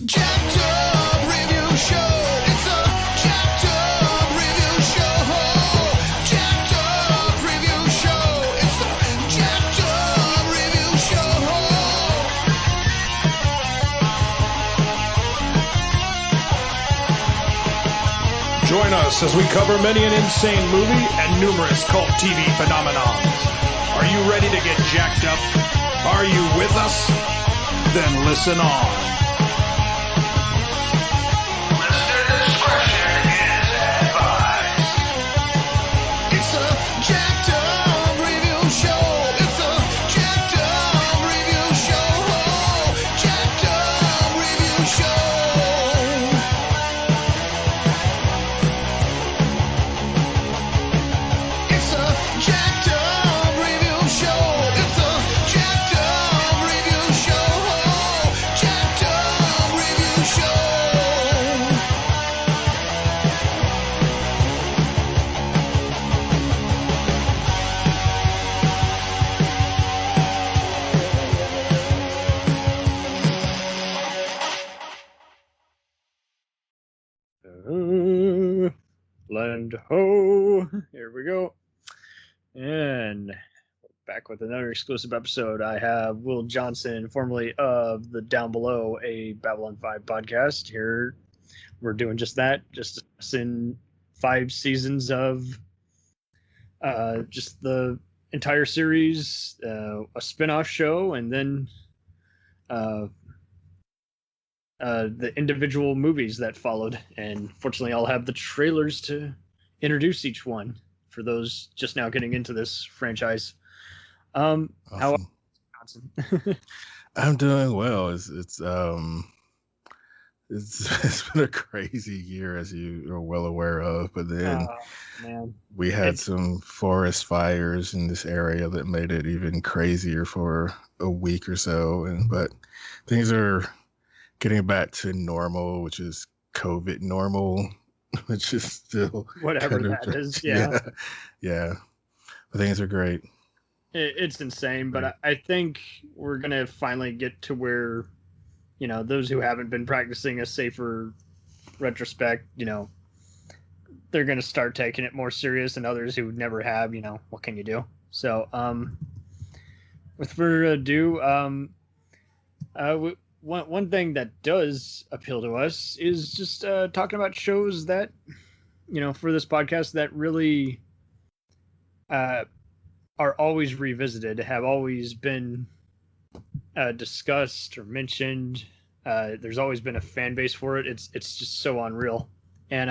jacked up review show. It's a jacked up review show. Jacked up review show. It's the jacked up review show. Join us as we cover many an insane movie and numerous cult TV phenomenons. Are you ready to get jacked up? Are you with us? Then listen on. Listener discretion is advised. It's a jacked up review show. It's a jacked up review show. Jacked up review show. It's a jacked up review show. It's a jacked up review show. Jacked up review show. Land ho! Here we go. And back with another exclusive episode. I have Will Johnson, formerly of the Downbelow, a Babylon 5 podcast. Here we're doing just that, just discussing 5 seasons of just the entire series, a spin-off show, and then the individual movies that followed. And fortunately, I'll have the trailers to introduce each one for those just now getting into this franchise. Awesome. How Johnson? I'm doing well. It's been a crazy year, as you are well aware of. But then Man. we had some forest fires in this area that made it even crazier for a week or so. But things are getting back to normal, which is COVID normal, which is still Whatever kind of- that is, yeah. Yeah. But things are great. It's insane, but I think we're going to finally get to where, you know, those who haven't been practicing a safer retrospect, you know, they're going to start taking it more serious, and others who never have, you know, what can you do? So, with further ado, one thing that does appeal to us is just talking about shows that, you know, for this podcast that really are always revisited, have always been discussed or mentioned. There's always been a fan base for it. It's just so unreal. And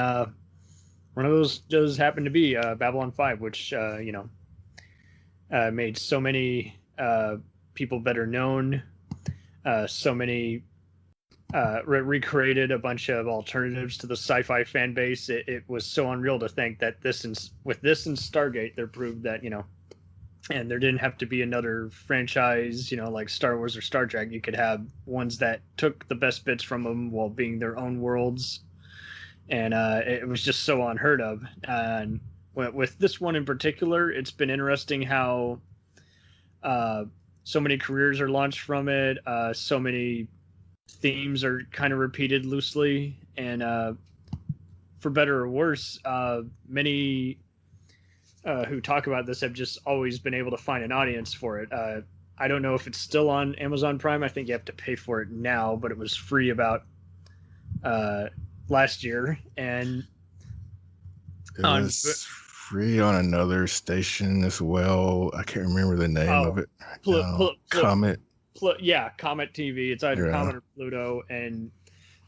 one of those does happen to be Babylon 5, which, you know, made so many people better known. So many recreated a bunch of alternatives to the sci-fi fan base. It was so unreal to think that with this and Stargate, they proved that, you know, and there didn't have to be another franchise, you know, like Star Wars or Star Trek. You could have ones that took the best bits from them while being their own worlds. And it was just so unheard of. And with this one in particular, it's been interesting how so many careers are launched from it. So many themes are kind of repeated loosely. And for better or worse, many who talk about this have just always been able to find an audience for it. I don't know if it's still on Amazon Prime. I think you have to pay for it now, but it was free about last year. And It was free on another station as well. I can't remember the name of it. Comet. Comet TV. It's either Yeah. Comet or Pluto, and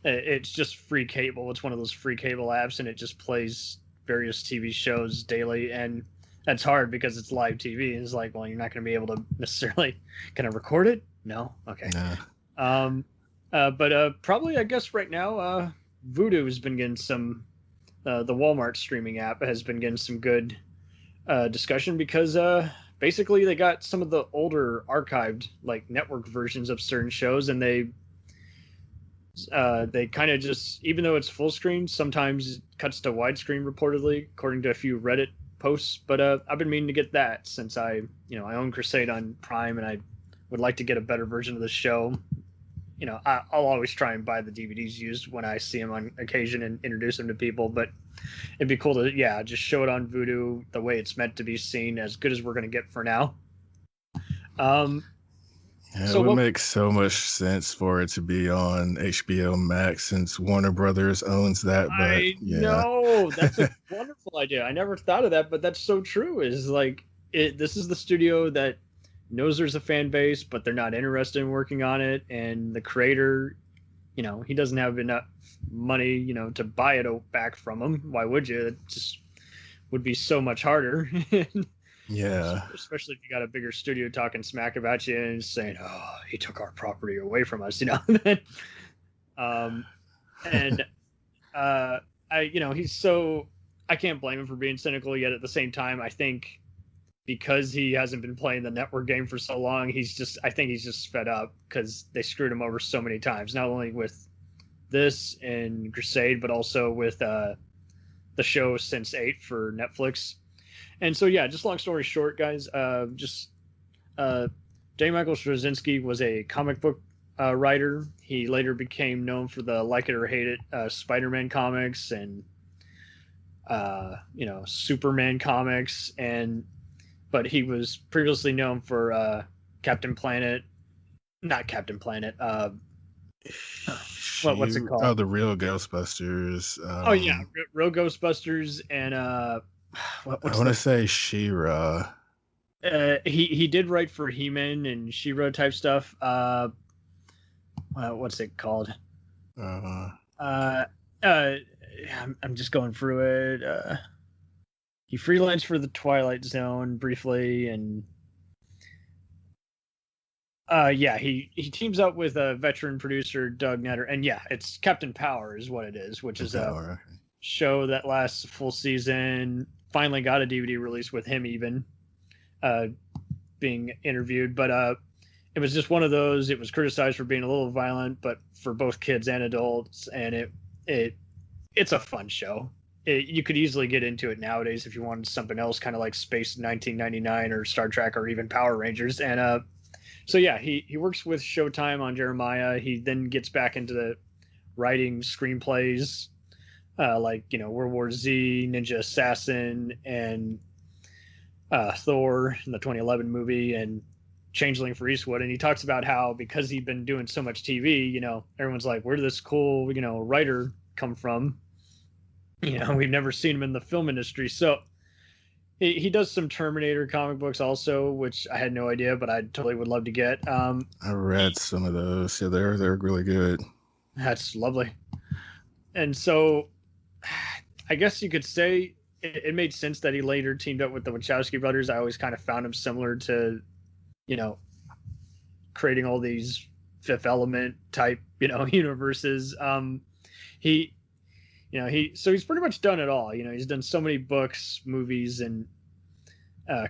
it's just free cable. It's one of those free cable apps, and it just plays various TV shows daily. And that's hard because it's live TV. It's like, well, you're not going to be able to necessarily kind of record it. No, okay. Nah. But probably, I guess right now, Vudu has been getting some. The Walmart streaming app has been getting some good discussion because basically they got some of the older archived like network versions of certain shows, and they kind of just, even though it's full screen, sometimes it cuts to widescreen reportedly, according to a few Reddit posts. But I've been meaning to get that since I own Crusade on Prime, and I would like to get a better version of the show. I'll always try and buy the DVDs used when I see them on occasion and introduce them to people. But it'd be cool to, just show it on Vudu the way it's meant to be seen, as good as we're going to get for now. Yeah, So it would make so much sense for it to be on HBO Max since Warner Brothers owns that. But I know that's a wonderful idea. I never thought of that, but that's so true. Is like this is the studio that knows there's a fan base, but they're not interested in working on it, and the creator, he doesn't have enough money, to buy it back from him. Why would you? It just would be so much harder. Yeah. Especially if you got a bigger studio talking smack about you and saying, "Oh, he took our property away from us," and he's so, I can't blame him for being cynical. Yet at the same time, I think because he hasn't been playing the network game for so long, I think he's just fed up because they screwed him over so many times, not only with this and Crusade, but also with the show Sense8 for Netflix. And so, just long story short, guys, J. Michael Straczynski was a comic book writer. He later became known for the Like It or Hate It Spider-Man comics and, Superman comics. But he was previously known for Captain Planet, not Captain Planet. What's it called? Oh, the Real Ghostbusters. Real Ghostbusters and I want to say She-Ra. He did write for He-Man and She-Ra type stuff. What's it called? I'm just going through it. He freelanced for the Twilight Zone briefly, and he teams up with a veteran producer, Doug Netter, and it's Captain Power is what it is, which is a show that lasts a full season. Finally got a DVD release with him even being interviewed, but it was just one of those. It was criticized for being a little violent, but for both kids and adults, and it's a fun show. You could easily get into it nowadays if you wanted something else, kind of like Space 1999 or Star Trek or even Power Rangers. And he works with Showtime on Jeremiah. He then gets back into the writing screenplays, like World War Z, Ninja Assassin, and Thor in the 2011 movie, and Changeling for Eastwood. And he talks about how because he'd been doing so much TV, everyone's like, where did this cool writer come from? We've never seen him in the film industry. So he does some Terminator comic books also, which I had no idea, but I totally would love to get. I read some of those. Yeah, they're really good. That's lovely. And so I guess you could say it made sense that he later teamed up with the Wachowski brothers. I always kind of found him similar to, creating all these Fifth Element type, universes. He's pretty much done it all. He's done so many books, movies, and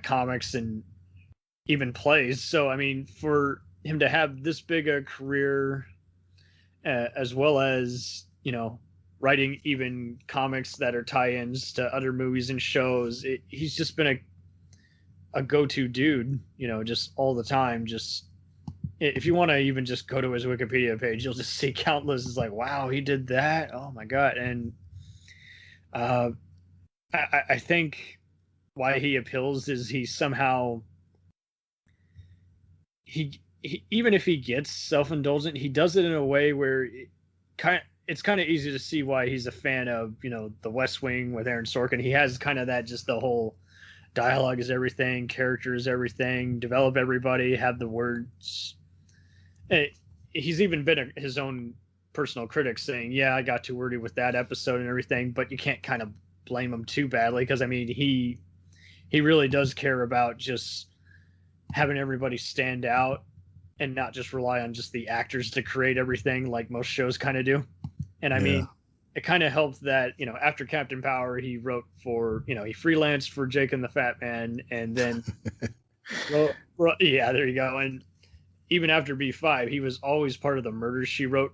comics, and even plays. So, I mean, for him to have this big a career, as well as, writing even comics that are tie-ins to other movies and shows, he's just been a go-to dude, just all the time. Just if you want to even just go to his Wikipedia page, you'll just see countless. It's like, wow, he did that. Oh my God. And I think why he appeals is he somehow, he even if he gets self-indulgent, he does it in a way where it's kind of easy to see why he's a fan of, The West Wing with Aaron Sorkin. He has kind of that, just the whole dialogue is everything, character is everything, develop everybody, have the words. He's even been his own personal critic saying, yeah, I got too wordy with that episode and everything, but you can't kind of blame him too badly, because I mean, he really does care about just having everybody stand out and not just rely on just the actors to create everything like most shows kind of do. And I mean, it kind of helped that, after Captain Power, he wrote for, he freelanced for Jake and the Fat Man, and then, yeah, there you go. And even after B5, he was always part of the Murder, She Wrote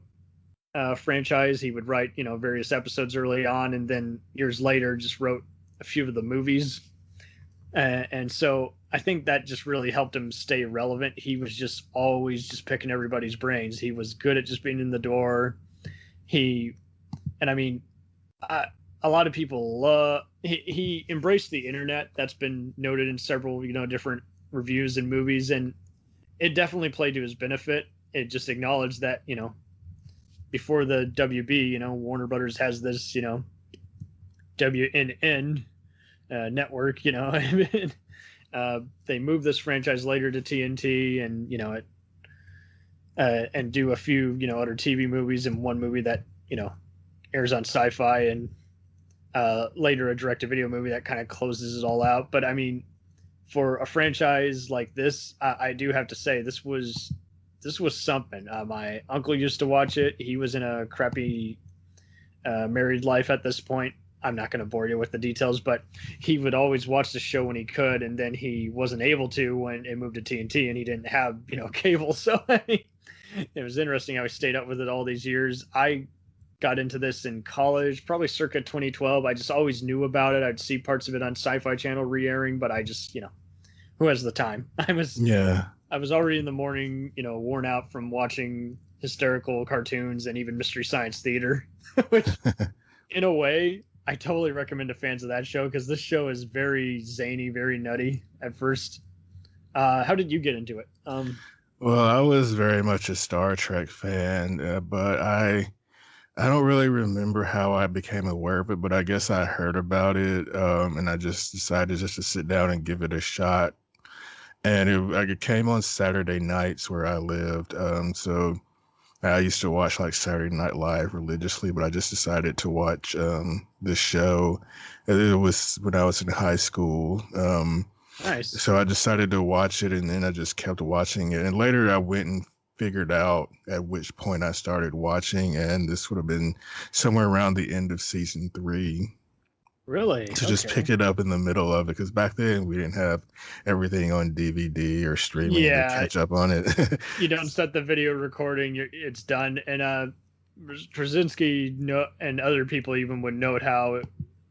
franchise. He would write, various episodes early on, and then years later just wrote a few of the movies. And so I think that just really helped him stay relevant. He was just always just picking everybody's brains. He was good at just being in the door. And I mean, a lot of people he embraced the internet. That's been noted in several, different reviews and movies, and it definitely played to his benefit. It just acknowledged that, before the WB, Warner Brothers has this, WNN network, they moved this franchise later to TNT, and and do a few other TV movies, and one movie that airs on Sci-Fi, and later a direct-to-video movie that kind of closes it all out. But I mean, for a franchise like this, I do have to say this was something. My uncle used to watch it. He was in a crappy married life at this point. I'm not going to bore you with the details, but he would always watch the show when he could, and then he wasn't able to when it moved to TNT, and he didn't have cable. So it was interesting how he stayed up with it all these years. I got into this in college, probably circa 2012. I just always knew about it. I'd see parts of it on Sci-Fi Channel re-airing, but I just who has the time? I was already in the morning, worn out from watching hysterical cartoons and even Mystery Science Theater, which in a way I totally recommend to fans of that show, because this show is very zany, very nutty at first. How did you get into it? Well, I was very much a Star Trek fan, but I don't really remember how I became aware of it, but I guess I heard about it, and I just decided just to sit down and give it a shot. And it came on Saturday nights where I lived, so I used to watch like Saturday Night Live religiously, but I just decided to watch this show. It was when I was in high school. Nice. So I decided to watch it, and then I just kept watching it. And later I went and figured out at which point I started watching, and this would have been somewhere around the end of season 3. Really? To just pick it up in the middle of it, because back then we didn't have everything on DVD or streaming to catch up on it. You don't set the video recording, it's done. And Krasinski and other people even would note how,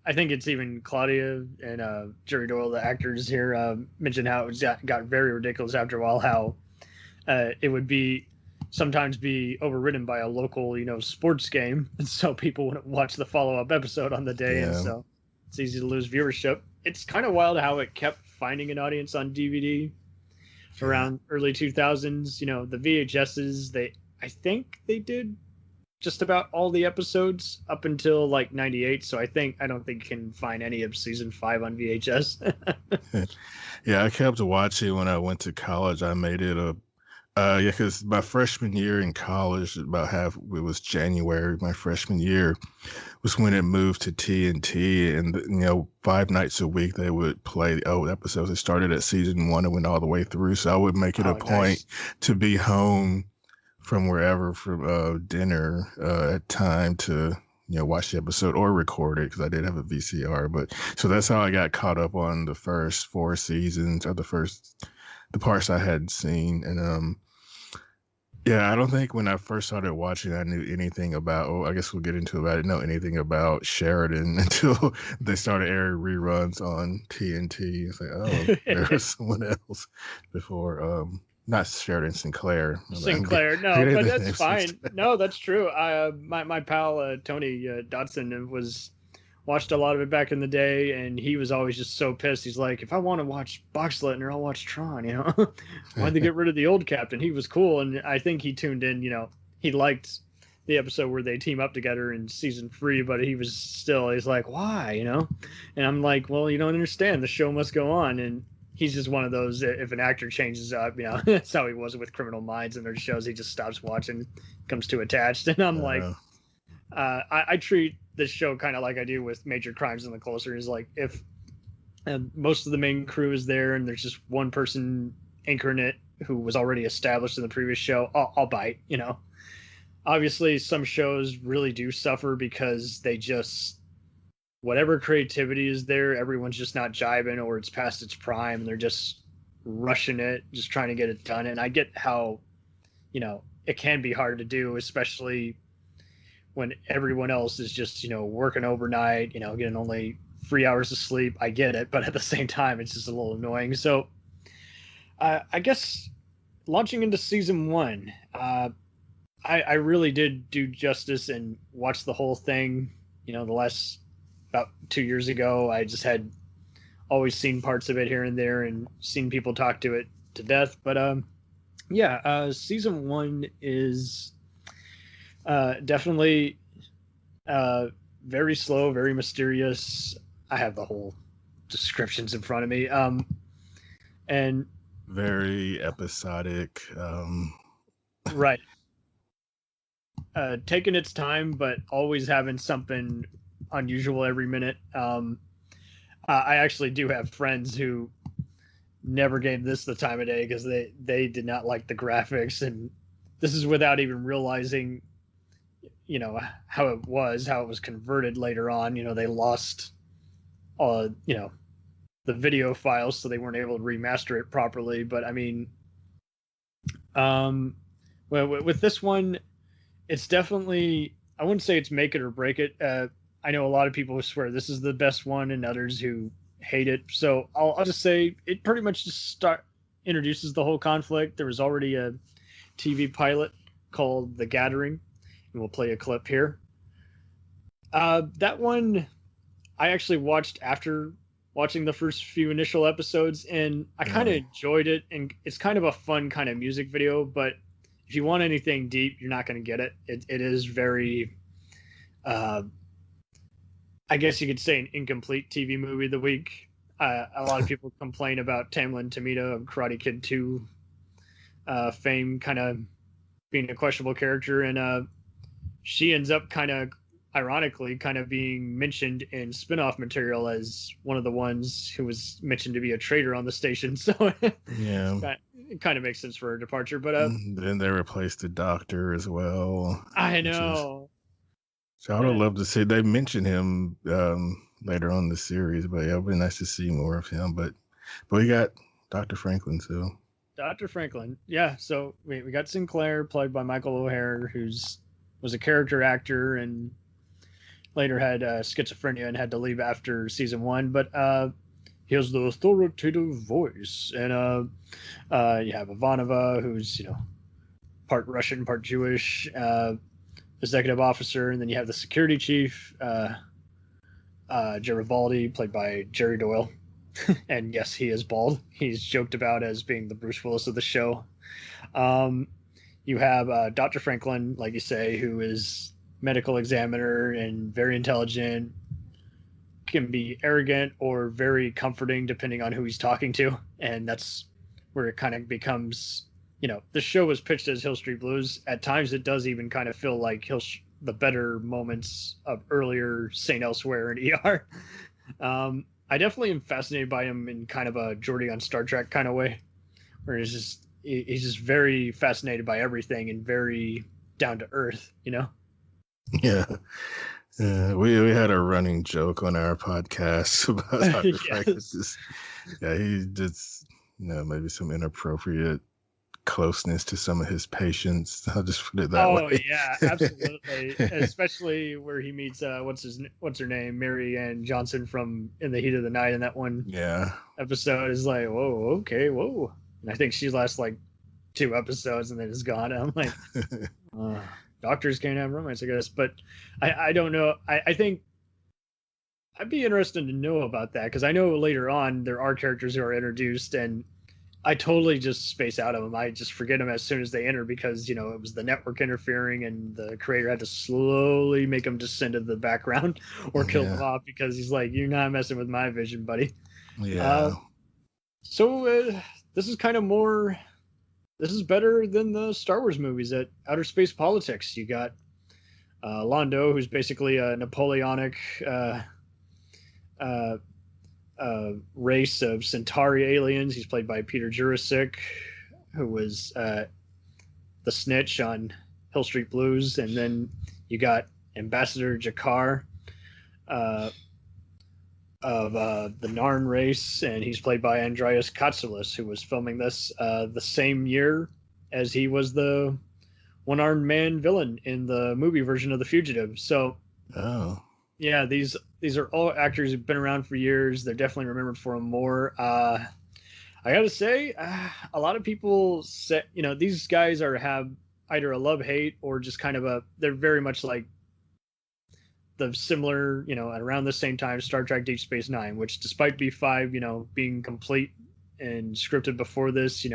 I think it's even Claudia and Jerry Doyle, the actors here, mentioned how it got very ridiculous after a while, how it would sometimes be overridden by a local, sports game. And so people wouldn't watch the follow-up episode on the day. Yeah. And so it's easy to lose viewership. It's kind of wild how it kept finding an audience on DVD around early 2000s. The VHSs, I think they did just about all the episodes up until like 98. So I don't think you can find any of season 5 on VHS. Yeah, I kept watching when I went to college. I made it because my freshman year in college, it was January, my freshman year, was when it moved to TNT, and 5 nights a week they would play the old episodes. It started at season 1 and went all the way through. So I would make it a point to be home from wherever for dinner at time to watch the episode or record it, because I did have a VCR. But so that's how I got caught up on the first 4 seasons, or the parts I hadn't seen. And I don't think when I first started watching I knew anything about, I guess we'll get into it, I didn't know anything about Sheridan until they started airing reruns on TNT. It's like, oh, there was someone else before. Not Sheridan, Sinclair. Sinclair, no, but that's fine. No, that's true. My pal Tony Dodson watched a lot of it back in the day, and he was always just so pissed. He's like, if I want to watch Boxleitner, I'll watch Tron, Why'd they get rid of the old captain? He was cool, and I think he tuned in, he liked the episode where they team up together in season 3, but he's like, why, And I'm like, well, you don't understand. The show must go on, and he's just one of those, if an actor changes up, that's how he was with Criminal Minds and their shows. He just stops watching, becomes too attached. And I'm like, I treat this show kind of like I do with Major Crimes and the Closer. Is like, if most of the main crew is there and there's just one person anchoring it who was already established in the previous show, I'll bite, Obviously, some shows really do suffer because they just, whatever creativity is there, everyone's just not jiving, or it's past its prime and they're just rushing it, just trying to get it done. And I get how, it can be hard to do, especially when everyone else is just, working overnight, getting only 3 hours of sleep. I get it, but at the same time, it's just a little annoying. So I guess launching into season 1, I really did do justice and watch the whole thing. You know, the last about 2 years ago, I just had always seen parts of it here and there and seen people talk to it to death. But season 1 is definitely very slow, very mysterious. I have the whole descriptions in front of me. And Very episodic. right. Taking its time, but always having something unusual every minute. I actually do have friends who never gave this the time of day because they did not like the graphics, and this is without even realizing, you know, how it was converted later on. You know, they lost, you know, the video files, so they weren't able to remaster it properly. But I mean, well, with this one, it's definitely, I wouldn't say it's make it or break it. I know a lot of people who swear this is the best one, and others who hate it. So I'll just say it pretty much just introduces the whole conflict. There was already a TV pilot called The Gathering, and we'll play a clip here. That one I actually watched after watching the first few initial episodes, and I kind of enjoyed it. And it's kind of a fun kind of music video, but if you want anything deep, you're not going to get it. It is very, I guess you could say, an incomplete TV movie of the week. A lot of people complain about Tamlin Tomita of Karate Kid 2 fame kind of being a questionable character, and she ends up kind of ironically kind of being mentioned in spin-off material as one of the ones who was mentioned to be a traitor on the station. So Yeah. it kind of makes sense for her departure. But Then they replaced the doctor as well. I know. So I would love to see, they mention him later on in the series, but yeah, it'd be nice to see more of him. But we got Dr. Franklin too. Dr. Franklin, yeah. So we got Sinclair, played by Michael O'Hare, was a character actor and later had schizophrenia and had to leave after season 1. But he has the authoritative voice, and you have Ivanova, who's, you know, part Russian, part Jewish, executive officer, and then you have the security chief, Garibaldi, played by Jerry Doyle. And yes, he is bald. He's joked about as being the Bruce Willis of the show. You have Dr. Franklin, like you say, who is medical examiner and very intelligent, can be arrogant or very comforting depending on who he's talking to. And that's where it kind of becomes, you know, the show was pitched as Hill Street Blues. At times it does even kind of feel like the better moments of earlier St. Elsewhere and ER. I definitely am fascinated by him in kind of a Geordi on Star Trek kind of way, where he's just very fascinated by everything and very down to earth, you know? Yeah. We had a running joke on our podcast about Dr. Yes. Franklin. He just, you know, maybe some inappropriate closeness to some of his patients. I'll just put it that way. Oh yeah, absolutely. Especially where he meets what's her name, Mary Ann Johnson from In the Heat of the Night, in that one episode is like, whoa, okay, whoa. And I think she lasts like 2 episodes and then is gone. And I'm like, doctors can't have romance, I guess. But I don't know. I think I'd be interested to know about that, because I know later on there are characters who are introduced and I totally just space out of them. I just forget them as soon as they enter, because, you know, it was the network interfering and the creator had to slowly make them descend to the background or kill them off, because he's like, you're not messing with my vision, buddy. Yeah. So this is kind of more, this is better than the Star Wars movies at Outer Space Politics. You got Londo, who's basically a Napoleonic race of Centauri aliens. He's played by Peter Jurasik, who was the snitch on Hill Street Blues. And then you got Ambassador Jakar of the Narn race, and he's played by Andreas Katsulas, who was filming this the same year as he was the one-armed man villain in the movie version of The Fugitive. So yeah, these are all actors who've been around for years. They're definitely remembered for them more. I gotta say, a lot of people say, these guys have either a love hate or just kind of they're very much like the similar, around the same time, Star Trek Deep Space Nine, which despite B5, being complete and scripted before this,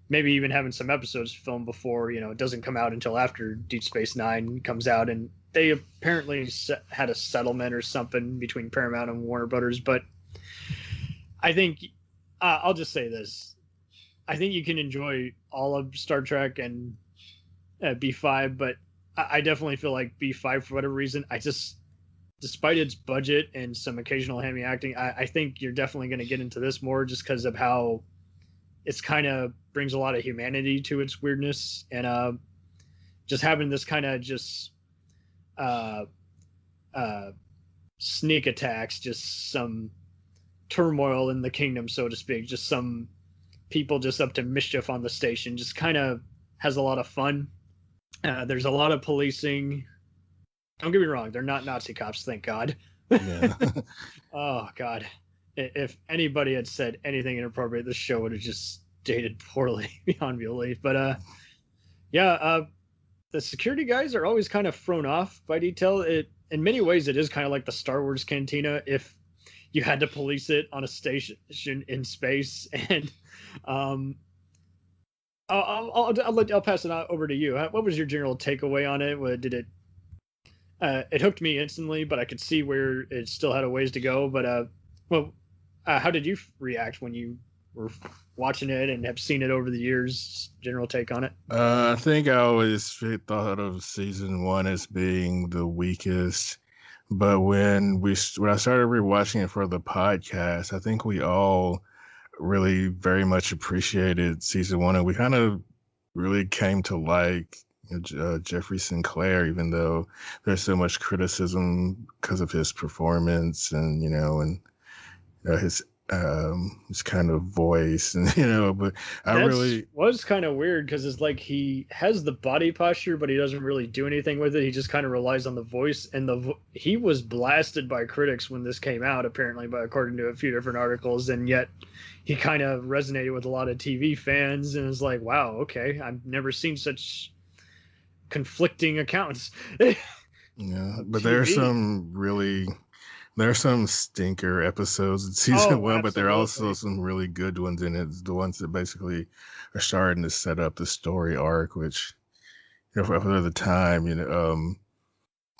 maybe even having some episodes filmed before, it doesn't come out until after Deep Space Nine comes out. And they apparently had a settlement or something between Paramount and Warner Brothers. But I think, I'll just say this. I think you can enjoy all of Star Trek and B5, but I definitely feel like B5, for whatever reason, despite its budget and some occasional hammy acting, I think you're definitely going to get into this more just because of how it's kind of brings a lot of humanity to its weirdness, and just having this kind of just sneak attacks, just some turmoil in the kingdom, so to speak, just some people just up to mischief on the station, just kind of has a lot of fun. There's a lot of policing. Don't get me wrong, they're not Nazi cops, thank God. Yeah. Oh God, if anybody had said anything inappropriate, this show would have just dated poorly beyond belief. But the security guys are always kind of thrown off by detail. It in many ways it is kind of like the Star Wars cantina if you had to police it on a station in space. And I'll pass it over to you. What was your general takeaway on it? Did it it hooked me instantly, but I could see where it still had a ways to go. But how did you react when you were watching it and have seen it over the years? General take on it? I think I always thought of season 1 as being the weakest, but when I started rewatching it for the podcast, I think we all really very much appreciated season 1, and we kind of really came to like Jeffrey Sinclair, even though there's so much criticism because of his performance and his kind of voice, and but that was kind of weird because it's like he has the body posture, but he doesn't really do anything with it. He just kind of relies on the voice, and he was blasted by critics when this came out, apparently, but according to a few different articles, and yet he kind of resonated with a lot of TV fans, and it's like, wow, okay, I've never seen such conflicting accounts. Yeah, but there's some stinker episodes in season 1, but there are also some really good ones in it. The ones that basically are starting to set up the story arc, which for the time,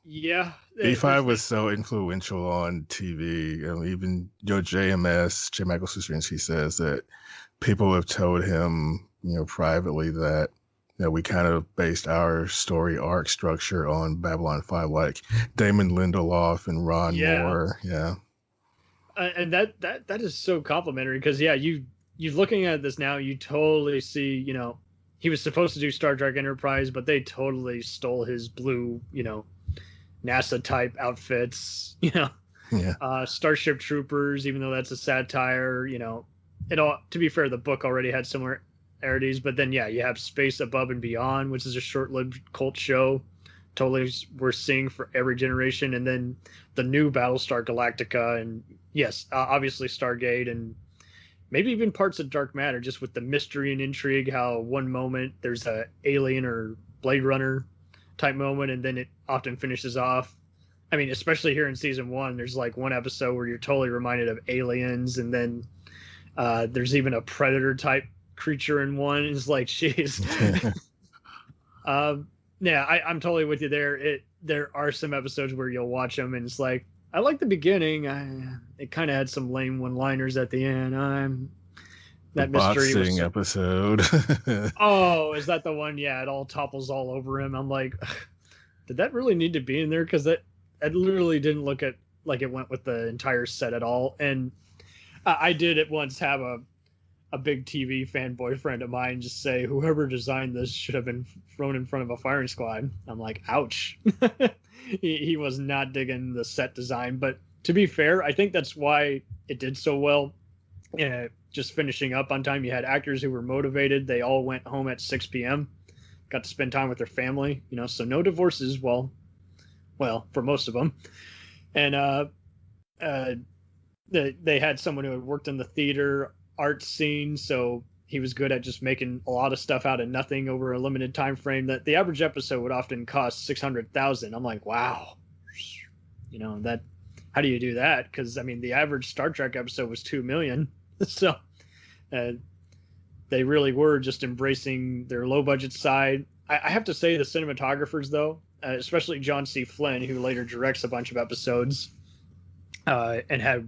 yeah, B5 was so influential on TV. Even JMS, Jim Michael Straczynski, says that people have told him, privately that we kind of based our story arc structure on Babylon 5, like Damon Lindelof and Ron Moore. Yeah. And that is so complimentary because, you looking at this now, you totally see, he was supposed to do Star Trek Enterprise, but they totally stole his blue, NASA type outfits, Starship Troopers, even though that's a satire, to be fair, the book already had similarities, but then you have Space Above and Beyond, which is a short-lived cult show, totally we're seeing for every generation, and then the new Battlestar Galactica, and yes, obviously Stargate, and maybe even parts of Dark Matter, just with the mystery and intrigue, how one moment there's a alien or Blade Runner type moment, and then it often finishes off. I mean, especially here in season 1, there's like one episode where you're totally reminded of aliens, and then there's even a predator type creature in one. It's like, jeez. I'm totally with you there. There are some episodes where you'll watch them and it's like, I like the beginning. It kind of had some lame one-liners at the end. That mystery was episode. Oh, is that the one? Yeah, it all topples all over him. I'm like, did that really need to be in there? Because it literally didn't look like it went with the entire set at all. And I did at once have a big TV fanboy friend of mine just say, whoever designed this should have been thrown in front of a firing squad. I'm like, ouch. He was not digging the set design. But to be fair, I think that's why it did so well. Just finishing up on time. You had actors who were motivated. They all went home at 6 p.m. Got to spend time with their family, so no divorces. Well, for most of them. And they had someone who had worked in the theater art scene, so he was good at just making a lot of stuff out of nothing over a limited time frame. That the average episode would often cost 600,000. I'm like, wow, that. How do you do that? Because I mean, the average Star Trek episode was 2 million, so they really were just embracing their low budget side. I have to say, the cinematographers, though, especially John C. Flynn, who later directs a bunch of episodes, and had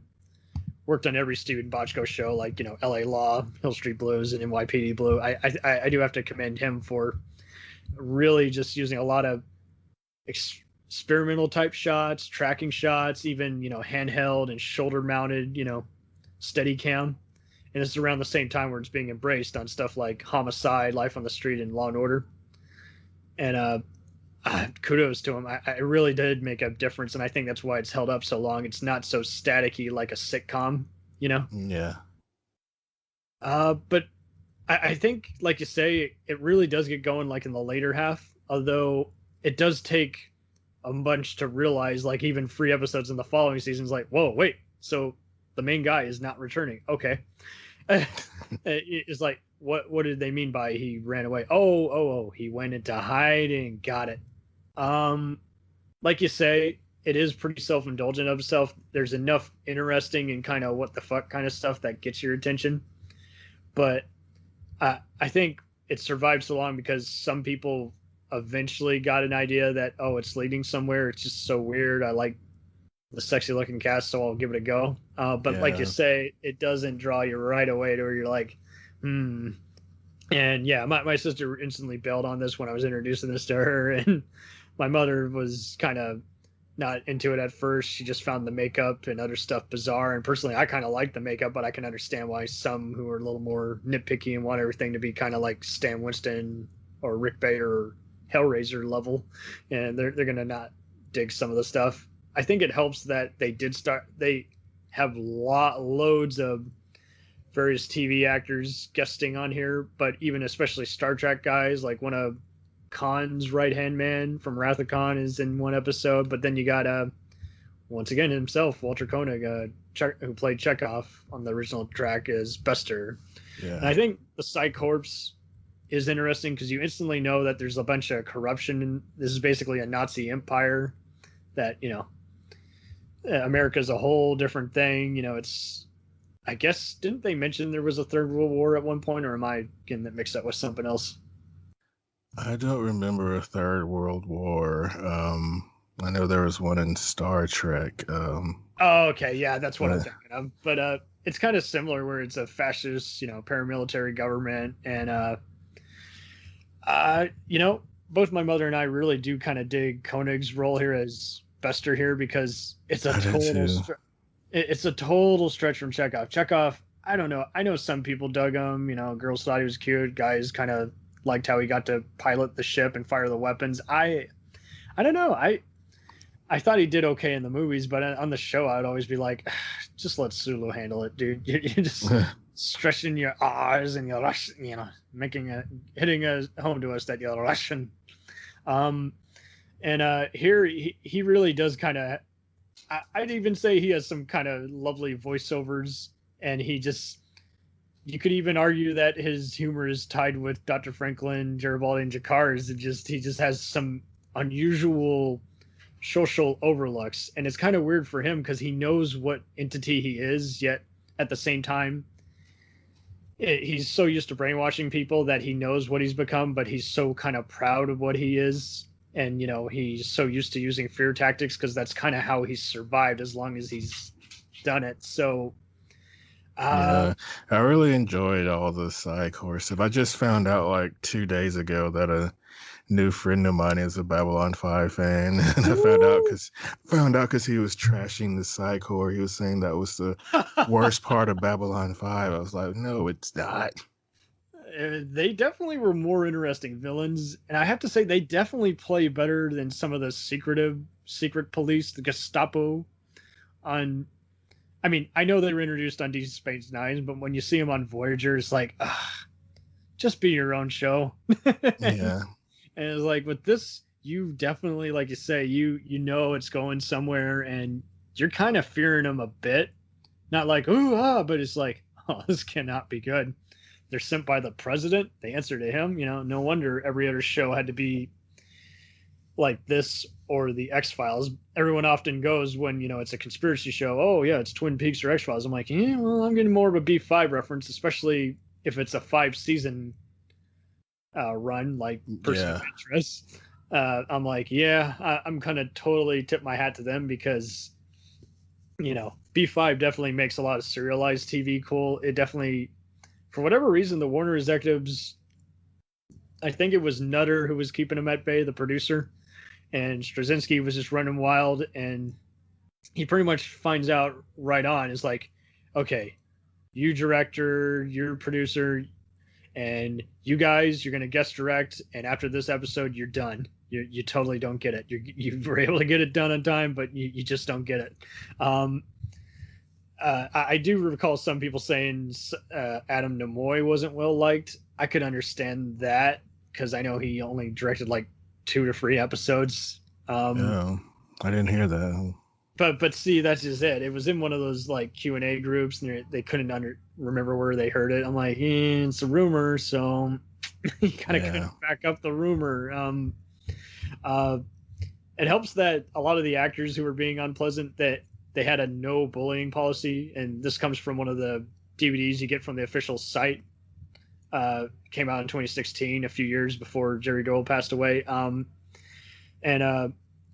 worked on every Stephen Bochco show, like L.A. Law, Hill Street Blues, and NYPD Blue. I do have to commend him for really just using a lot of experimental type shots, tracking shots, even handheld and shoulder mounted, steady cam. And it's around the same time where it's being embraced on stuff like Homicide, Life on the Street, and Law and Order. And kudos to him. I really did make a difference, and I think that's why it's held up so long. It's not so staticky like a sitcom, Yeah. But I think, like you say, it really does get going like in the later half, although it does take a bunch to realize, like even 3 episodes in the following seasons, like, whoa, wait, so the main guy is not returning. Okay. It's like, what did they mean by he ran away? Oh, he went into hiding. Got it. Like you say, it is pretty self-indulgent of itself. There's enough interesting and kind of what the fuck kind of stuff that gets your attention. But I think it survived so long because some people eventually got an idea that, it's leading somewhere. It's just so weird. I like the sexy looking cast, so I'll give it a go. But like you say, it doesn't draw you right away to where you're like, And yeah, my sister instantly bailed on this when I was introducing this to her, and my mother was kind of not into it at first. She just found the makeup and other stuff bizarre, and personally I kind of like the makeup, but I can understand why some who are a little more nitpicky and want everything to be kind of like Stan Winston or Rick Bader or Hellraiser level, and they're gonna not dig some of the stuff. I think it helps that they have loads of various TV actors guesting on here, but even especially Star Trek guys, like one of Khan's right-hand man from Wrath of Khan is in one episode, but then you got once again himself, Walter Koenig, who played Chekhov on the original track, as Bester. Yeah. And I think the Psy Corps is interesting because you instantly know that there's a bunch of corruption, and this is basically a Nazi empire that, America's a whole different thing. It's, I guess, didn't they mention there was a Third World War at one point, or am I getting that mixed up with something else? I don't remember a Third World War. I know there was one in Star Trek. Oh, okay, yeah, that's what I'm thinking of. But it's kind of similar, where it's a fascist, paramilitary government, and both my mother and I really do kind of dig Koenig's role here as Bester here, because it's a total stretch from Chekhov. Chekhov, I don't know. I know some people dug him. Girls thought he was cute. Guys kind of liked how he got to pilot the ship and fire the weapons. I don't know. I thought he did okay in the movies, but on the show, I'd always be like, just let Sulu handle it, dude. You're just stretching your R's and you're Russian, hitting a home to us that you're Russian. And here he really does kind of, I'd even say he has some kind of lovely voiceovers, and you could even argue that his humor is tied with Dr. Franklin, Garibaldi, and Jakar's. He just has some unusual social overlooks, and it's kind of weird for him because he knows what entity he is, yet at the same time, he's so used to brainwashing people that he knows what he's become, but he's so kind of proud of what he is. And, he's so used to using fear tactics because that's kind of how he's survived as long as he's done it. So, yeah, I really enjoyed all the Psy Corps stuff. I just found out like 2 days ago that a new friend of mine is a Babylon 5 fan, and I found out because he was trashing the Psy Corps. He was saying that was the worst part of Babylon 5. I was like, no, it's not. They definitely were more interesting villains, and I have to say they definitely play better than some of the secret police, the Gestapo. I know they were introduced on Deep Space Nine, but when you see them on Voyager, it's like, just be your own show. Yeah. And it's like, with this, you definitely, like you say, you know it's going somewhere, and you're kind of fearing them a bit. Not like, but it's like, oh, this cannot be good. They're sent by the president. They answer to him. No wonder every other show had to be like this or the X-Files. Everyone often goes when, it's a conspiracy show. Oh, yeah, it's Twin Peaks or X-Files. I'm like, yeah, well, I'm getting more of a B5 reference, especially if it's a 5-season run, like Person of Interest. I'm like, yeah, I'm going to totally tip my hat to them because, B5 definitely makes a lot of serialized TV cool. It definitely, for whatever reason, the Warner executives, I think it was Nutter who was keeping him at bay, the producer, and Straczynski was just running wild, and he pretty much finds out right on, is like, okay, you director, you're producer, and you guys, you're going to guest direct, and after this episode, you're done. You totally don't get it. You were able to get it done on time, but you just don't get it. I do recall some people saying Adam Nimoy wasn't well liked. I could understand that because I know he only directed like 2 to 3 episodes. I didn't hear that. But see, that's just it. It was in one of those like Q&A groups, and they couldn't remember where they heard it. I'm like, it's a rumor, so you kind of couldn't back up the rumor. It helps that a lot of the actors who were being unpleasant, that they had a no bullying policy, and this comes from one of the DVDs you get from the official site. Came out in 2016, a few years before Jerry Doyle passed away.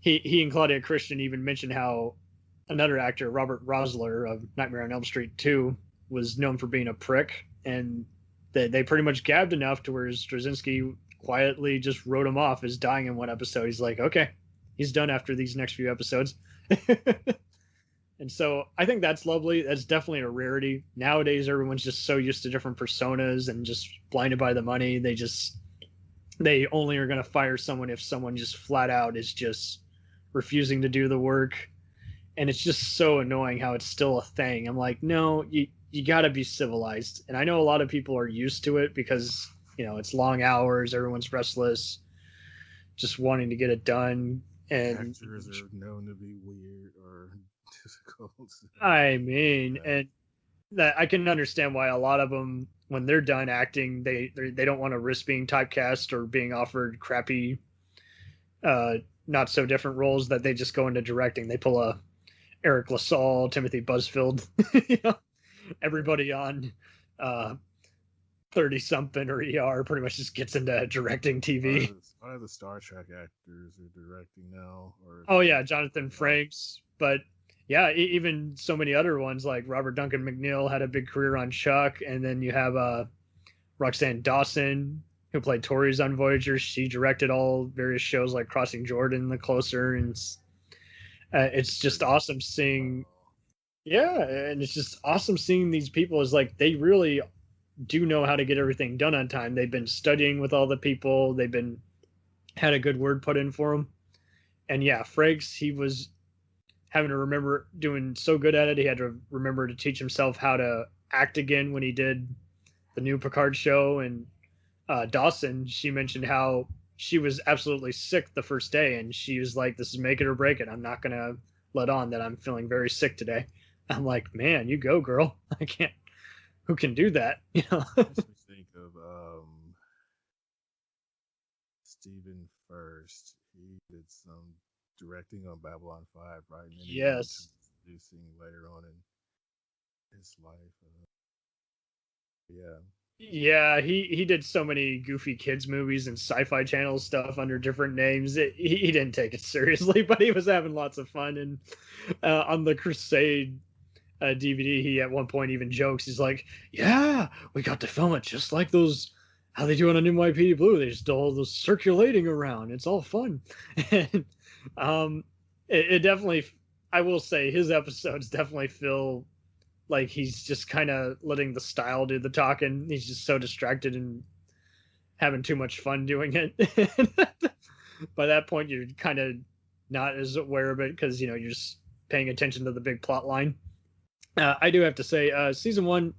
He and Claudia Christian even mentioned how another actor, Robert Rosler of Nightmare on Elm Street 2, was known for being a prick, and they pretty much gabbed enough to where Straczynski quietly just wrote him off as dying in one episode. He's like, okay, he's done after these next few episodes. And so I think that's lovely. That's definitely a rarity. Nowadays, everyone's just so used to different personas and just blinded by the money. They only are going to fire someone if someone just flat out is just refusing to do the work. And it's just so annoying how it's still a thing. I'm like, no, you got to be civilized. And I know a lot of people are used to it because, it's long hours. Everyone's restless, just wanting to get it done. And actors are known to be weird or difficult. I mean, and that I can understand why a lot of them, when they're done acting, they don't want to risk being typecast or being offered crappy, not so different roles, that they just go into directing. They pull a Eric LaSalle, Timothy Busfield, everybody on 30-something or ER pretty much just gets into directing TV. A lot of the Star Trek actors are directing now. Oh yeah, Jonathan Frakes, but yeah, even so many other ones like Robert Duncan McNeil had a big career on Chuck, and then you have Roxanne Dawson, who played Torres on Voyager. She directed all various shows like Crossing Jordan, The Closer, and it's just awesome seeing. Yeah, and it's just awesome seeing these people is like they really do know how to get everything done on time. They've been studying with all the people. They've been had a good word put in for them. And yeah, Frakes, he was having to remember doing so good at it. He had to remember to teach himself how to act again when he did the new Picard show. And Dawson, she mentioned how she was absolutely sick the first day, and she was like, this is make it or break it. I'm not going to let on that I'm feeling very sick today. I'm like, man, you go, girl. I can't. Who can do that? Makes me think of Stephen First. He did some directing on Babylon 5, right? And then yes. Producing later on in his life. Yeah. Yeah, he did so many goofy kids movies and Sci-Fi Channel stuff under different names. He didn't take it seriously, but he was having lots of fun. And on the Crusade DVD, he at one point even jokes. He's like, "Yeah, we got to film it just like those, how they do it on NYPD Blue. They just do all those circulating around. It's all fun." And it definitely, I will say, his episodes definitely feel like he's just kind of letting the style do the talking. He's just so distracted and having too much fun doing it. By that point, you're kind of not as aware of it because, you're just paying attention to the big plot line. I do have to say, season 1,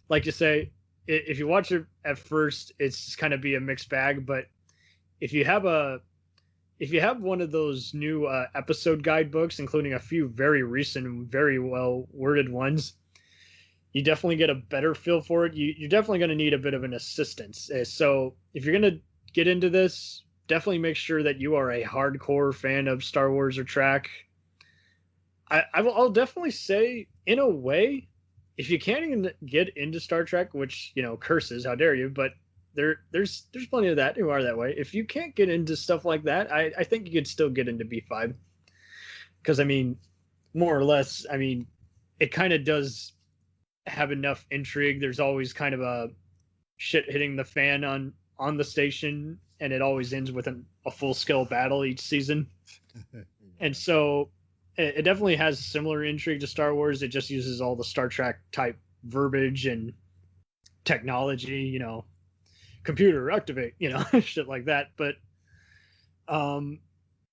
like you say, if you watch it at first, it's just kind of be a mixed bag. But if you have one of those new episode guidebooks, including a few very recent and very well worded ones, you definitely get a better feel for it. You're definitely going to need a bit of an assistance. So if you're going to get into this, definitely make sure that you are a hardcore fan of Star Wars or Trek. I'll definitely say, in a way, if you can't even get into Star Trek, which, curses, how dare you, but there's plenty of that who are that way. If you can't get into stuff like that, I think you could still get into B5. Because, I mean, more or less, I mean, it kind of does have enough intrigue. There's always kind of a shit hitting the fan on the station, and it always ends with a full-scale battle each season. And so it definitely has similar intrigue to Star Wars. It just uses all the Star Trek type verbiage and technology, computer activate, shit like that. But I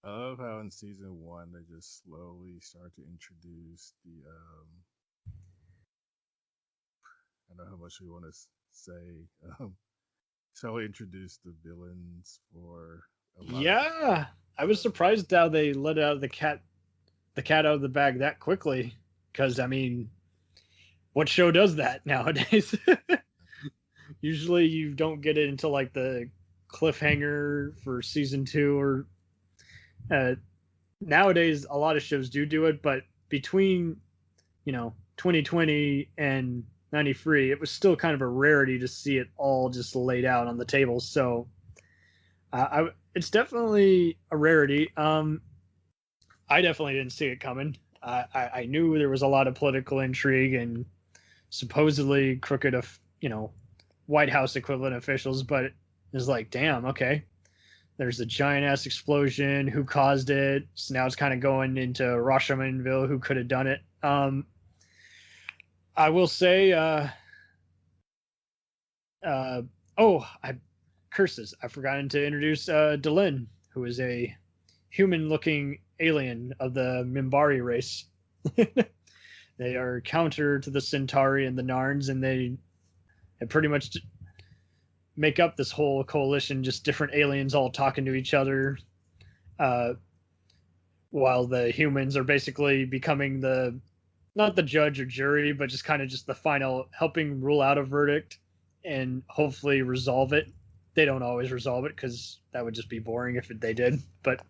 love how in season 1 they just slowly start to introduce the I don't know how much we want to say. Slowly introduce the villains for a lot. Yeah, I was surprised how they let out the cat out of the bag that quickly. Because, I mean, what show does that nowadays? Usually you don't get it until like the cliffhanger for season 2, or nowadays a lot of shows do it, but between 2020 and 93, it was still kind of a rarity to see it all just laid out on the table. So it's definitely a rarity. I definitely didn't see it coming. I knew there was a lot of political intrigue and supposedly crooked White House equivalent officials, but it was like, damn, okay, there's a giant ass explosion, who caused it? So now it's kind of going into Rashomon-ville, who could have done it. I will say, curses, I've forgotten to introduce Delin, who is a human-looking alien of the Minbari race. They are counter to the Centauri and the Narns, and they pretty much make up this whole coalition, just different aliens all talking to each other, while the humans are basically becoming not the judge or jury, but just kind of just the final, helping rule out a verdict and hopefully resolve it. They don't always resolve it, because that would just be boring if they did. But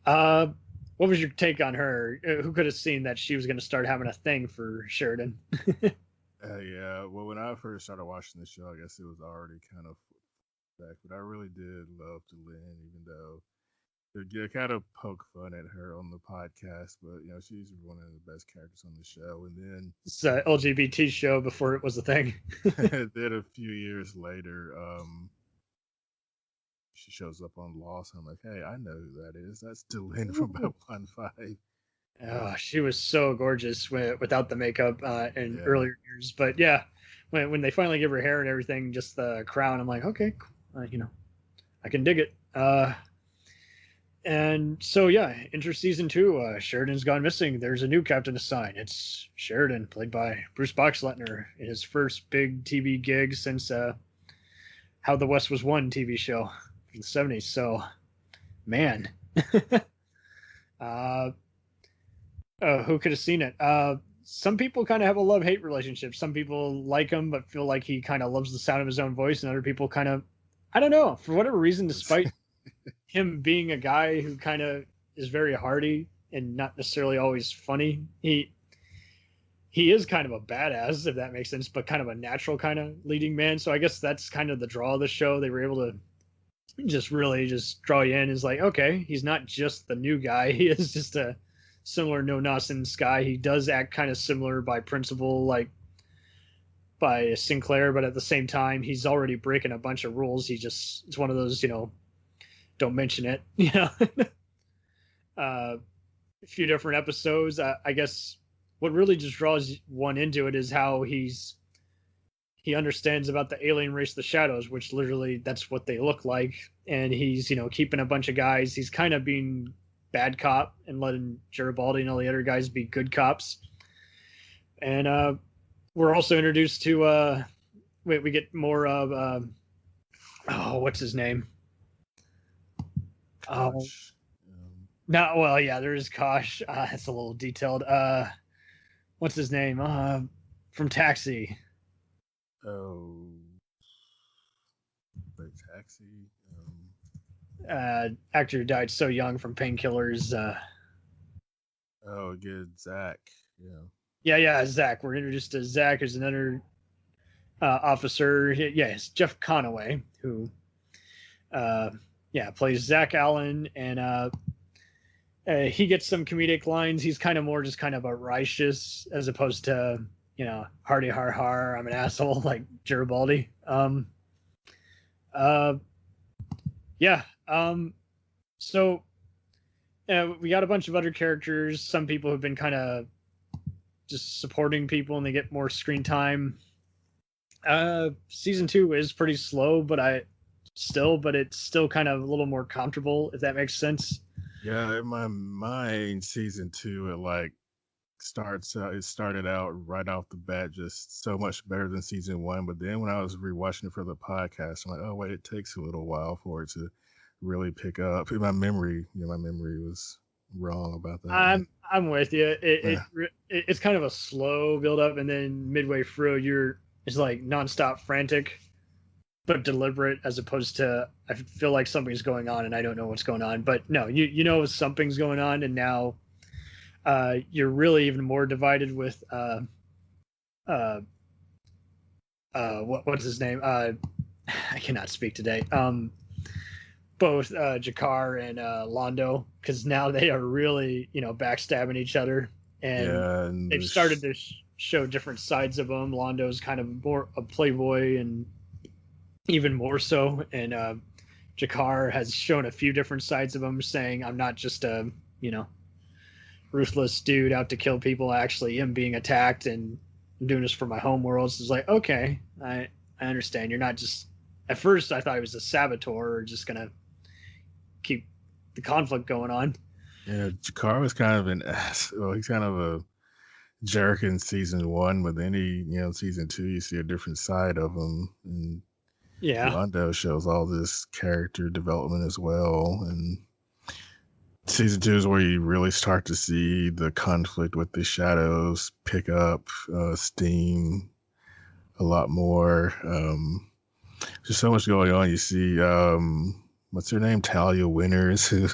what was your take on her? Who could have seen that she was going to start having a thing for Sheridan? Yeah, well, when I first started watching the show, I guess it was already kind of back, but I really did love Lynn, even though they kind of poke fun at her on the podcast, but she's one of the best characters on the show. And then It's an LGBT show before it was a thing. then a few years later, she shows up on Lost, and I'm like, hey, I know who that is. That's Lynn from Babylon 5. Oh, she was so gorgeous without the makeup in earlier years. But yeah, when they finally give her hair and everything, just the crown, I'm like, okay, I can dig it. And so yeah, enter season 2. Sheridan's gone missing. There's a new captain assigned. It's Sheridan, played by Bruce Boxleitner, in his first big TV gig since How the West Was Won TV show in the 70s. So, man. Who could have seen it? Some people kind of have a love-hate relationship. Some people like him but feel like he kind of loves the sound of his own voice, and other people kind of, I don't know, for whatever reason, despite him being a guy who kind of is very hearty and not necessarily always funny, he is kind of a badass, if that makes sense, but kind of a natural kind of leading man. So I guess that's kind of the draw of the show. They were able to just really just draw you in. It's like, okay, he's not just the new guy. He is just a similar no-nonsense guy. He does act kind of similar by principle, like by Sinclair, but at the same time, he's already breaking a bunch of rules. It's one of those, don't mention it, a few different episodes. I guess what really just draws one into it is how he understands about the alien race, the Shadows, which literally that's what they look like. And he's, keeping a bunch of guys. He's kind of being bad cop and letting Garibaldi and all the other guys be good cops. And we're also introduced to we get more of what's his name? Well, yeah, there's Kosh. It's a little detailed. What's his name? from Taxi. Oh, but Taxi. Actor who died so young from painkillers. Oh, good, Zach. Yeah. Yeah, Zach. We're introduced to Zach, who's another officer. It's Jeff Conaway, who plays Zach Allen, and he gets some comedic lines. He's kind of more just kind of a righteous, as opposed to, hardy har har, I'm an asshole, like Garibaldi. So we got a bunch of other characters. Some people have been kind of just supporting people, and they get more screen time. Season 2 is pretty slow, but it's still kind of a little more comfortable, if that makes sense. Yeah, in my mind, season 2, it started out right off the bat just so much better than season 1. But then when I was rewatching it for the podcast, I'm like, oh wait, it takes a little while for it to really pick up. In my memory, my memory was wrong about that. I'm with you. It's kind of a slow build up, and then midway through, it's like nonstop frantic, but deliberate, as opposed to, I feel like something's going on and I don't know what's going on. But no, you know something's going on, and now you're really even more divided with what's his name? I cannot speak today. Both Jakar and Londo, because now they are really backstabbing each other, and they've started to show different sides of them. Londo's kind of more a playboy, and even more so, and Jakar has shown a few different sides of him, saying, I'm not just a ruthless dude out to kill people. I actually am being attacked, and I'm doing this for my home world. So it's like, okay, I understand. You're not just, at first I thought he was a saboteur, or just gonna keep the conflict going on. Yeah, Jakar was kind of an ass. Well, he's kind of a jerk in season 1, but then season 2, you see a different side of him, and Londo shows all this character development as well. And season 2 is where you really start to see the conflict with the shadows pick up steam a lot more. There's so much going on. You see, what's her name? Talia Winters. Who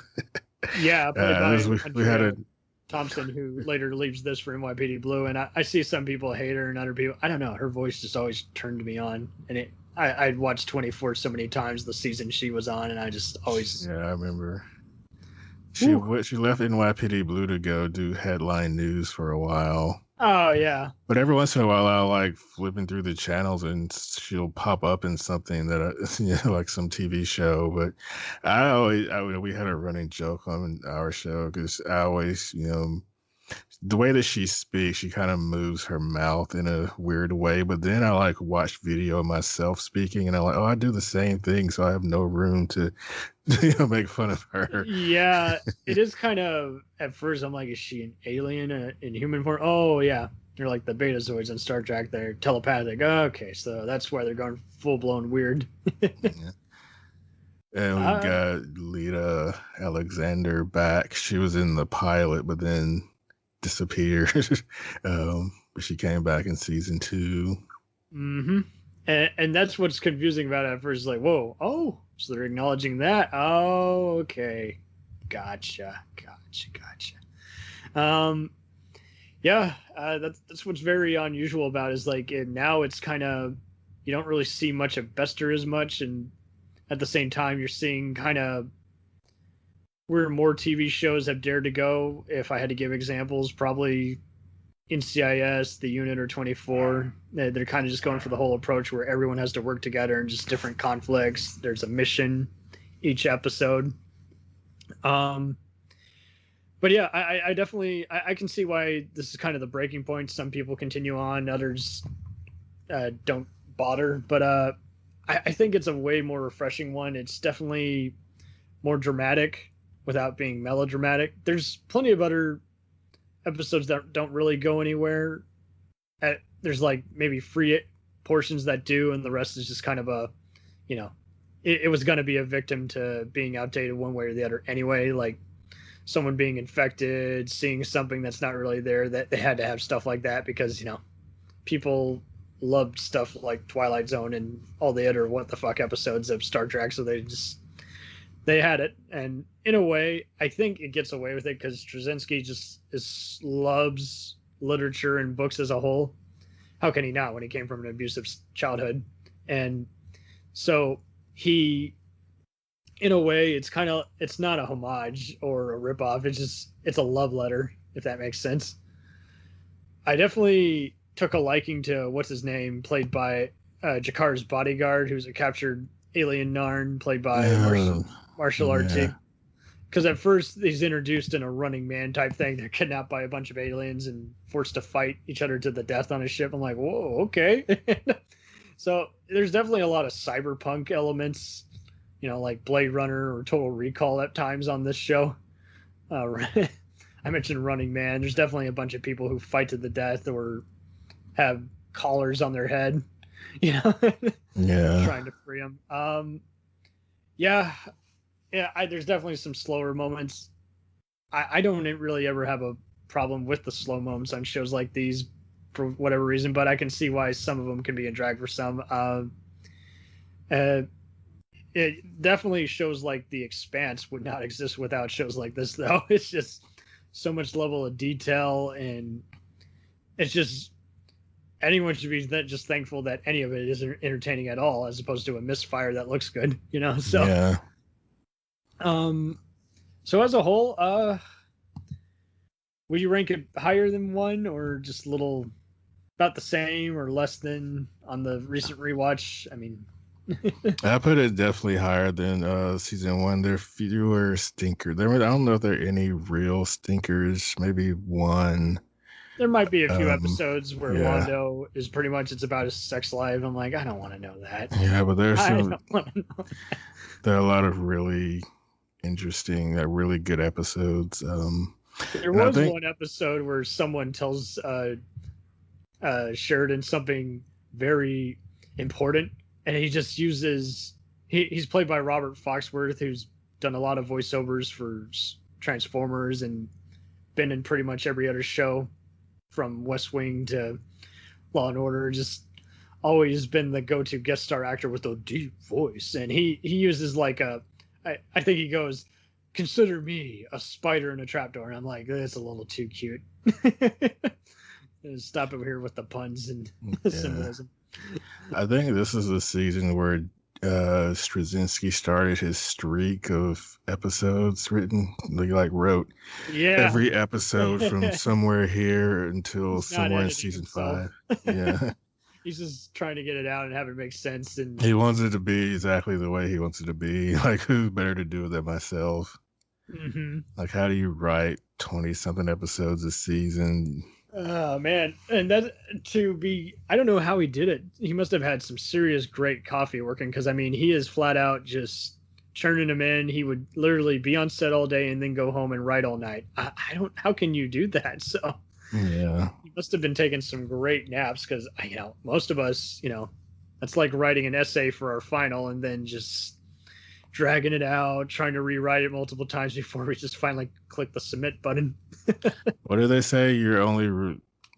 played by we had a Thompson, who later leaves this for NYPD Blue, and I see some people hate her and other people, I don't know, her voice just always turned me on, and I'd watched 24 so many times the season she was on, and I just always... Yeah, I remember. She left NYPD Blue to go do headline news for a while. Oh, yeah. But every once in a while, I'll like flipping through the channels and she'll pop up in something that, like some TV show. But we had a running joke on our show, because I always, the way that she speaks, she kind of moves her mouth in a weird way. But then I like watch video of myself speaking, and I'm like, oh, I do the same thing, so I have no room to make fun of her. Yeah, it is kind of, at first I'm like, is she an alien in human form? Oh yeah, they're like the Betazoids in Star Trek. They're telepathic. Okay, so that's why they're going full blown weird. Yeah. And we got Lita Alexander back. She was in the pilot, but then disappeared. But she came back in season 2. Mm-hmm. And that's what's confusing about it at first. Like, whoa, oh, so they're acknowledging that. Oh, okay, gotcha. That's what's very unusual about it, is like, now it's kind of, you don't really see much of Bester as much, and at the same time you're seeing kind of where more TV shows have dared to go. If I had to give examples, probably NCIS, The Unit, or 24. They're kind of just going for the whole approach where everyone has to work together and just different conflicts. There's a mission each episode. But yeah, I definitely I can see why this is kind of the breaking point. Some people continue on, others don't bother. But I think it's a way more refreshing one. It's definitely more dramatic without being melodramatic. There's plenty of other episodes that don't really go anywhere. There's like maybe free portions that do, and the rest is just kind of a, it was going to be a victim to being outdated one way or the other anyway. Like someone being infected, seeing something that's not really there, that they had to have stuff like that because, people loved stuff like Twilight Zone and all the other what the fuck episodes of Star Trek, so they had it. And in a way, I think it gets away with it because Straczynski loves literature and books as a whole. How can he not when he came from an abusive childhood? And so he, in a way, it's not a homage or a ripoff. It's a love letter, if that makes sense. I definitely took a liking to what's his name, played by Jakar's bodyguard, who's a captured alien Narn, played by martial arts. Because at first he's introduced in a Running Man type thing. They're kidnapped by a bunch of aliens and forced to fight each other to the death on a ship. I'm like, whoa, okay. So there's definitely a lot of cyberpunk elements, like Blade Runner or Total Recall at times on this show. I mentioned Running Man. There's definitely a bunch of people who fight to the death or have collars on their head, Yeah. trying to free them. Yeah, there's definitely some slower moments. I don't really ever have a problem with the slow moments on shows like these for whatever reason, but I can see why some of them can be a drag for some. It definitely shows like The Expanse would not exist without shows like this, though. It's just so much level of detail, and it's just anyone should be just thankful that any of it is entertaining at all, as opposed to a misfire that looks good, So Yeah. So as a whole, would you rank it higher than 1, or just a little about the same or less than on the recent rewatch? I mean, I put it definitely higher than season 1. There are fewer stinkers. I don't know if there are any real stinkers. Maybe one. there might be a few episodes where yeah. Londo is pretty much it's about his sex life. I'm like, I don't want to know that. Yeah, but there's I some. don't want to know that. There are a lot of really interesting, really good episodes. There was one episode where someone tells Sheridan something very important, and he just uses he's played by Robert Foxworth, who's done a lot of voiceovers for Transformers and been in pretty much every other show from West Wing to Law and Order. Just always been the go-to guest star actor with a deep voice, and he uses like I think he goes, "Consider me a spider in a trapdoor," and I'm like, that's a little too cute. Stop over here with the puns and symbolism. I think this is the season where Straczynski started his streak of episodes written. He wrote every episode from somewhere here until He's somewhere in season 5. Yeah. He's just trying to get it out and have it make sense. And He wants it to be exactly the way he wants it to be. Like, who's better to do it than myself? mm-hmm. Like, how do you write 20-something episodes a season? Oh man, and that I don't know how he did it. He must have had some serious great coffee working, because I mean, he is flat out just churning them in. He would literally be on set all day and then go home and write all night. I don't. How can you do that? So Yeah. he must have been taking some great naps, because most of us, that's like writing an essay for our final and then just dragging it out, trying to rewrite it multiple times before we just finally click the submit button. What do they say?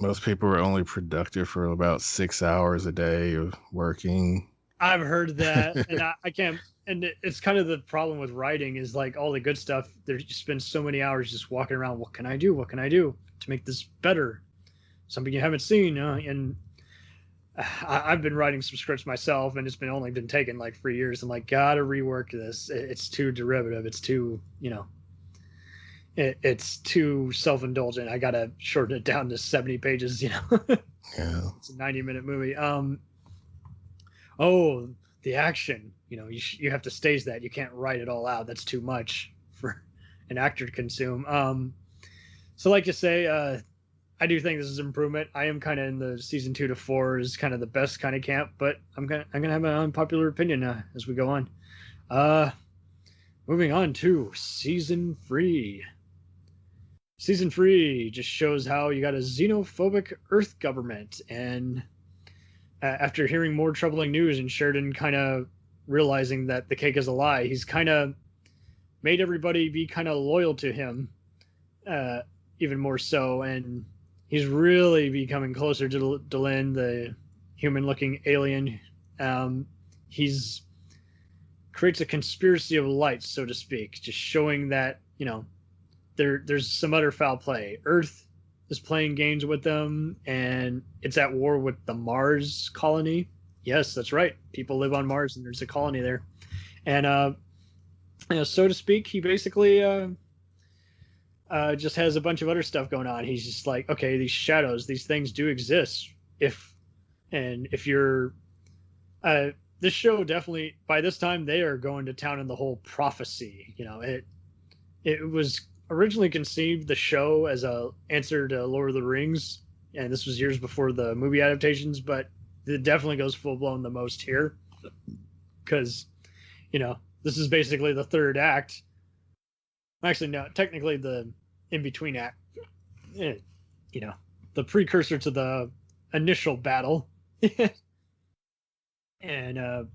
Most people are only productive for about 6 hours a day of working. I've heard that, and I can't. And it's kind of the problem with writing is like all the good stuff. You spend so many hours just walking around. What can I do? What can I do to make this better? Something you haven't seen. And I've been writing some scripts myself, and it's only been taken like 3 years. I'm like, gotta rework this. It's too derivative. It's too, it's too self-indulgent. I gotta shorten it down to 70 pages. Yeah. It's a 90-minute movie. Oh, the action. You have to stage that. You can't write it all out. That's too much for an actor to consume. So like you say, I do think this is improvement. I am kind of in the season 2 to 4 is kind of the best kind of camp, but I'm gonna have an unpopular opinion as we go on. Moving on to season 3. Season 3 just shows how you got a xenophobic Earth government, and after hearing more troubling news and Sheridan kind of realizing that the cake is a lie, he's kind of made everybody be kind of loyal to him, even more so, and he's really becoming closer to Delenn, the human-looking alien. He's creates a conspiracy of light, so to speak, just showing that, you know, there's some other foul play. Earth is playing games with them, and it's at war with the Mars colony. Yes, that's right. People live on Mars, and there's a colony there. And you know, so to speak, he basically just has a bunch of other stuff going on. He's just like, okay, these shadows, these things do exist. If you're this show, definitely by this time they are going to town in the whole prophecy. You know, it was originally conceived, the show, as a answer to Lord of the Rings, and this was years before the movie adaptations, but it definitely goes full blown the most here, because, you know, this is basically the third act. Actually, no, technically the in-between act. You know, the precursor to the initial battle. And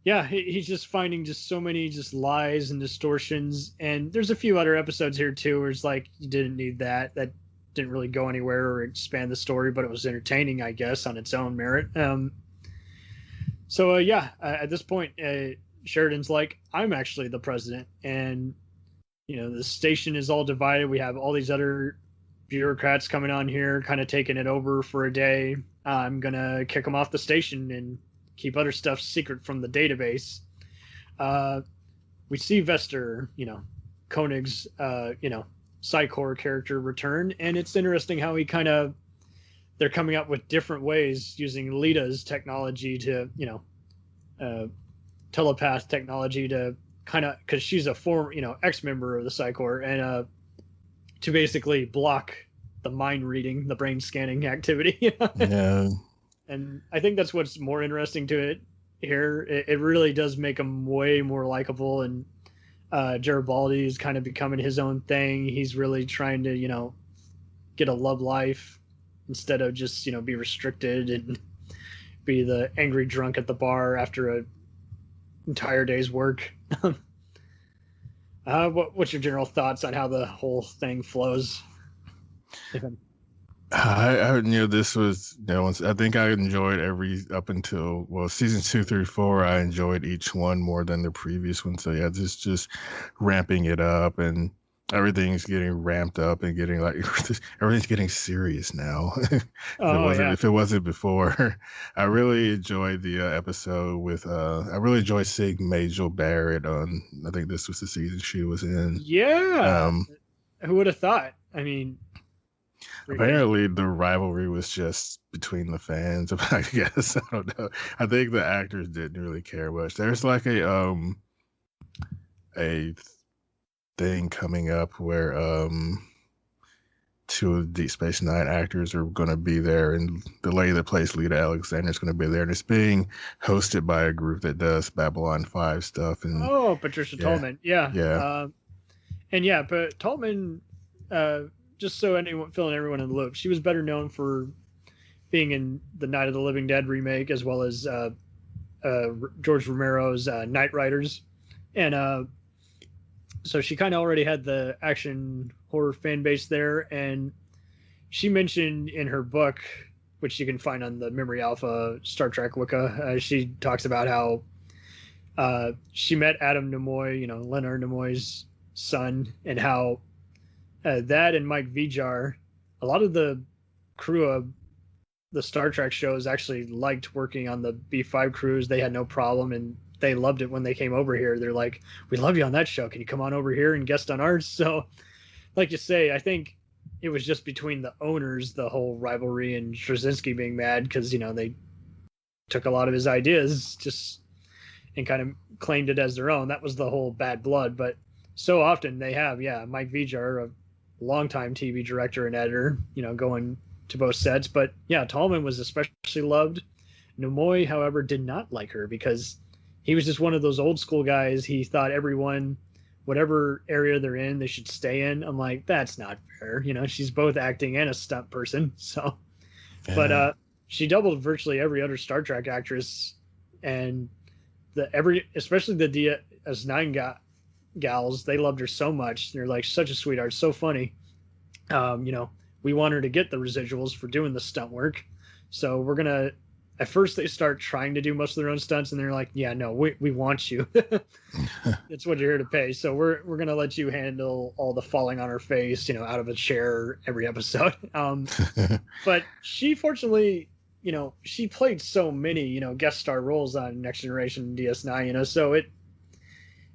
yeah, he's just finding just so many just lies and distortions. And there's a few other episodes here too where it's like, you didn't need that. That didn't really go anywhere or expand the story, but it was entertaining, I guess, on its own merit. So yeah, at this point, Sheridan's like, I'm actually the president, and you know, the station is all divided. We have all these other bureaucrats coming on here, kind of taking it over for a day. I'm gonna kick them off the station and keep other stuff secret from the database. We see Vester, you know, Koenig's, you know, Psychor character return, and it's interesting how he they're coming up with different ways using Lita's technology to, you know, telepath technology to because she's a former, you know, ex-member of the Psychor, and to basically block the mind reading, the brain scanning activity. Yeah. And I think that's what's more interesting to it here. It really does make him way more likable, and Garibaldi is kind of becoming his own thing. He's really trying to, you know, get a love life instead of just, you know, be restricted and be the angry drunk at the bar after a entire day's work. What's your general thoughts on how the whole thing flows? I knew this was, you know, I think I enjoyed up until, well, season 2 through 4. I enjoyed each one more than the previous one. So yeah, just ramping it up, and everything's getting ramped up and getting like everything's getting serious now. If it wasn't before. I really enjoyed the episode with I really enjoyed seeing Majel Barrett on, I think this was the season she was in. Yeah. Who would have thought? I mean, apparently the rivalry was just between the fans. I guess, I don't know. I think the actors didn't really care much. There's like a thing coming up where two of the Deep Space Nine actors are going to be there, and the lady that plays Lita Alexander is going to be there, and it's being hosted by a group that does Babylon 5 stuff. And Patricia Tallman. Yeah. And yeah, but Tallman, just so filling everyone in the loop, she was better known for being in the Night of the Living Dead remake, as well as George Romero's Night Riders. And so she kind of already had the action horror fan base there. And she mentioned in her book, which you can find on the Memory Alpha Star Trek Wicca, she talks about how she met Adam Nimoy, you know, Leonard Nimoy's son, and how that and Mike Vijar, a lot of the crew of the Star Trek shows actually liked working on the B5 crews. They had no problem, and they loved it when they came over here. They're like, we love you on that show. Can you come on over here and guest on ours? So, like you say, I think it was just between the owners, the whole rivalry, and Straczynski being mad because, you know, they took a lot of his ideas and kind of claimed it as their own. That was the whole bad blood. But so often they have, Mike Vijar, a longtime TV director and editor, you know, going to both sets. But yeah, Tallman was especially loved. Nimoy, however, did not like her because he was just one of those old school guys. He thought everyone, whatever area they're in, they should stay in. I'm like, that's not fair. You know, she's both acting and a stunt person. So, but she doubled virtually every other Star Trek actress, and especially the DS9 gals, they loved her so much. They're like such a sweetheart, so funny. You know, we want her to get the residuals for doing the stunt work. So we're gonna. At first, they start trying to do most of their own stunts, and they're like, "Yeah, no, we want you. It's what you're here to pay. So we're gonna let you handle all the falling on her face, out of a chair every episode." But she fortunately, she played so many, guest star roles on Next Generation DS9, so it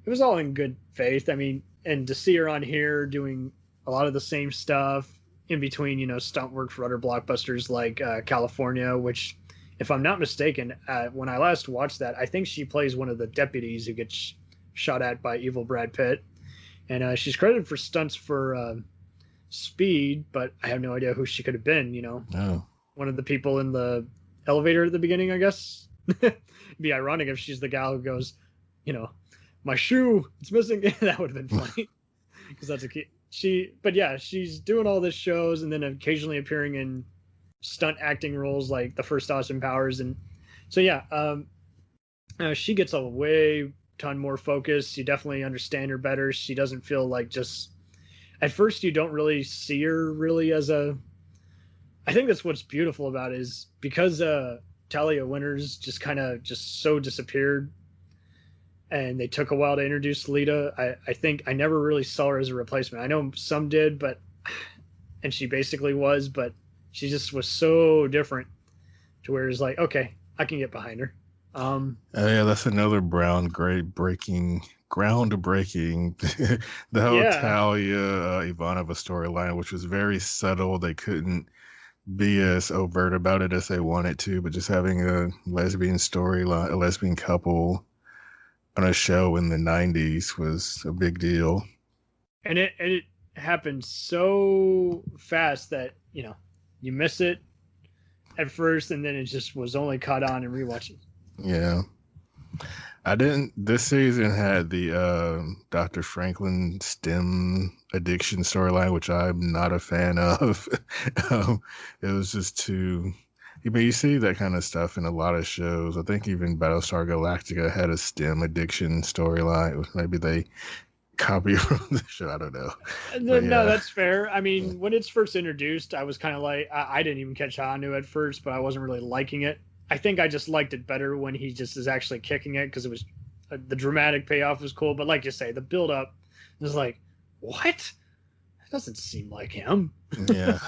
was all in good faith. I mean, and to see her on here doing a lot of the same stuff in between, stunt work for other blockbusters like California, which, if I'm not mistaken, when I last watched that, I think she plays one of the deputies who gets shot at by evil Brad Pitt. And she's credited for stunts for Speed, but I have no idea who she could have been, Oh. One of the people in the elevator at the beginning, I guess. It'd be ironic if she's the gal who goes, my shoe, it's missing. That would have been funny. Because that's a key. But yeah, she's doing all this shows and then occasionally appearing in stunt acting roles like the first Austin Powers. And so yeah, she gets a way ton more focus. You definitely understand her better. She doesn't feel like just, at first you don't really see her really as I think that's what's beautiful about it, is because Talia Winters just kind of just so disappeared and they took a while to introduce Lita. I think I never really saw her as a replacement. I know some did, and she basically was, but she just was so different to where it's like, okay, I can get behind her. Yeah, that's another groundbreaking the whole Talia Ivanova storyline, which was very subtle. They couldn't be as overt about it as they wanted to, but just having a lesbian storyline, a lesbian couple on a show in the 90s was a big deal. And it happened so fast that, you miss it at first, and then it just was only caught on and rewatching. Yeah. This season had the Dr. Franklin STEM addiction storyline, which I'm not a fan of. It was just too, you see that kind of stuff in a lot of shows. I think even Battlestar Galactica had a STEM addiction storyline. Maybe they copy from the show. I don't know. No, that's fair. I mean, when it's first introduced, I was kind of like, I didn't even catch on to it at first, but I wasn't really liking it. I think I just liked it better when he just is actually kicking it, because it was the dramatic payoff was cool. But like you say, the build up was like, what? That doesn't seem like him. Yeah.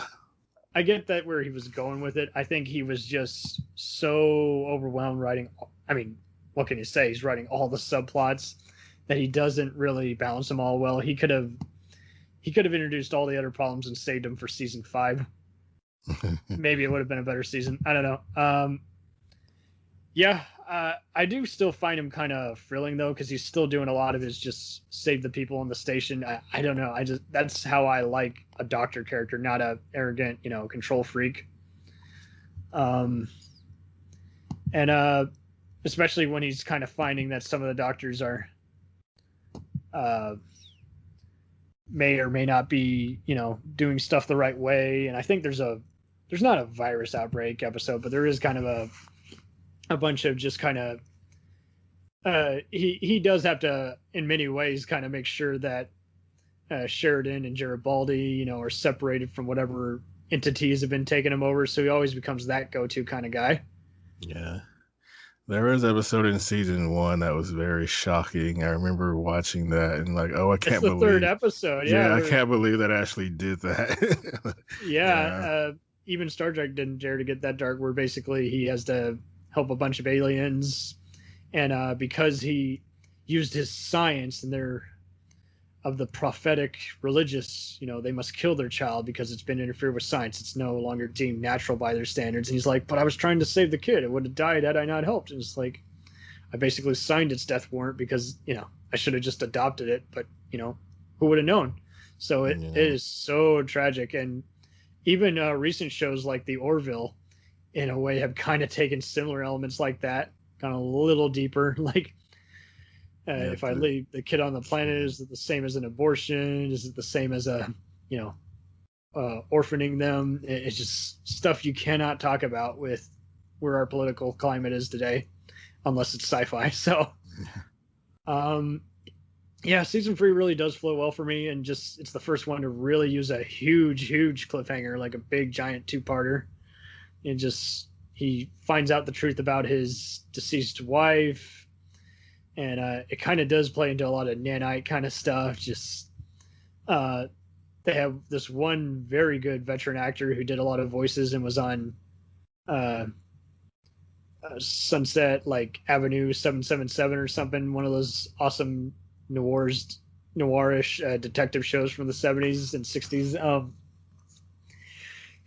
I get that where he was going with it. I think he was just so overwhelmed writing. I mean, what can you say? He's writing all the subplots that he doesn't really balance them all well. He could have introduced all the other problems and saved them for season 5. Maybe it would have been a better season. I don't know. I do still find him kind of thrilling though, because he's still doing a lot of his just save the people on the station. I don't know. That's how I like a doctor character, not a arrogant, control freak. And especially when he's kind of finding that some of the doctors are may or may not be, doing stuff the right way. And I think there's not a virus outbreak episode, but there is kind of a bunch of just kind of he does have to, in many ways, kind of make sure that Sheridan and Garibaldi, are separated from whatever entities have been taking him over. So he always becomes that go-to kind of guy. Yeah. There was an episode in season 1 that was very shocking. I remember watching that and like, oh, I can't believe. It's the third episode. Yeah, I can't believe that Ashley did that. Yeah. Even Star Trek didn't dare to get that dark, where basically he has to help a bunch of aliens. And because he used his science and they're of the prophetic religious, they must kill their child because it's been interfered with science. It's no longer deemed natural by their standards. And he's like, but I was trying to save the kid. It would have died had I not helped. And it's like, I basically signed its death warrant because, I should have just adopted it, but, who would have known? So it is so tragic. And even recent shows like The Orville, in a way, have kind of taken similar elements like that, kind of a little deeper. Like, if I leave the kid on the planet, is it the same as an abortion? Is it the same as orphaning them? It's just stuff you cannot talk about with where our political climate is today, unless it's sci-fi. So, Yeah, season 3 really does flow well for me, and just it's the first one to really use a huge cliffhanger, like a big giant two-parter. And just he finds out the truth about his deceased wife, and it kind of does play into a lot of nanite kind of stuff. Just uh, they have this one very good veteran actor who did a lot of voices and was on uh, Sunset, like Avenue 777 or something, one of those awesome noirish detective shows from the 70s and 60s.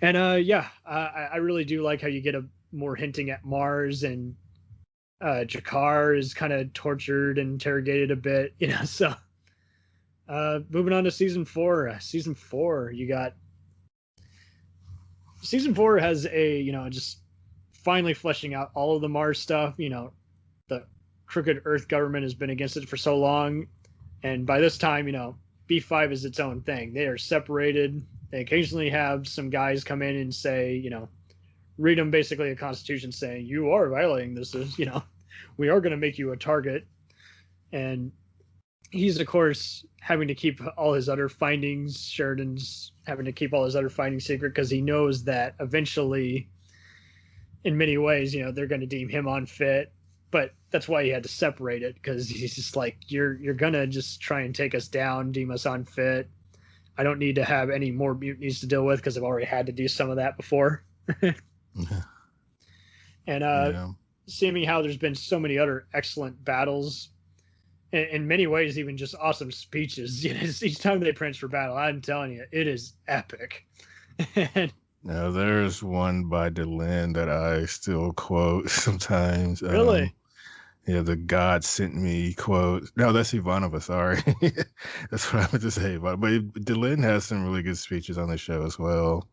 And yeah, I really do like how you get a more hinting at Mars, and Jakar is kind of tortured and interrogated a bit, you know. So moving on to season 4. Season 4, you got season 4 has a, you know, just finally fleshing out all of the Mars stuff. You know, the crooked Earth government has been against it for so long, and by this time, you know, B5 is its own thing. They are separated. They occasionally have some guys come in and say, you know, read them basically a constitution saying you are violating this. Is, you know, we are going to make you a target. And he's of course having to keep all his other findings. Sheridan's having to keep all his other findings secret because he knows that eventually, in many ways, you know, they're going to deem him unfit. But that's why he had to separate it, because he's just like, you're gonna just try and take us down, deem us unfit. I don't need to have any more mutinies to deal with because I've already had to do some of that before. And Yeah. seeing how there's been so many other excellent battles, in many ways, even just awesome speeches. You know, each time they prance for battle, I'm telling you, it is epic. And Now, there's one by DeLynn that I still quote sometimes. really, Yeah, the God sent me quote. No, that's Ivanova. Sorry. That's what I meant to say. But DeLynn has some really good speeches on the show as well.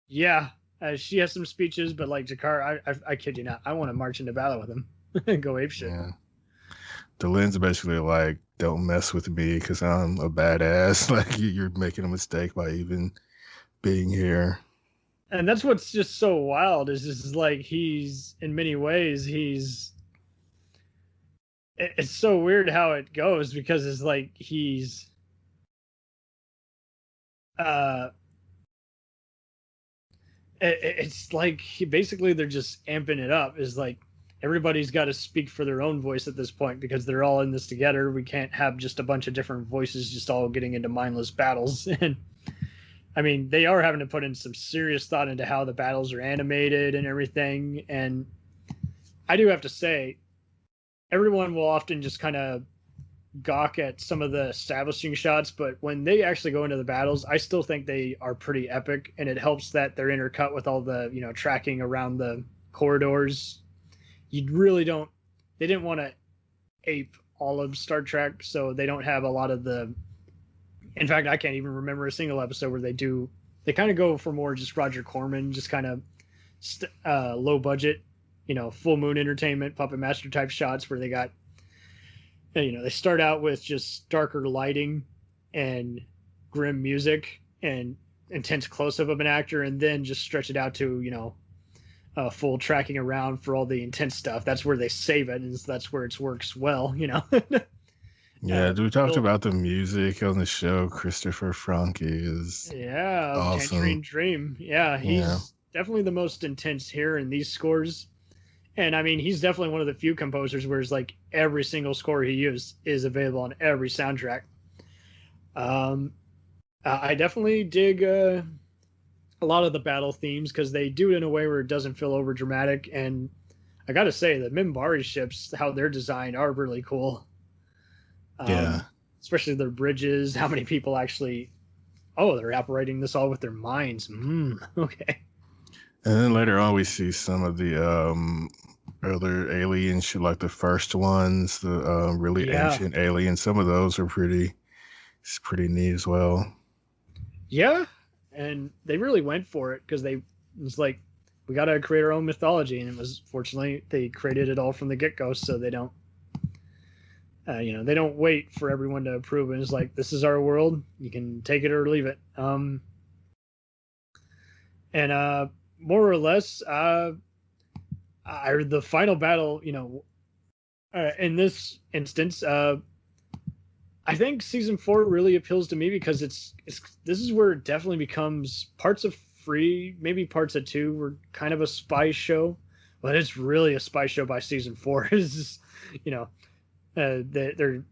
yeah, she has some speeches, but like Jakar, I kid you not, I want to march into battle with him and go ape shit. Yeah. DeLynn's basically like, don't mess with me because I'm a badass. Like, you're making a mistake by even being here. And that's what's just so wild is just like he's in many ways it's so weird how it goes, because it's like he's uh it's like basically they're just amping it up. Is like everybody's got to speak for their own voice at this point because they're all in this together. We can't have just a bunch of different voices just all getting into mindless battles. And I mean, they are having to put in some serious thought into how the battles are animated and everything. And I do have to say, everyone will often just kind of gawk at some of the establishing shots, but when they actually go into the battles, I still think they are pretty epic, and it helps that they're intercut with all the, you know, tracking around the corridors. You really don't, they didn't want to ape all of Star Trek, so they don't have a lot of the, in fact, I can't even remember a single episode where they kind of go for more just Roger Corman, just kind of low budget, you know, Full Moon Entertainment, Puppet Master type shots where they got, you know, they start out with just darker lighting and grim music and intense close-up of an actor, and then just stretch it out to, you know, full tracking around for all the intense stuff. That's where they save it, and that's where it works well, you know. Yeah, we talked about the music on the show. Christopher Franke is awesome. Tangerine Dream. Yeah, he's definitely the most intense here in these scores. And I mean, he's definitely one of the few composers where it's like every single score he used is available on every soundtrack. I definitely dig a lot of the battle themes because they do it in a way where it doesn't feel over dramatic. And I got to say, the Minbari ships, how they're designed, are really cool. Yeah. Especially their bridges, how many people actually, oh, they're operating this all with their minds. Okay. And then later on, we see some of the other alien shit, like the first ones, the really ancient aliens. Some of those are pretty neat as well. Yeah, and they really went for it because it was like, we got to create our own mythology, and it was, fortunately, they created it all from the get-go, so they don't, you know, they don't wait for everyone to approve it. It's like, this is our world, you can take it or leave it. And more or less, the final battle, you know, in this instance, I think season 4 really appeals to me because it's this is where it definitely becomes parts of 3, maybe parts of 2 were kind of a spy show, but it's really a spy show by season 4. Is they're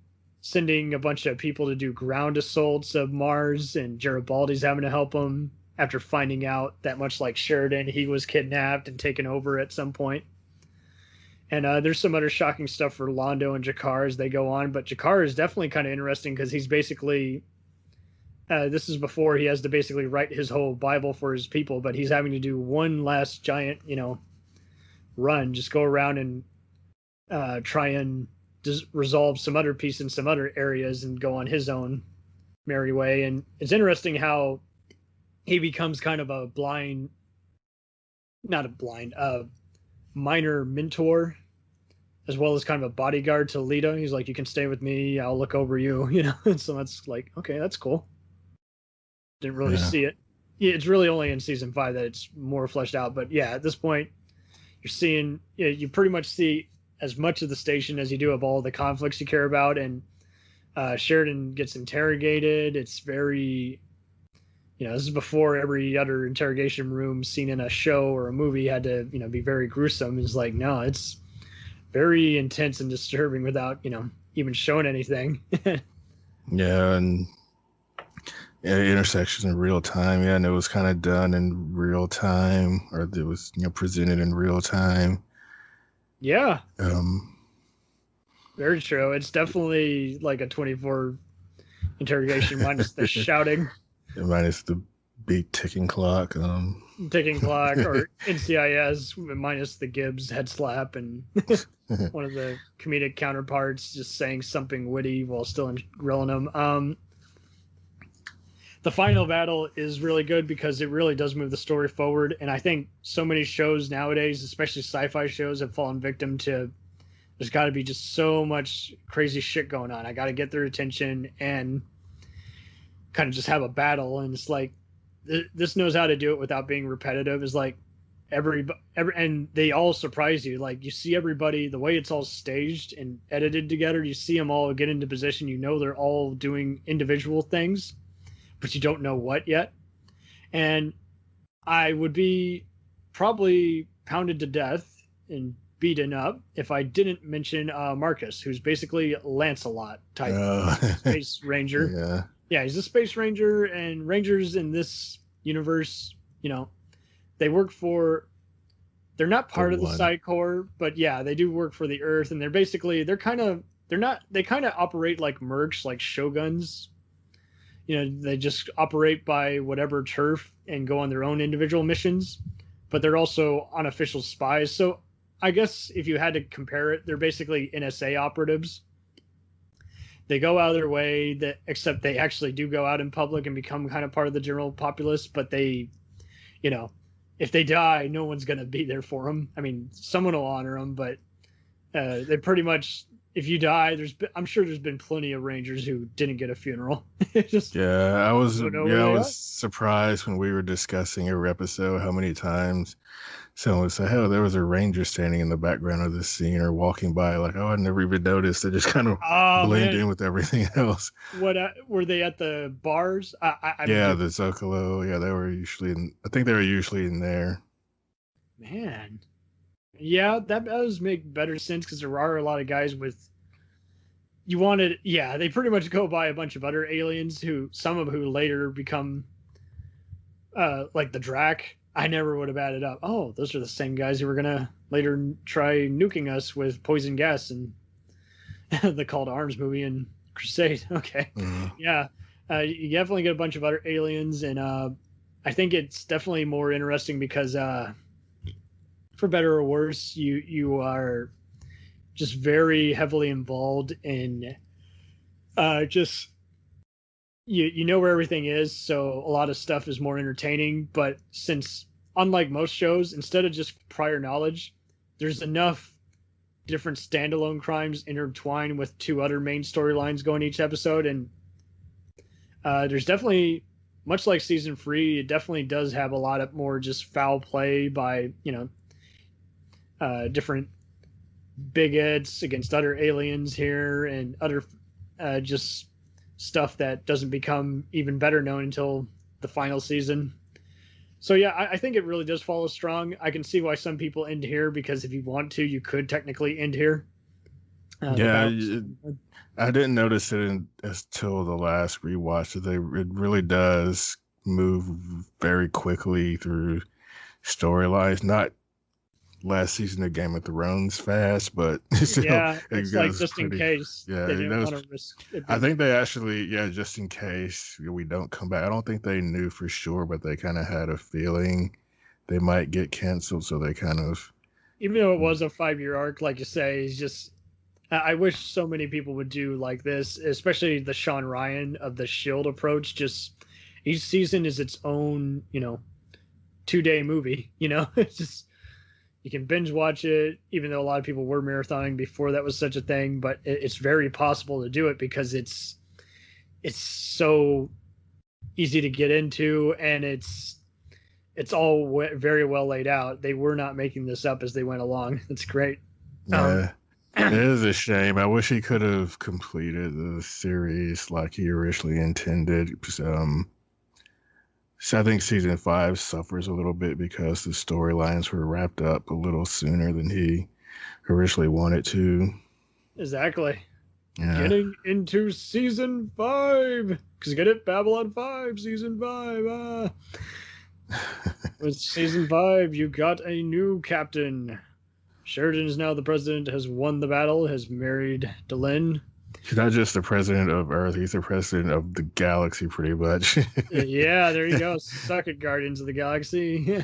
sending a bunch of people to do ground assaults of Mars, and Garibaldi's having to help them after finding out that, much like Sheridan, he was kidnapped and taken over at some point. And there's some other shocking stuff for Londo and Jakar as they go on. But Jakar is definitely kind of interesting because he's basically, this is before he has to basically write his whole Bible for his people, but he's having to do one last giant, run, just go around and try and resolve some other piece in some other areas and go on his own merry way. And it's interesting how he becomes kind of a minor mentor, as well as kind of a bodyguard to Lita. He's like, you can stay with me, I'll look over you, And so that's like, okay, that's cool. Didn't really see it. Yeah, it's really only in season 5 that it's more fleshed out. But yeah, at this point, you're seeing, you pretty much see as much of the station as you do of all the conflicts you care about. And Sheridan gets interrogated. It's very, this is before every other interrogation room seen in a show or a movie had to, be very gruesome. It's like, no, it's very intense and disturbing without, even showing anything. Yeah, and intersections in real time. Yeah, and it was kind of done in real time, or it was, presented in real time. Yeah. Very true. It's definitely like a 24 interrogation minus the shouting. Minus the big ticking clock. Ticking clock, or NCIS minus the Gibbs head slap and one of the comedic counterparts just saying something witty while still grilling them. The final battle is really good because it really does move the story forward. And I think so many shows nowadays, especially sci-fi shows, have fallen victim to, there's got to be just so much crazy shit going on. I got to get their attention and kind of just have a battle. And it's like, this knows how to do it without being repetitive. Is like every and they all surprise you. Like, you see everybody, the way it's all staged and edited together, you see them all get into position. They're all doing individual things, but you don't know what yet. And I would be probably pounded to death and beaten up if I didn't mention Marcus, who's basically Lancelot type space ranger. Yeah, he's a space ranger, and rangers in this universe, they work for, they're not part of the Psi Corps, but yeah, they do work for the Earth, and they kind of operate like mercs, like shoguns. They just operate by whatever turf and go on their own individual missions, but they're also unofficial spies. So I guess if you had to compare it, they're basically NSA operatives. They go out of their way, except they actually do go out in public and become kind of part of the general populace. But they, if they die, no one's going to be there for them. I mean, someone will honor them, but they pretty much, if you die, I'm sure there's been plenty of Rangers who didn't get a funeral. I was surprised when we were discussing every episode how many times someone would say, "Hell, there was a Ranger standing in the background of this scene or walking by." Like, oh, I never even noticed. They just kind of blend in with everything else. What were they at the bars? The Zocalo. Yeah, they were usually I think they were usually in there. Man. Yeah, that does make better sense because there are a lot of guys with. They pretty much go by a bunch of other aliens some of who later become like the Drac. I never would have added up. Oh, those are the same guys who were gonna later try nuking us with poison gas in the Call to Arms movie and Crusade. Okay, yeah, you definitely get a bunch of other aliens, and I think it's definitely more interesting because, for better or worse, you are just very heavily involved in just. You know where everything is, so a lot of stuff is more entertaining. But since, unlike most shows, instead of just prior knowledge, there's enough different standalone crimes intertwined with 2 other main storylines going each episode. And there's definitely, much like season 3, it definitely does have a lot of more just foul play by, different bigots, against other aliens here, and other just stuff that doesn't become even better known until the final season. So yeah, I think it really does follow strong. I can see why some people end here, because if you want to, you could technically end here. Yeah, I didn't notice it until the last rewatch. It really does move very quickly through storylines. Not last season of Game of Thrones fast, but still, Yeah, it's like goes just in pretty. case Yeah, they it didn't goes. want to risk it. I think they actually, yeah, just in case we don't come back. I don't think they knew for sure, but they kind of had a feeling they might get canceled, so they kind of. Even though it was a 5-year arc, like you say, it's just I wish so many people would do like this, especially the Sean Ryan of the Shield approach. Just each season is its own, 2-day movie. It's just you can binge watch it, even though a lot of people were marathoning before that was such a thing. But it's very possible to do it because it's so easy to get into, and it's all very well laid out. They were not making this up as they went along. It's great. Yeah. It is a shame. I wish he could have completed the series like he originally intended. So I think season 5 suffers a little bit because the storylines were wrapped up a little sooner than he originally wanted to. Exactly. Yeah. Getting into season 5. Because get it? Babylon 5, season 5. With season 5, you got a new captain. Sheridan is now the president, has won the battle, has married Delenn. He's not just the president of Earth, he's the president of the galaxy, pretty much. Yeah, there you go. Suck it, Guardians of the Galaxy.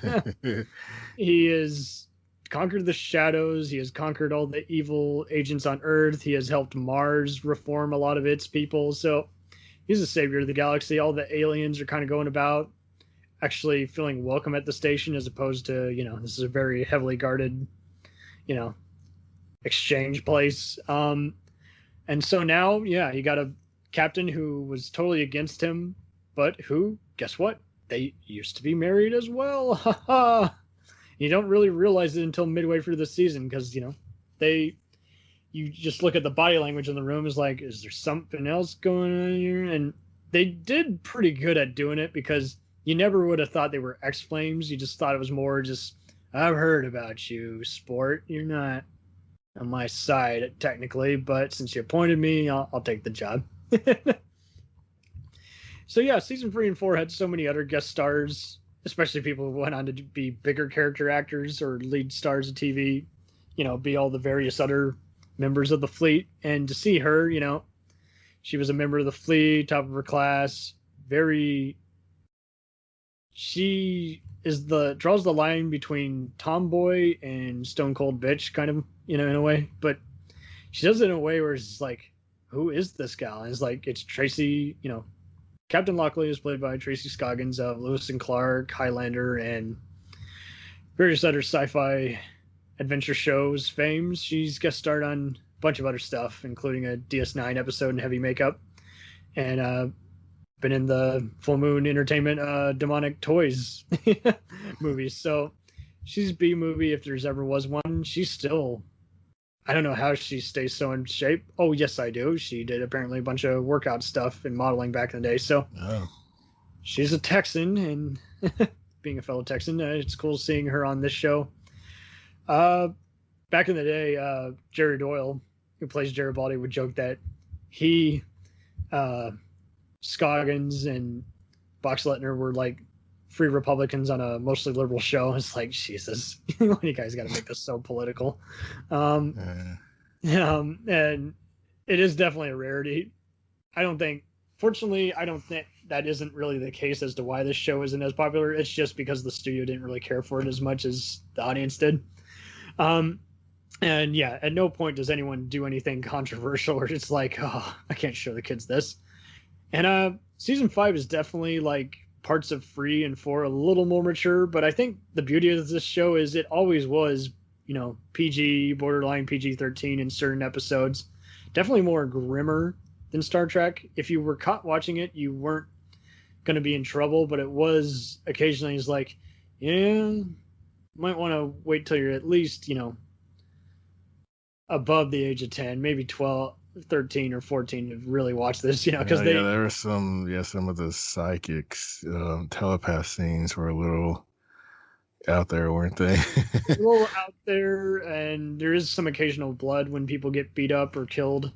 He has conquered the shadows. He has conquered all the evil agents on Earth. He has helped Mars reform a lot of its people. So he's a savior of the galaxy. All the aliens are kind of going about actually feeling welcome at the station, as opposed to, this is a very heavily guarded, exchange place. And so now, yeah, you got a captain who was totally against him, but who, guess what? They used to be married as well. You don't really realize it until midway through the season, because, you just look at the body language in the room, is like, is there something else going on here? And they did pretty good at doing it, because you never would have thought they were X-Flames. You just thought it was more just, I've heard about you, sport. You're not on my side, technically, but since you appointed me, I'll take the job. So yeah, season 3 and 4 had so many other guest stars, especially people who went on to be bigger character actors or lead stars of TV, be all the various other members of the fleet. And to see her, she was a member of the fleet, top of her class, she draws the line between tomboy and stone cold bitch, kind of, in a way, but she does it in a way where it's like, who is this gal? And it's like, it's Tracy, Captain Lockley is played by Tracy Scoggins of Lewis and Clark, Highlander, and various other sci-fi adventure shows fames. She's guest starred on a bunch of other stuff, including a DS9 episode in heavy makeup, and been in the Full Moon Entertainment Demonic Toys movies. So she's B-movie if there's ever was one. She's still, I don't know how she stays so in shape. Oh, yes, I do. She did apparently a bunch of workout stuff and modeling back in the day. So she's a Texan, and being a fellow Texan, it's cool seeing her on this show. Back in the day, Jerry Doyle, who plays Garibaldi, would joke that he, Scoggins, and Boxleitner were like free Republicans on a mostly liberal show. It's like, Jesus, you guys got to make this so political. And it is definitely a rarity. Fortunately, I don't think that isn't really the case as to why this show isn't as popular. It's just because the studio didn't really care for it as much as the audience did. And yeah, at no point does anyone do anything controversial or it's like, oh, I can't show the kids this. And season 5 is definitely like parts of 3 and 4 a little more mature, but I think the beauty of this show is it always was, PG, borderline PG-13 in certain episodes. Definitely more grimmer than Star Trek. If you were caught watching it, you weren't going to be in trouble, but it was occasionally is like, yeah, might want to wait till you're at least, above the age of 10, maybe 12, 13, or 14 to really watch this, because Yeah, there were some of the psychics, telepath scenes were a little out there, weren't they? a little out there, and there is some occasional blood when people get beat up or killed.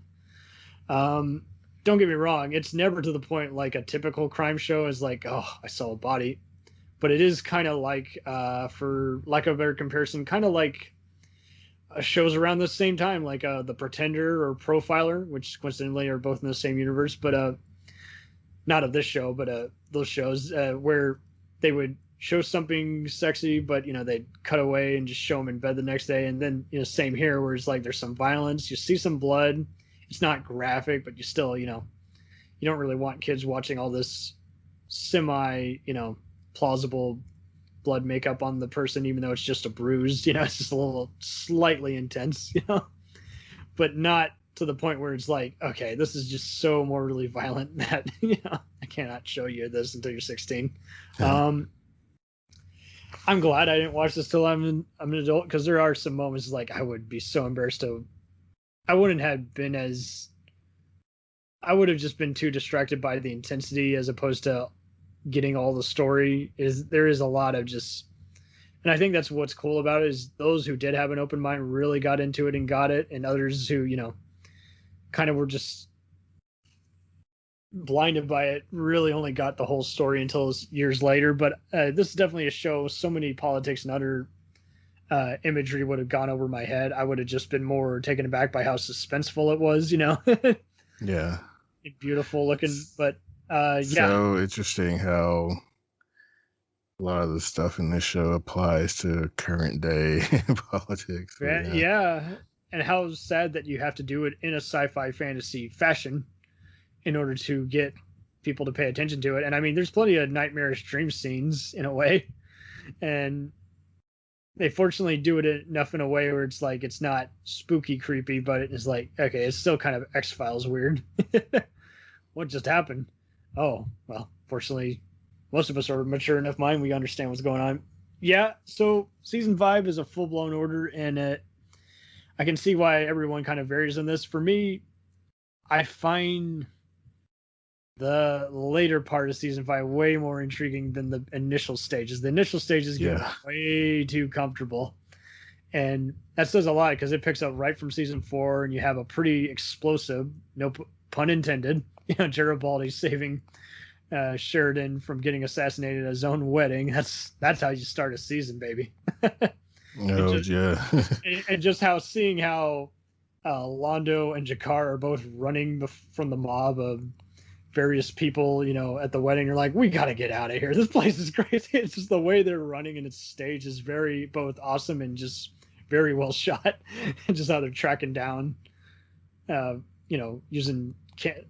Don't get me wrong, it's never to the point like a typical crime show is like, oh, I saw a body. But it is kind of like, for lack of a better comparison, kind of like shows around the same time, like The Pretender or Profiler, which coincidentally are both in the same universe, but not of this show, but those shows where they would show something sexy, but they'd cut away and just show them in bed the next day. And then same here, where it's like there's some violence, you see some blood. It's not graphic, but you still you don't really want kids watching all this semi plausible blood makeup on the person, even though it's just a bruise. It's just a little slightly intense, but not to the point where it's like, okay, this is just so mortally violent that I cannot show you this until you're 16. I'm glad I didn't watch this till I'm an adult, because there are some moments like I would be so embarrassed to. I wouldn't have been as. I would have just been too distracted by the intensity as opposed to getting all the story. There is a lot of just, and I think that's what's cool about it, is those who did have an open mind really got into it and got it, and others who kind of were just blinded by it really only got the whole story until years later. But this is definitely a show. So many politics and other imagery would have gone over my head. I would have just been more taken aback by how suspenseful it was. Yeah. Beautiful looking, but yeah. So interesting how a lot of the stuff in this show applies to current day politics. Yeah. And how sad that you have to do it in a sci-fi fantasy fashion in order to get people to pay attention to it. And I mean, there's plenty of nightmarish dream scenes in a way, and they fortunately do it enough in a way where it's like it's not spooky creepy, but it's like, okay, it's still kind of X-Files weird. What just happened? Oh, well, fortunately most of us are mature enough mind, we understand what's going on. Yeah, so season 5 is a full-blown order, and I can see why everyone kind of varies on this. For me, I find the later part of season 5 way more intriguing than the initial stages. The initial stages get way too comfortable, and that says a lot because it picks up right from season 4, and you have a pretty explosive, no pun intended, Garibaldi saving Sheridan from getting assassinated at his own wedding. That's how you start a season, baby. And just seeing how Londo and Jakar are both running from the mob of various people, at the wedding. Are like, we got to get out of here. This place is crazy. It's just the way they're running, and its stage is very both awesome and just very well shot. And just how they're tracking down, using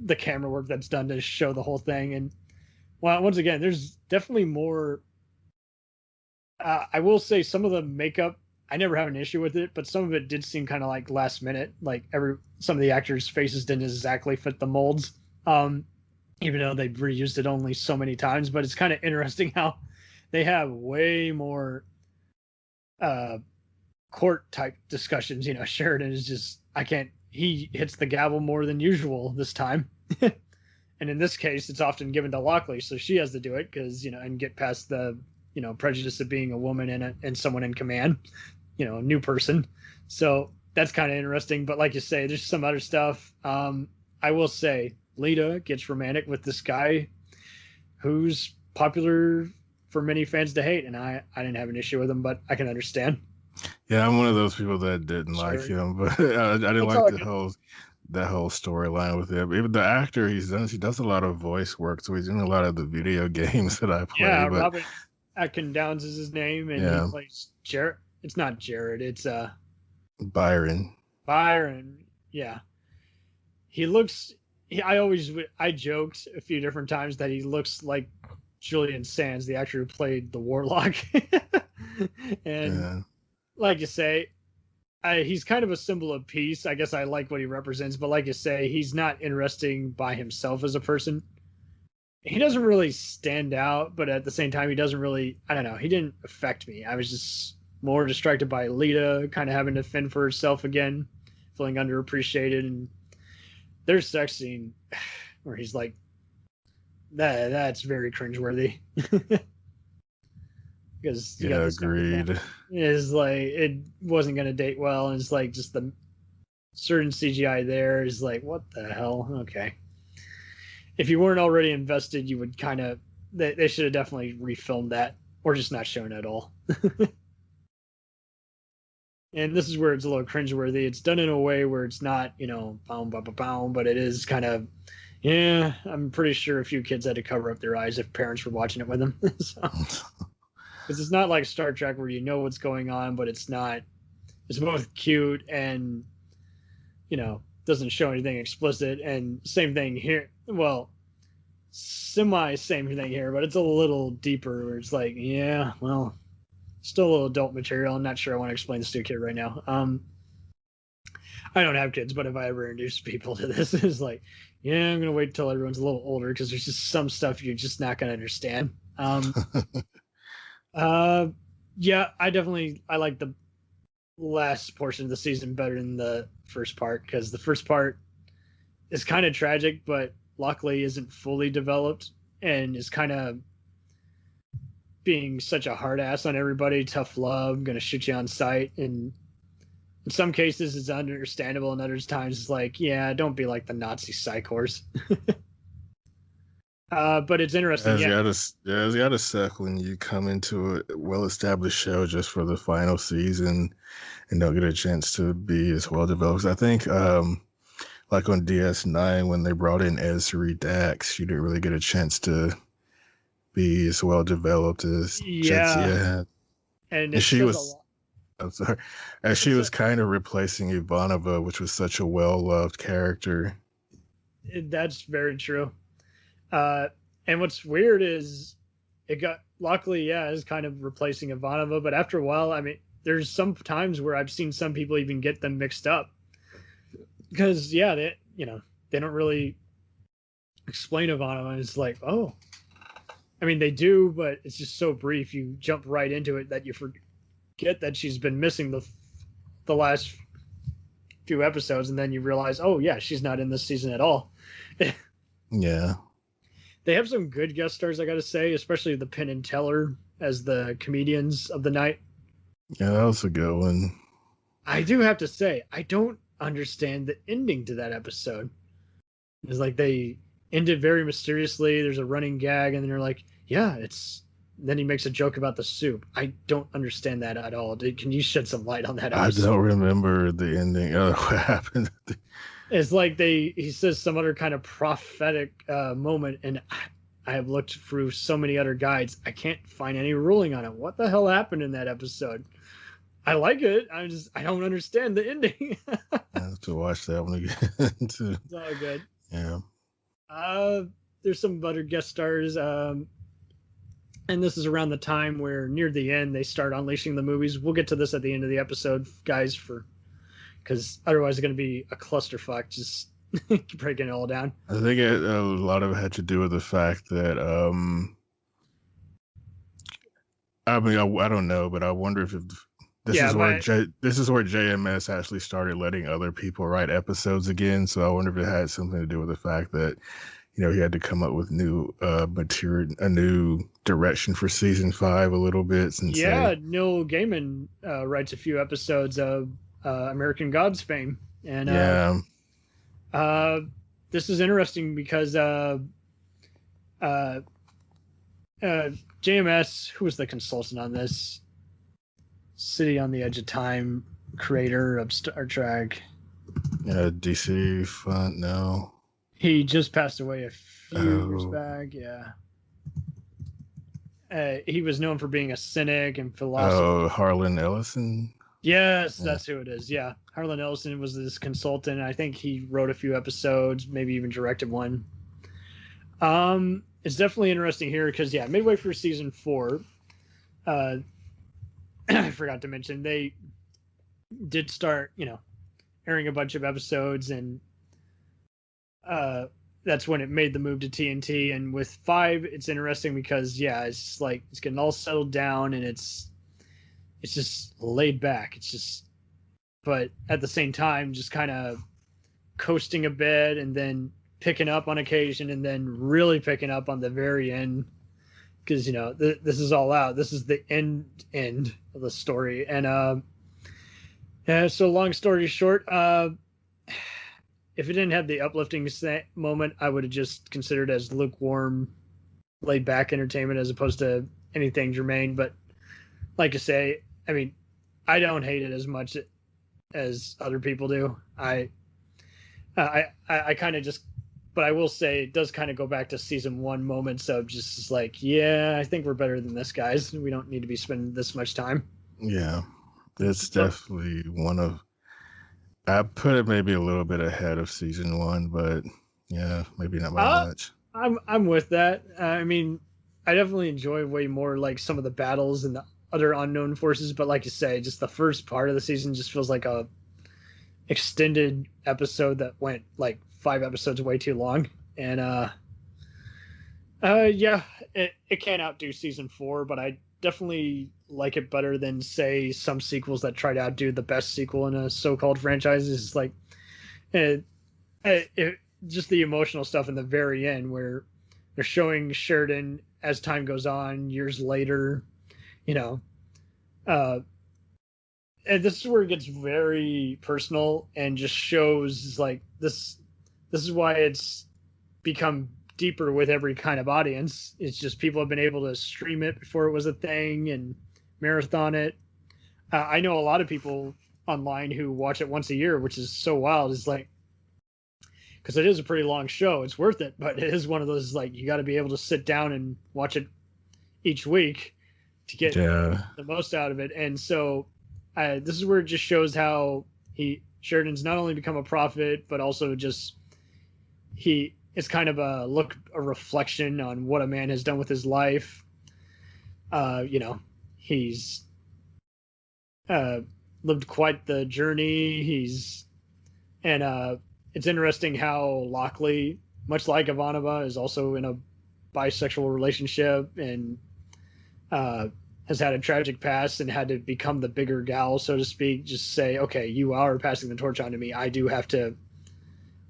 the camera work that's done to show the whole thing. And well, once again, there's definitely more. I will say some of the makeup, I never have an issue with it, but some of it did seem kind of like last minute. Like some of the actors' faces didn't exactly fit the molds. Even though they've reused it only so many times. But it's kind of interesting how they have way more court type discussions. Sheridan is just, he hits the gavel more than usual this time. And in this case, it's often given to Lockley, so she has to do it because, and get past the, prejudice of being a woman and someone in command, a new person. So that's kind of interesting. But like you say, there's some other stuff. I will say, Lita gets romantic with this guy who's popular for many fans to hate, and I didn't have an issue with him, but I can understand. Yeah, I'm one of those people that didn't like him, but I didn't like that whole storyline with him. Even the actor he does a lot of voice work, so he's in a lot of the video games that I play. Yeah, Robert Atkin Downs is his name, and he plays Jared. It's not Jared, it's Byron. Yeah. He looks. I joked a few different times that he looks like Julian Sands, the actor who played the Warlock. And like you say, he's kind of a symbol of peace. I guess I like what he represents, but like you say, he's not interesting by himself as a person. He doesn't really stand out, but at the same time, he doesn't really, I don't know, he didn't affect me. I was just more distracted by Lita kind of having to fend for herself again, feeling underappreciated, and there's sex scene where he's like, that's very cringeworthy. Because you Yeah, got this guy agreed. is like it wasn't gonna date well, and it's like just the certain CGI there is like, what the hell? Okay. If you weren't already invested, you would kind of they should have definitely refilmed that or just not shown it at all. And this is where it's a little cringeworthy. It's done in a way where it's not, boom, boom, boom, boom, but it is kind of, yeah, I'm pretty sure a few kids had to cover up their eyes if parents were watching it with them. So, because it's not like Star Trek where you know what's going on, but it's not, it's both cute and, doesn't show anything explicit. And same thing here. Well, semi same thing here, but it's a little deeper where it's like, yeah, well, still a little adult material. I'm not sure I want to explain this to a kid right now. I don't have kids, but if I ever introduce people to this, it's like, yeah, I'm gonna wait until everyone's a little older because there's just some stuff you're just not gonna understand. Yeah, I like the last portion of the season better than the first part because the first part is kind of tragic, but luckily isn't fully developed and is kind of being such a hard ass on everybody, tough love, gonna shoot you on sight, and in some cases it's understandable, and other times it's like, yeah, don't be like the Nazi psychors. But it's interesting. It's gotta suck when you come into a well-established show just for the final season and don't get a chance to be as well developed. I think, like on DS9 when they brought in S3E Dax, you didn't really get a chance to be as well developed as Jetsia. And she was, I'm sorry, and she was kind of replacing Ivanova, which was such a well-loved character. That's very true. And what's weird is it got luckily, is kind of replacing Ivanova, but after a while, I mean, there's some times where I've seen some people even get them mixed up because they don't really explain Ivanova. It's like, oh, I mean, they do, but it's just so brief. You jump right into it that you forget that she's been missing the last few episodes, and then you realize, oh yeah, she's not in this season at all. Yeah. They have some good guest stars, I gotta say, especially the Penn and Teller as the comedians of the night. Yeah, that was a good one. I do have to say, I don't understand the ending to that episode. It's like they ended very mysteriously. There's a running gag, and then they're like, yeah, it's. Then he makes a joke about the soup. I don't understand that at all. Can you shed some light on that episode? I don't remember the ending. What happened? It's like he says some other kind of prophetic moment, and I have looked through so many other guides. I can't find any ruling on it. What the hell happened in that episode? I like it. I don't understand the ending. I have to watch that one again too. It's all good. Yeah. There's some other guest stars, and this is around the time where near the end they start unleashing the movies. We'll get to this at the end of the episode, guys, because otherwise it's going to be a clusterfuck, just breaking it all down. I think a lot of it had to do with the fact that, I mean, I don't know, but I wonder if this is where JMS actually started letting other people write episodes again. So I wonder if it had something to do with the fact that, he had to come up with new material, a new direction for season 5 a little bit. Since Neil Gaiman writes a few episodes of American Gods fame, and this is interesting because JMS, who was the consultant on this, City on the Edge of Time creator of Star Trek, DC font. No, he just passed away a few years back. He was known for being a cynic and philosopher. Harlan Ellison. Yes, that's who it is. Yeah, Harlan Ellison was this consultant. I think he wrote a few episodes, maybe even directed one. It's definitely interesting here because midway through season 4, I forgot to mention they did start, airing a bunch of episodes, and that's when it made the move to TNT. And with 5, it's interesting because it's like it's getting all settled down, and it's just laid back. It's just but at the same time, just kind of coasting a bit and then picking up on occasion and then really picking up on the very end. Because, this is all out. This is the end of the story. And yeah, so long story short, if it didn't have the uplifting moment, I would have just considered as lukewarm, laid back entertainment as opposed to anything germane. But like I say, I mean, I don't hate it as much as other people do. I kind of just, but I will say it does kind of go back to season 1 moments of just like, yeah, I think we're better than this, guys. We don't need to be spending this much time. Yeah, it's definitely one of. I put it maybe a little bit ahead of season 1, but yeah, maybe not by much. I'm with that. I mean, I definitely enjoy way more like some of the battles and the other unknown forces, but like you say, just the first part of the season just feels like a extended episode that went like 5 episodes way too long. And yeah, it can't outdo season 4, but I definitely like it better than say some sequels that try to outdo the best sequel in a so-called franchise. It's like just the emotional stuff in the very end where they're showing Sheridan as time goes on years later, and this is where it gets very personal and just shows like this is why it's become deeper with every kind of audience. It's just people have been able to stream it before it was a thing and marathon it. I know a lot of people online who watch it once a year, which is so wild. It's like, because it is a pretty long show, it's worth it, but it is one of those like you got to be able to sit down and watch it each week to get the most out of it. And so this is where it just shows how Sheridan's not only become a prophet, but also just it's kind of a reflection on what a man has done with his life. He's lived quite the journey. It's interesting how Lockley, much like Ivanova, is also in a bisexual relationship and has had a tragic past and had to become the bigger gal, so to speak. Just say, okay, you are passing the torch on to me. I do have to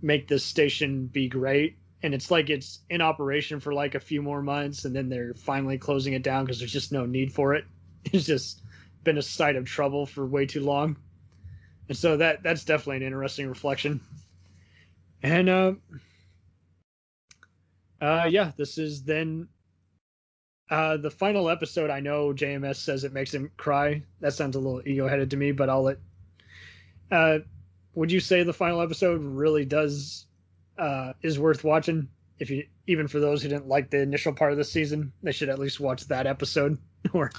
make this station be great. And it's like it's in operation for like a few more months, and then they're finally closing it down because there's just no need for it. It's just been a sight of trouble for way too long. And so that's definitely an interesting reflection. And yeah, this is then the final episode. I know JMS says it makes him cry. That sounds a little ego-headed to me, but I'll let would you say the final episode really does is worth watching? If you, even for those who didn't like the initial part of the season, they should at least watch that episode. Or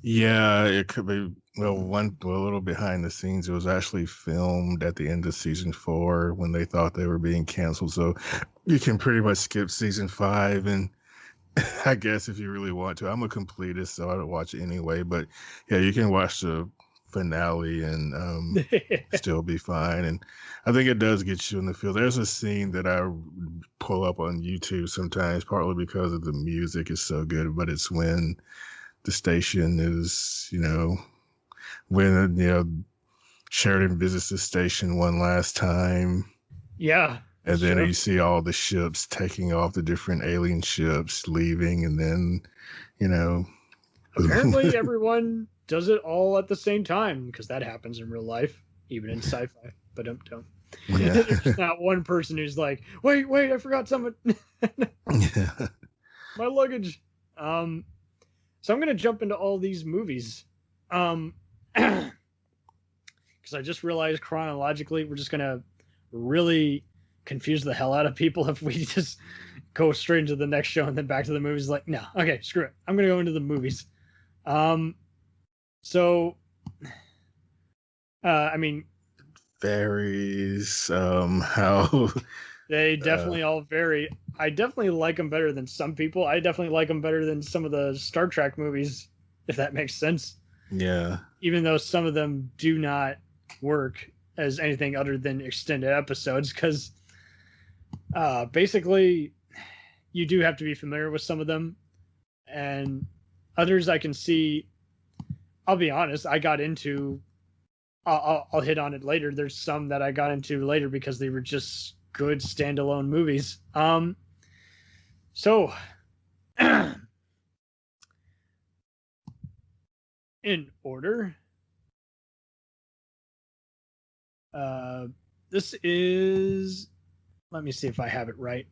yeah, it could be a little behind the scenes. It was actually filmed at the end of season 4 when they thought they were being canceled. So you can pretty much skip season 5, and I guess if you really want to. I'm a completist, so I don't watch it anyway. But yeah, you can watch the finale and still be fine. And I think it does get you in the feel. There's a scene that I pull up on YouTube sometimes, partly because of the music is so good, but it's when the station is, when Sheridan visits the station one last time. yeah. And then you see all the ships taking off, the different alien ships leaving, and then, apparently everyone does it all at the same time, because that happens in real life, even in sci-fi. But don't. Yeah. There's not one person who's like, wait, I forgot something. Yeah. My luggage. So I'm gonna jump into all these movies. Because I just realized chronologically we're just gonna really confuse the hell out of people if we just go straight into the next show and then back to the movies. Like, no, okay, screw it. I'm gonna go into the movies. So I mean, varies how they definitely all vary. I definitely like them better than some people. I definitely like them better than some of the Star Trek movies, if that makes sense. Yeah. Even though some of them do not work as anything other than extended episodes, because basically you do have to be familiar with some of them, and others I can see. I'll be honest, I got into I'll hit on it later. There's some that I got into later because they were just good standalone movies. So in order, this is, let me see if I have it right.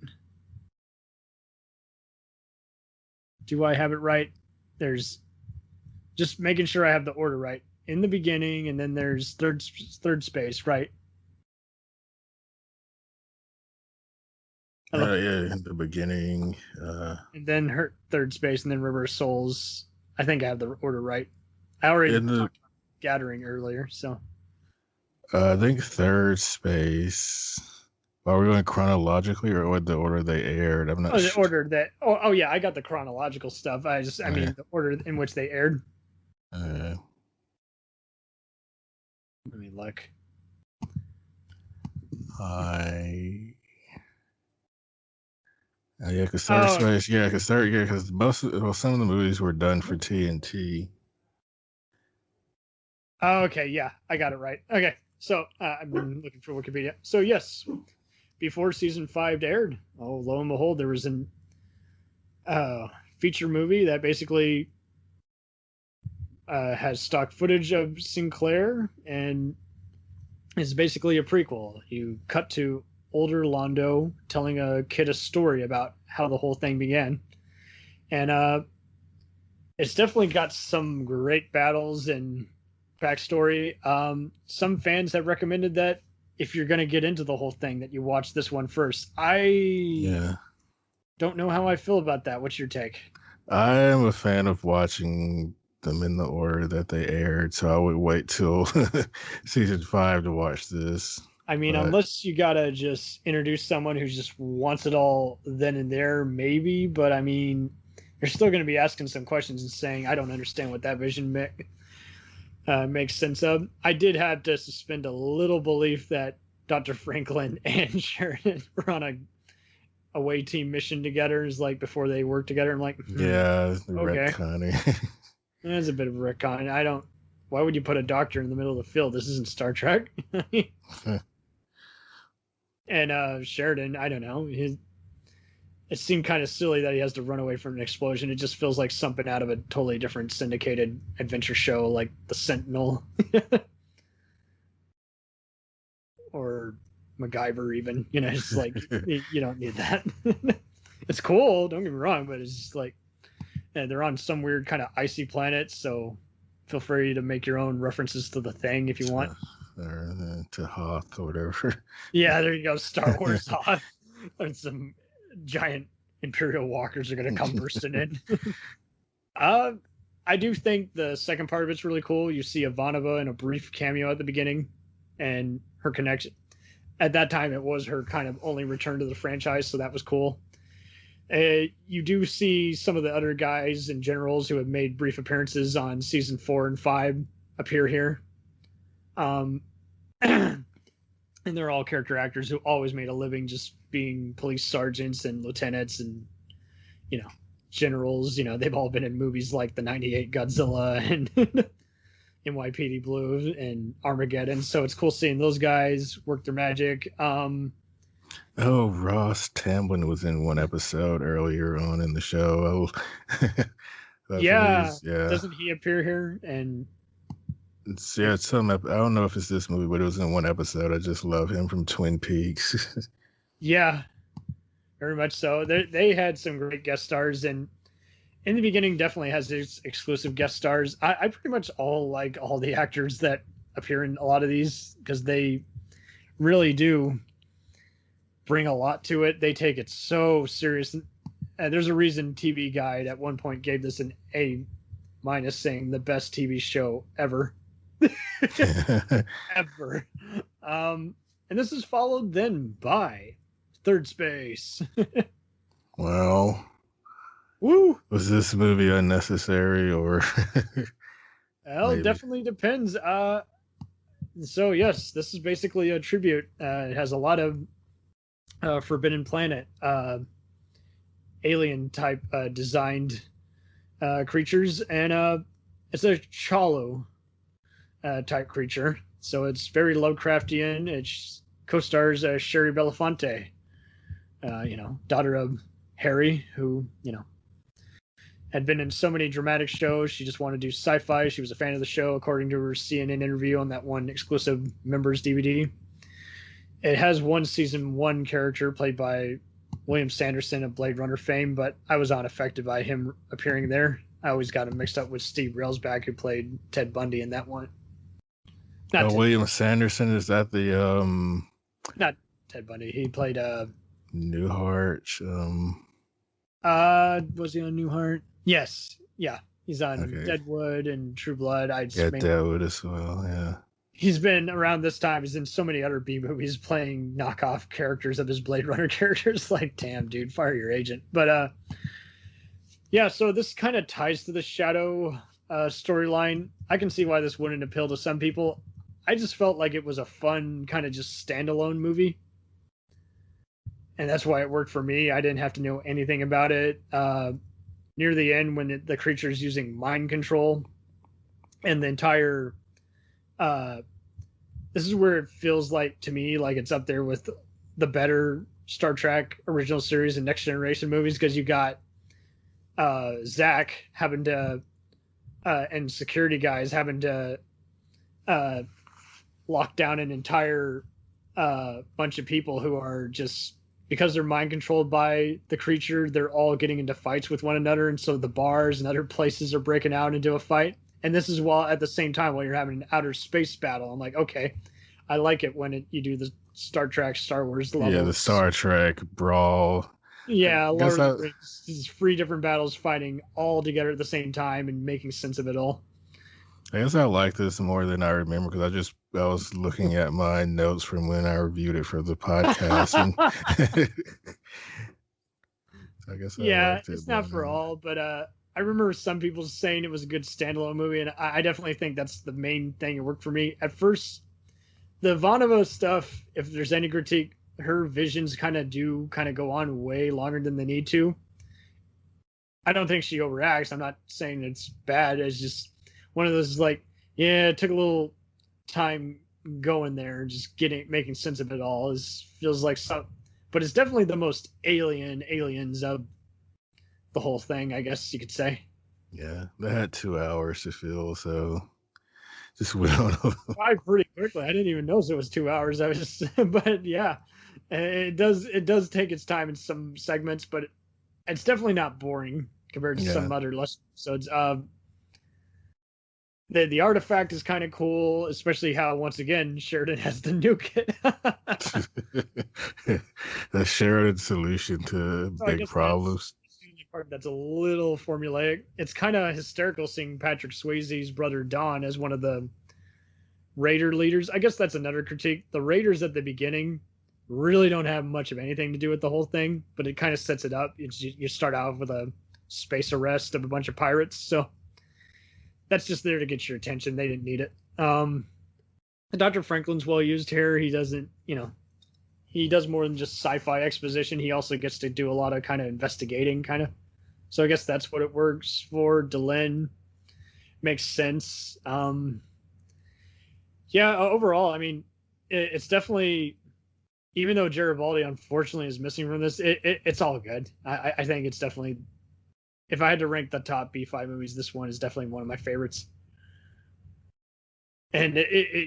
Do I have it right? There's just making sure I have the order right. In the beginning, and then there's third space, right? Yeah, in the beginning. And then her third space, and then Reverse Souls. I think I have the order right. I already talked about Gathering earlier, so. I think third space. Are we going chronologically or what the order they aired? I'm not The sure. order that. Oh yeah, I got the chronological stuff. I mean the order in which they aired. Let me look. Yeah, because third space. Yeah, because some of the movies were done for TNT. Oh, okay, yeah, I got it right. Okay, so I've been looking for Wikipedia. So yes, before season 5 aired, lo and behold, there was an feature movie that basically has stock footage of Sinclair and is basically a prequel. You cut to older Londo telling a kid a story about how the whole thing began, and it's definitely got some great battles and backstory. Some fans have recommended that if you're going to get into the whole thing, that you watch this one first. I don't know how I feel about that. What's your take? I am a fan of watching them in the order that they aired, so I would wait till season 5 to watch this. I mean, unless you gotta just introduce someone who just wants it all then and there, maybe. But I mean, you're still going to be asking some questions and saying, "I don't understand what that vision makes sense of." I did have to suspend a little belief that Dr. Franklin and Sheridan were on a away team mission together. Is like before they worked together. I'm like, yeah, okay, retconning. That's a bit of a retcon. I don't. Why would you put a doctor in the middle of the field? This isn't Star Trek. And Sheridan, I don't know. It seemed kind of silly that he has to run away from an explosion. It just feels like something out of a totally different syndicated adventure show, like The Sentinel or MacGyver. Even it's like you don't need that. It's cool. Don't get me wrong, but it's just like they're on some weird kind of icy planet. So feel free to make your own references to the thing if you want. Or to Hoth or whatever. Yeah, there you go. Star Wars Hoth. And some giant Imperial walkers are going to come bursting in. I do think the second part of it's really cool. You see Ivanova in a brief cameo at the beginning and her connection. At that time, it was her kind of only return to the franchise, so that was cool. You do see some of the other guys and generals who have made brief appearances on season 4 and 5 appear here. And they're all character actors who always made a living just being police sergeants and lieutenants and generals. They've all been in movies like the 98 Godzilla and NYPD Blue and Armageddon, so it's cool seeing those guys work their magic. Ross Tamblyn was in one episode earlier on in the show. Yeah, doesn't he appear here? And it's some. I don't know if it's this movie, but it was in one episode. I just love him from Twin Peaks. Yeah, very much so. They had some great guest stars, and in the beginning, definitely has its exclusive guest stars. I pretty much like all the actors that appear in a lot of these because they really do bring a lot to it. They take it so serious. And there's a reason TV Guide at one point gave this an A-, saying the best TV show ever. Ever. And this is followed then by Third Space. Well, woo! Was this movie unnecessary or? Well, it definitely depends. So yes, this is basically a tribute. It has a lot of Forbidden Planet, alien type designed creatures, and it's a Chalo type creature. So it's very Lovecraftian. It co-stars Sherry Belafonte, daughter of Harry, who, had been in so many dramatic shows. She just wanted to do sci-fi. She was a fan of the show, according to her CNN interview on that one exclusive members DVD. It has one season one character played by William Sanderson of Blade Runner fame, but I was unaffected by him appearing there. I always got him mixed up with Steve Railsback, who played Ted Bundy in that one. William Sanderson, is that the Not Ted Bundy. He played Newhart? Was he on Newhart? Yes. Yeah. He's on Deadwood and True Blood. Deadwood as well, yeah. He's been around this time. He's in so many other B movies playing knockoff characters of his Blade Runner characters. Like, damn, dude, fire your agent. But yeah, so this kind of ties to the Shadow storyline. I can see why this wouldn't appeal to some people. I just felt like it was a fun kind of just standalone movie. And that's why it worked for me. I didn't have to know anything about it. Near the end, when the creature's using mind control, and the entire this is where it feels like, to me, like it's up there with the better Star Trek original series and Next Generation movies, because you got Zach having to and security guys having to lock down an entire bunch of people who are just, because they're mind controlled by the creature, they're all getting into fights with one another, and so the bars and other places are breaking out into a fight. And this is while at the same time while you're having an outer space battle. I'm like, okay, I like it when you do the Star Trek, Star Wars level. Yeah, the Star Trek brawl. Yeah, Lord of the Rings. These 3 different battles fighting all together at the same time and making sense of it all. I guess I like this more than I remember, because I was looking at my notes from when I reviewed it for the podcast. And I guess I liked it, it's not for all, but I remember some people saying it was a good standalone movie, and I definitely think that's the main thing that worked for me. At first, the Ivanova stuff, if there's any critique, her visions kind of go on way longer than they need to. I don't think she overacts. I'm not saying it's bad. It's just one of those, like, yeah, it took a little time going there, just making sense of it all. Feels like some, but it's definitely the most aliens of the whole thing, I guess you could say. Yeah, they had 2 hours to fill, so just went on. Pretty quickly. I didn't even notice it was 2 hours. I was just, but yeah, it does take its time in some segments, but it's definitely not boring compared to some other less episodes. The artifact is kind of cool, especially how, once again, Sheridan has the nuke it. The Sheridan solution to big problems. That's the only part that's a little formulaic. It's kind of hysterical seeing Patrick Swayze's brother Don as one of the Raider leaders. I guess that's another critique. The Raiders at the beginning really don't have much of anything to do with the whole thing, but it kind of sets it up. You start out with a space arrest of a bunch of pirates, so that's just there to get your attention. They didn't need it. Dr. Franklin's well used here. He doesn't, he does more than just sci-fi exposition. He also gets to do a lot of kind of investigating So I guess that's what it works for. Delenn makes sense. Overall, I mean, it's definitely, even though Garibaldi unfortunately is missing from this, it's all good. I think it's definitely, if I had to rank the top B5 movies, this one is definitely one of my favorites. And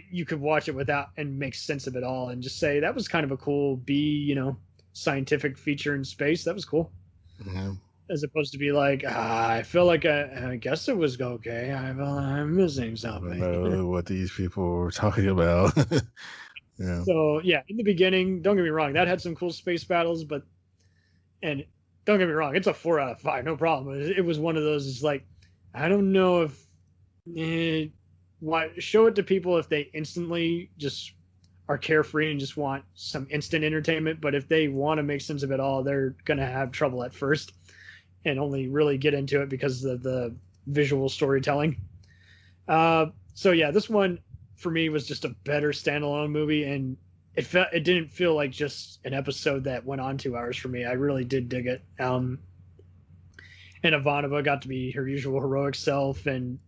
you could watch it without and make sense of it all and just say, that was kind of a cool B, scientific feature in space. That was cool. Yeah. As opposed to be like, I feel like I guess it was okay. I'm missing something. I don't know what these people were talking about. Yeah. So, yeah, in the beginning, don't get me wrong, that had some cool space battles, and don't get me wrong, it's a 4 out of 5, no problem. It was one of those, it's like, I don't know if show it to people if they instantly just are carefree and just want some instant entertainment, but if they want to make sense of it all, they're gonna have trouble at first and only really get into it because of the visual storytelling. So yeah, this one for me was just a better standalone movie, and it didn't feel like just an episode that went on 2 hours for me. I really did dig it. And Ivanova got to be her usual heroic self, and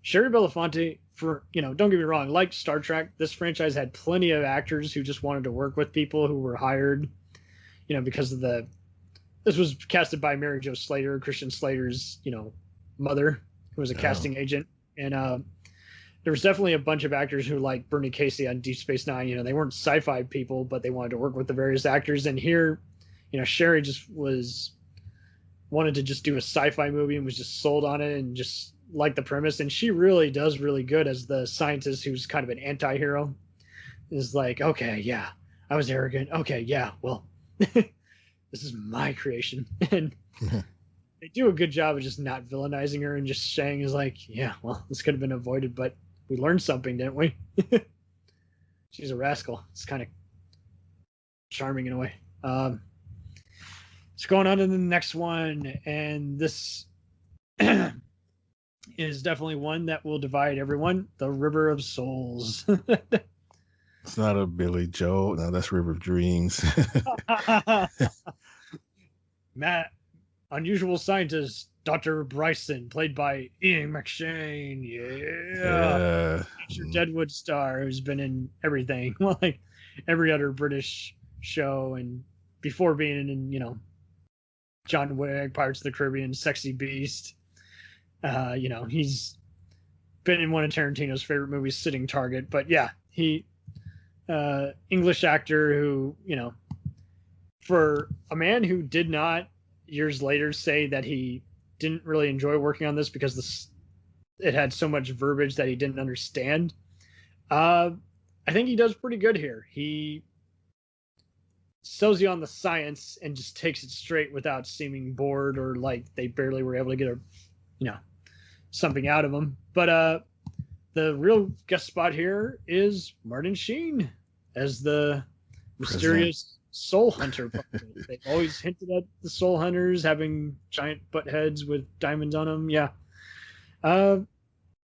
Sherry Belafonte, for, don't get me wrong, like Star Trek, this franchise had plenty of actors who just wanted to work with people who were hired, because of this was casted by Mary Jo Slater, Christian Slater's, mother, who was a casting agent. And there was definitely a bunch of actors who, like Bernie Casey on Deep Space Nine, they weren't sci-fi people, but they wanted to work with the various actors. And here, Sherry just wanted to just do a sci-fi movie and was just sold on it and just liked the premise. And she really does really good as the scientist who's kind of an anti-hero. Is like, okay, yeah, I was arrogant. Okay, yeah, well, this is my creation. And they do a good job of just not villainizing her and just saying is like, yeah, well, this could have been avoided, but we learned something, didn't we? She's a rascal. It's kind of charming in a way. It's going on to the next one, and this is definitely one that will divide everyone. The River of Souls. It's not a Billy Joel. No, that's River of Dreams. Matt, unusual scientist, Dr. Bryson, played by Ian McShane. Yeah. Future Deadwood star who's been in everything, like every other British show, and before being in, John Wick, Pirates of the Caribbean, Sexy Beast. He's been in one of Tarantino's favorite movies, Sitting Target. But yeah, he English actor who, for a man who did not years later say that he didn't really enjoy working on this because it had so much verbiage that he didn't understand. I think he does pretty good here. He sells you on the science and just takes it straight without seeming bored or like they barely were able to get something out of him. But the real guest spot here is Martin Sheen as the mysterious soul hunter. They've always hinted at the soul hunters having giant butt heads with diamonds on them. Yeah.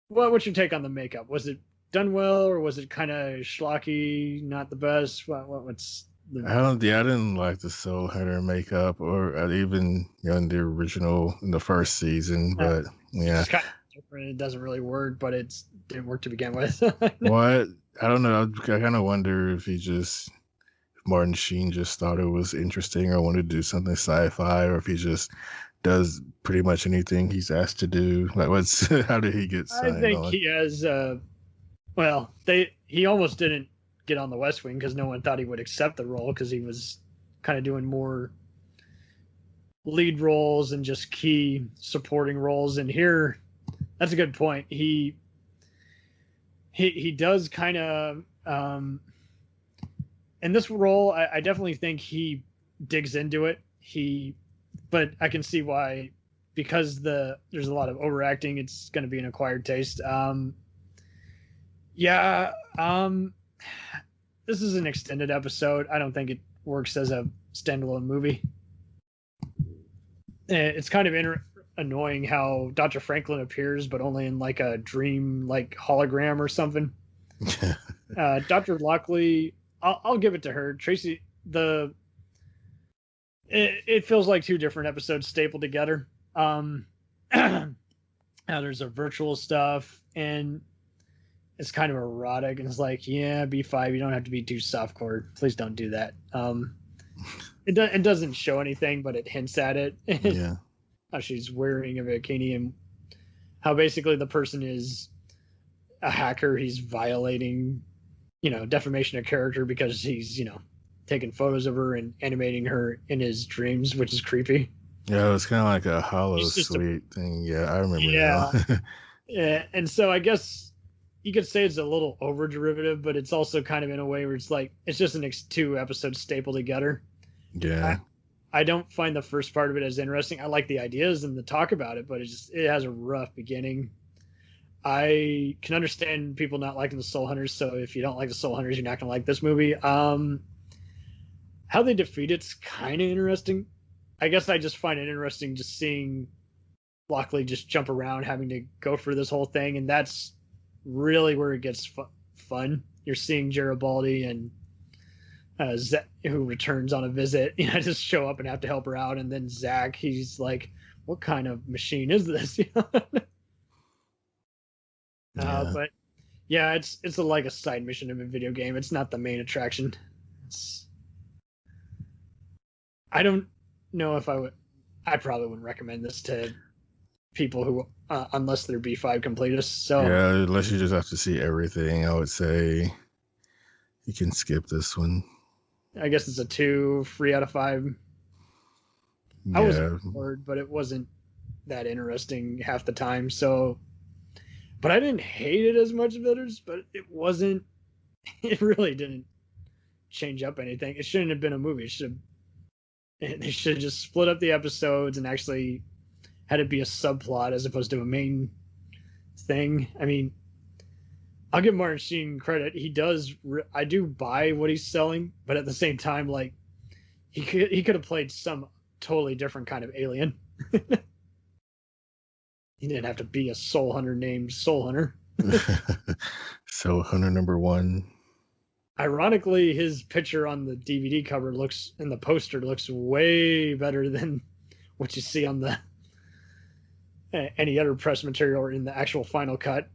What's your take on the makeup? Was it done well, or was it kind of schlocky, not the best? What's I didn't like the Soul Hunter makeup, or even in the original, in the first season. But yeah, it's kind of different. It doesn't really work, but it didn't work to begin with. What? I don't know. I kind of wonder if Martin Sheen just thought it was interesting or wanted to do something sci-fi, or if he just does pretty much anything he's asked to do. Like, how did he get signed on? I think he has. He almost didn't get on the West Wing because no one thought he would accept the role because he was kind of doing more lead roles and just key supporting roles. And here, that's a good point. He does kind of in this role. I definitely think he digs into it. But I can see why, because there's a lot of overacting. It's going to be an acquired taste. This is an extended episode. I don't think it works as a standalone movie. It's kind of annoying how Dr. Franklin appears, but only in like a dream, like hologram or something. Dr. Lockley, I'll give it to her. Tracy, it feels like two different episodes stapled together. There's a virtual stuff, and it's kind of erotic, and it's like, yeah, B5, you don't have to be too softcore. Please don't do that. It doesn't show anything, but it hints at it. Yeah. How she's wearing a bikini, and how basically the person is a hacker. He's violating, defamation of character because he's, taking photos of her and animating her in his dreams, which is creepy. Yeah, it was kind of like a hollow suite thing. Yeah, I remember now. Yeah, and so I guess you could say it's a little over derivative, but it's also kind of in a way where it's like it's just two episodes stapled together. Yeah. I don't find the first part of it as interesting. I like the ideas and the talk about it, but it has a rough beginning. I can understand people not liking the Soul Hunters, so if you don't like the Soul Hunters, you're not going to like this movie. How they defeat it's kind of interesting. I guess I just find it interesting just seeing Lockley just jump around, having to go through this whole thing, and that's really where it gets fun. You're seeing Garibaldi and Zach, who returns on a visit, just show up and have to help her out, and then Zach, he's like, "What kind of machine is this?" Yeah. But Yeah, it's like a side mission of a video game. It's not the main attraction. I don't know if I would. I probably wouldn't recommend this to people who, unless they're B5 completists. So Yeah, unless you just have to see everything, I would say you can skip this one. I guess it's a 2, 3 out of 5. I wasn't bored, but it wasn't that interesting half the time. So, but I didn't hate it as much as others. But it wasn't. It really didn't change up anything. It shouldn't have been a movie. They should have just split up the episodes and actually had it be a subplot as opposed to a main thing. I mean, I'll give Martin Sheen credit. He does. I do buy what he's selling, but at the same time, like he could have played some totally different kind of alien. He didn't have to be a soul hunter named Soul Hunter. Soul Hunter #1. Ironically, his picture on the DVD cover and the poster looks way better than what you see on the any other press material or in the actual final cut.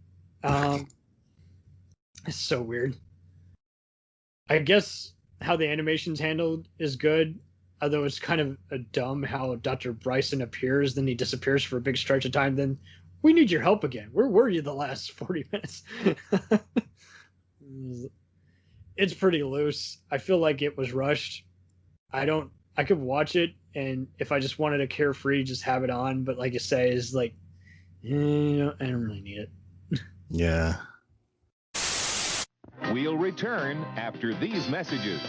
It's so weird. I guess how the animation's handled is good, although it's kind of dumb how Dr. Bryson appears, then he disappears for a big stretch of time, then we need your help again. Where were you the last 40 minutes? It's pretty loose. I feel like it was rushed. I could watch it, and if I just wanted a carefree, just have it on, but like you say, is like, I don't really need it. Yeah. We'll return after these messages.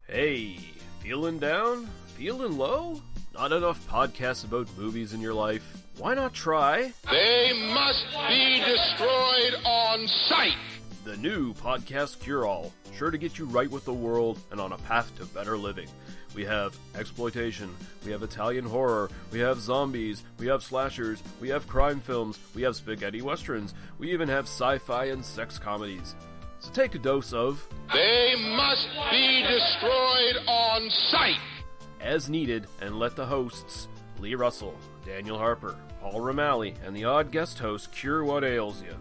Hey, feeling down? Feeling low? Not enough podcasts about movies in your life? Why not try They must be destroyed on sight. the new Podcast Cure-All? Sure to get you right with the world and on a path to better living. We have exploitation, we have Italian horror, we have zombies, we have slashers, we have crime films, we have spaghetti westerns, we even have sci-fi and sex comedies. So take a dose of They must be destroyed on sight. as needed, and let the hosts, Lee Russell, Daniel Harper, Paul Romali, and the odd guest host cure what ails you.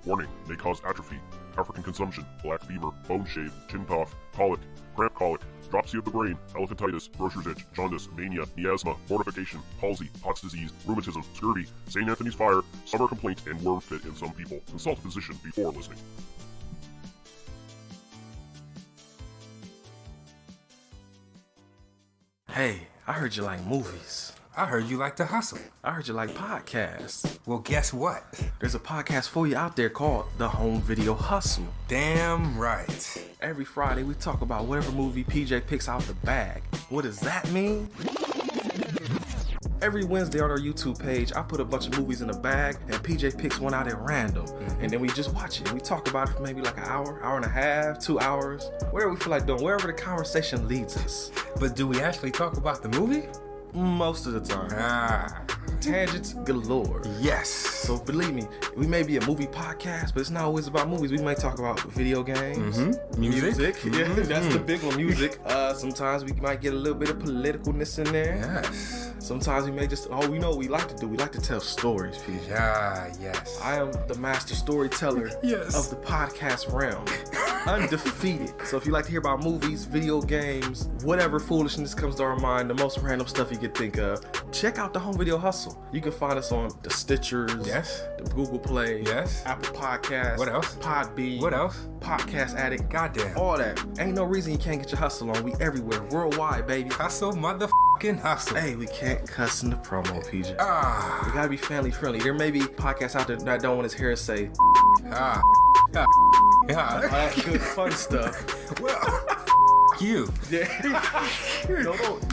Warning, may cause atrophy, African consumption, black fever, bone shave, chin cough, colic, cramp colic, dropsy of the brain, elephantitis, grocer's itch, jaundice, mania, miasma, mortification, palsy, Pott's disease, rheumatism, scurvy, St. Anthony's fire, summer complaint, and worm fit in some people. Consult a physician before listening. Hey, I heard you like movies. I heard you like to hustle. I heard you like podcasts. Well, guess what? There's a podcast for you out there called The Home Video Hustle. Damn right. Every Friday we talk about whatever movie PJ picks out the bag. What does that mean? Every Wednesday on our YouTube page, I put a bunch of movies in a bag and PJ picks one out at random. And then we just watch it. We talk about it for maybe like an hour, hour and a half, 2 hours, whatever we feel like doing, wherever the conversation leads us. But do we actually talk about the movie? Most of the time. Tangents galore. Yes. So believe me, we may be a movie podcast, but it's not always about movies. We may talk about video games, music. Yeah, that's the big one, music. Sometimes we might get a little bit of politicalness in there. Yes. Sometimes we may just, we know what we like to do. We like to tell stories, PJ. Yes. I am the master storyteller of the podcast realm. Undefeated. So if you like to hear about movies, video games, whatever foolishness comes to our mind, the most random stuff you could think of, check out the Home Video Hustle. You can find us on the Stitchers, the Google Play, Apple Podcasts, What else? Podbean, What else? Podcast Addict, Goddamn. all that. Ain't no reason you can't get your hustle on. We everywhere, worldwide, baby. Hustle, motherfucking hustle. Hey, we can't cuss in the promo, PJ. We Ah. gotta be family friendly. There may be podcasts out there that don't want his hair to say Ah. Ah. all that good fun stuff. Well, you.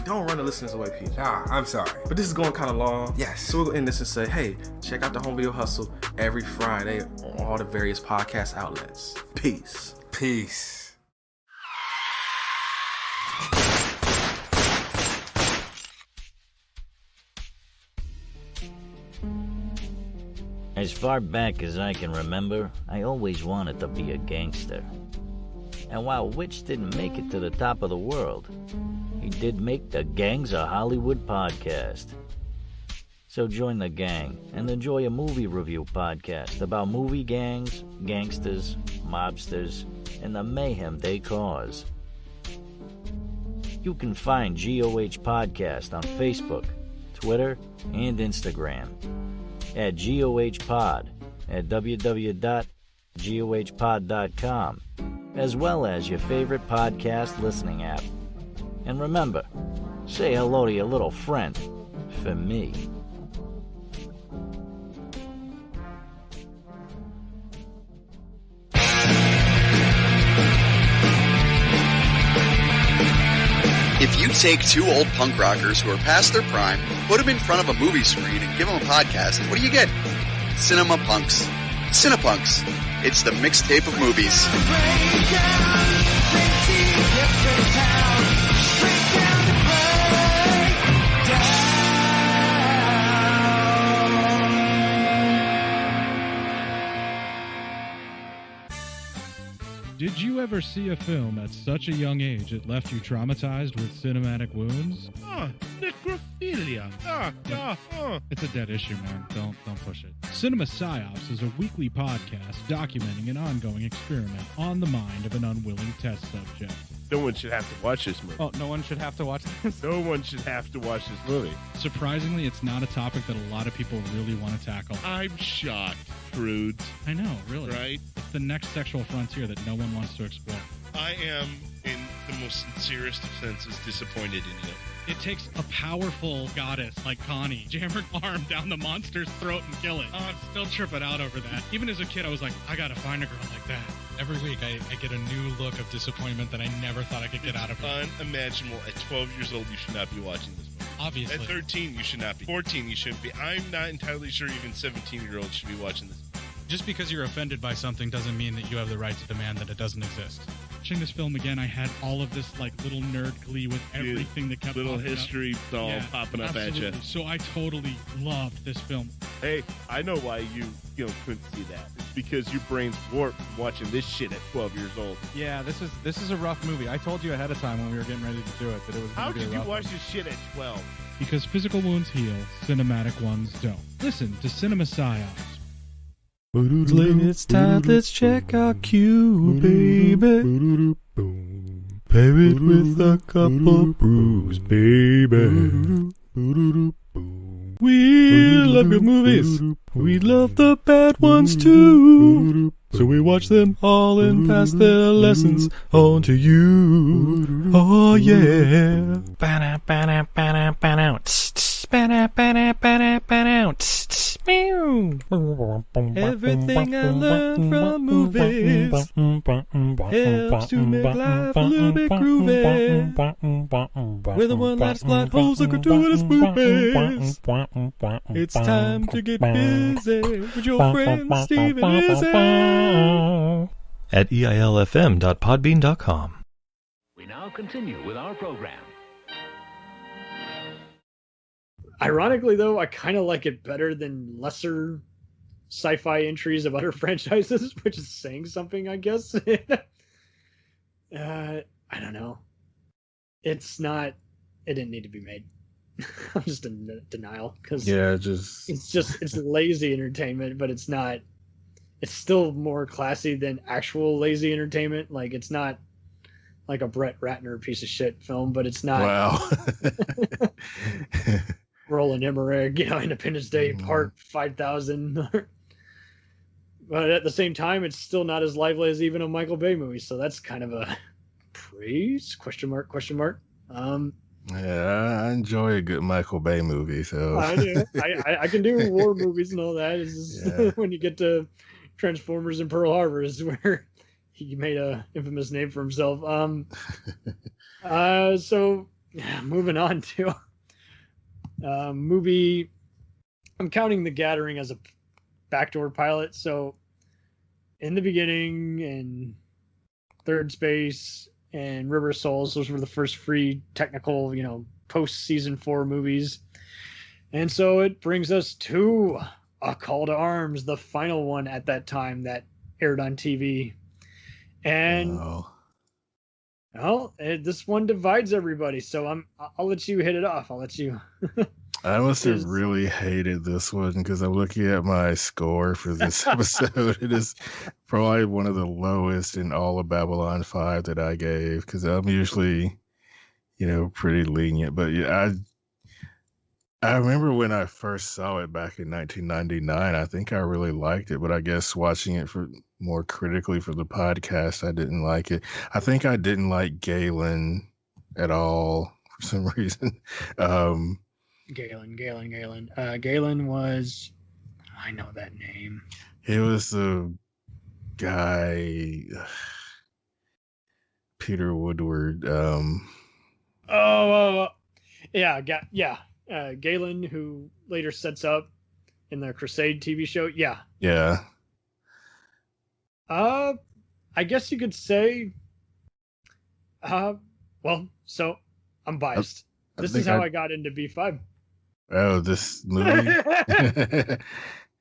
Don't run the listeners away, PJ. I'm sorry. But this is going kind of long. Yes. So we're going to end this and say, hey, check out the Home Video Hustle every Friday on all the various podcast outlets. Peace. Peace. As far back as I can remember, I always wanted to be a gangster. And while Witch didn't make it to the top of the world, he did make the Gangs of Hollywood podcast. So join the gang and enjoy a movie review podcast about movie gangs, gangsters, mobsters, and the mayhem they cause. You can find GOH Podcast on Facebook, Twitter, and Instagram at GOH Pod at www.gohpod.com, as well as your favorite podcast listening app. And remember, say hello to your little friend for me. If you take two old punk rockers who are past their prime, put them in front of a movie screen and give them a podcast, what do you get? Cinema Punks. Cinepunks. It's the mixtape of movies. Did you ever see a film at such a young age it left you traumatized with cinematic wounds? Necrophilia. It's a dead issue, man. Don't push it. Cinema Psyops is a weekly podcast documenting an ongoing experiment on the mind of an unwilling test subject. No one should have to watch this movie. Oh, no one should have to watch this? No one should have to watch this movie. Surprisingly, it's not a topic that a lot of people really want to tackle. I'm shocked, prudes. I know, really. Right? It's the next sexual frontier that no one wants to explore. I am, in the most sincerest of senses, disappointed in you. It takes a powerful goddess like Connie, jam her arm down the monster's throat and kill it. Oh, I'm still tripping out over that. Even as a kid, I was like, I gotta find a girl like that. Every week, I get a new look of disappointment that I never thought I could get out of her. Unimaginable. At 12 years old, you should not be watching this movie. Obviously. At 13, you should not be. 14, you shouldn't be. I'm not entirely sure even 17-year-olds should be watching this. Just because you're offended by something doesn't mean that you have the right to demand that it doesn't exist. Watching this film again, I had all of this like little nerd glee with everything that kept little popping history up. all popping up absolutely. at you. So I totally loved this film. Hey, I know why you couldn't see that. It's because your brain's warped from watching this shit at 12 years old. Yeah, this is a rough movie. I told you ahead of time when we were getting ready to do it that it was How going to be could a rough you watch one. this shit at 12? Because physical wounds heal, cinematic ones don't. Listen to Cinema Psyops. It's time, let's check our queue, baby. Pair it with a couple brews, baby. We love good movies. We love the bad ones too. So we watch them all and pass their lessons on to you. Oh yeah. Everything I learned from movies helps to make life a little bit groovy. With a one-last plot holes of gratuitous movies. It's time to get busy with your friend Steve and Izzy at eilfm.podbean.com. We now continue with our program. Ironically, though, I kind of like it better than lesser sci-fi entries of other franchises, which is saying something, I guess. I don't know. It didn't need to be made. I'm just in denial because it's lazy entertainment, but it's not. It's still more classy than actual lazy entertainment. Like, it's not like a Brett Ratner piece of shit film, but it's not. Wow. Roland Emmerich, Independence Day Part 5000. But at the same time, it's still not as lively as even a Michael Bay movie. So that's kind of a praise? Question mark. Yeah, I enjoy a good Michael Bay movie. So I do. I can do war movies and all that. It's just when you get to Transformers and Pearl Harbor is where he made a infamous name for himself. So moving on to movie. I'm counting The Gathering as a backdoor pilot. So in the beginning and Third Space and River of Souls, those were the first free technical, post season 4 movies. And so it brings us to A Call to Arms, the final one at that time that aired on TV. And this one divides everybody. So I'll let you hit it off. I'll let you. I must have is really hated this one because I'm looking at my score for this episode. It is probably one of the lowest in all of Babylon 5 that I gave because I'm usually, pretty lenient. But yeah, I remember when I first saw it back in 1999, I think I really liked it, but I guess watching it for more critically for the podcast, I didn't like it. I think I didn't like Galen at all for some reason. Galen. Galen was, I know that name. He was the guy, Peter Woodward. Yeah, Galen, who later sets up in the Crusade TV show. Yeah. Yeah. I guess you could say, so I'm biased. This is how I got into B5. Oh, this movie?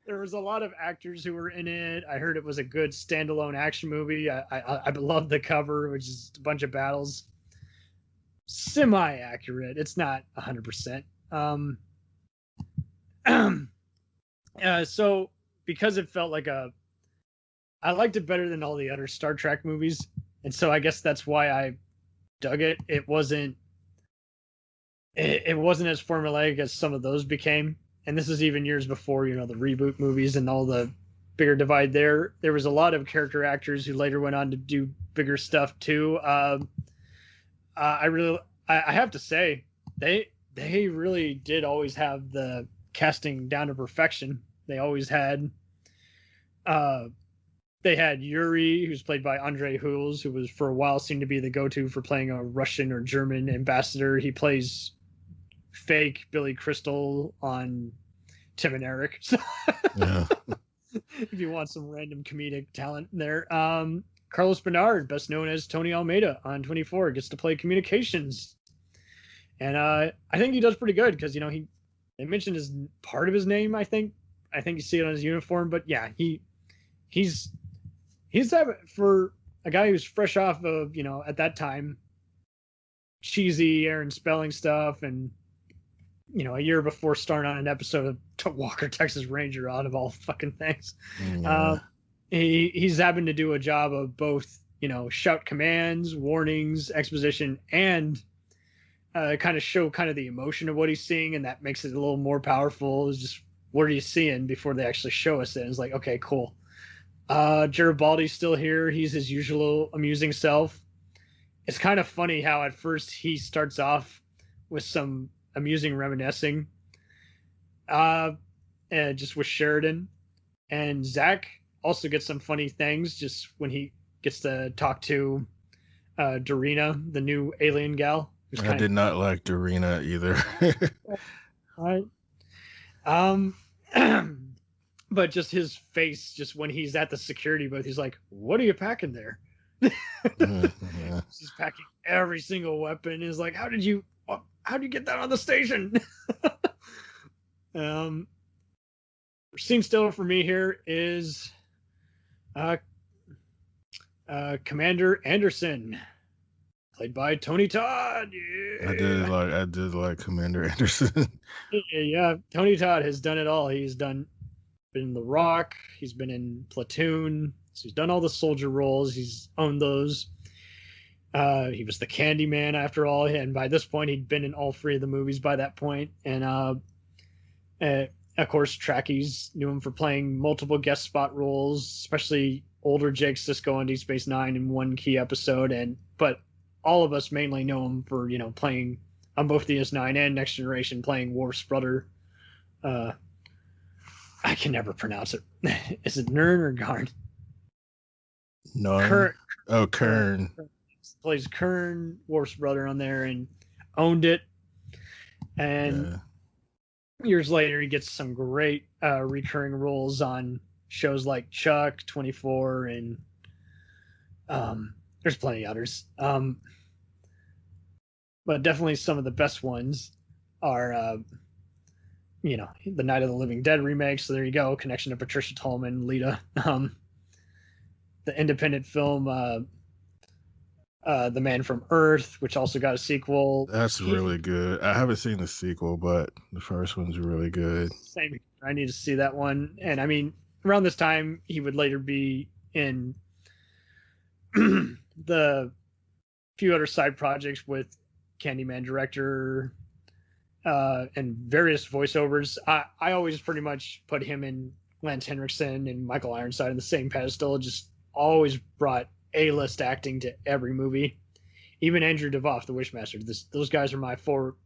There was a lot of actors who were in it. I heard it was a good standalone action movie. I love the cover, which is a bunch of battles. Semi-accurate. It's not 100%. So because it felt like I liked it better than all the other Star Trek movies, and so I guess that's why I dug it. It wasn't as formulaic as some of those became, and this is even years before the reboot movies and all the bigger divide there. There was a lot of character actors who later went on to do bigger stuff too. I have to say they really did always have the casting down to perfection. They always had they had Yuri, who's played by Andrei Huls, who was for a while seemed to be the go-to for playing a Russian or German ambassador. He plays fake Billy Crystal on Tim and Eric. Yeah. If you want some random comedic talent there. Carlos Bernard, best known as Tony Almeida on 24, gets to play communications. And I think he does pretty good because, they mentioned his part of his name, I think. I think you see it on his uniform, but yeah, he's for a guy who's fresh off of, at that time, cheesy Aaron Spelling stuff, and a year before starting on an episode of Walker, Texas Ranger, out of all fucking things. Yeah. He's having to do a job of both, shout commands, warnings, exposition, and kind of show kind of the emotion of what he's seeing, and that makes it a little more powerful. It's just, what are you seeing before they actually show us it? And it's like, okay, cool. Garibaldi's still here. He's his usual amusing self. It's kind of funny how at first he starts off with some amusing reminiscing, and just with Sheridan, and Zach also gets some funny things just when he gets to talk to Dorina, the new alien gal. I did not like Dorina either. Right. But just his face, just when he's at the security booth, he's like, "What are you packing there?" Yeah. He's packing every single weapon. He's like, "How did you get that on the station?" Scene still for me here is Commander Anderson, played by Tony Todd. Yeah. I did like Commander Anderson. Yeah, Tony Todd has done it all. Been in The Rock. He's been in Platoon. So he's done all the soldier roles. He's owned those. He was the Candyman after all, and by this point he'd been in all three of the movies by that point. And of course, Trekkies knew him for playing multiple guest spot roles, especially older Jake Sisko on Deep Space Nine in one key episode. But all of us mainly know him for playing on both DS9 and Next Generation, playing Worf's brother. I can never pronounce it. Is it Nern or Garn? No. Kern. Plays Kern, Worf's brother, on there, and owned it. And years later, he gets some great recurring roles on shows like Chuck, 24, and there's plenty others. But definitely some of the best ones are, the Night of the Living Dead remake. So there you go. Connection to Patricia Tallman, Lita. The independent film, The Man from Earth, which also got a sequel. That's really good. I haven't seen the sequel, but the first one's really good. Same. I need to see that one. And I mean, around this time, he would later be in the few other side projects with Candyman director and various voiceovers. I always pretty much put him and Lance Henriksen and Michael Ironside on the same pedestal. Just always brought A-list acting to every movie. Even Andrew Devoff, the Wishmaster. Those guys are my four.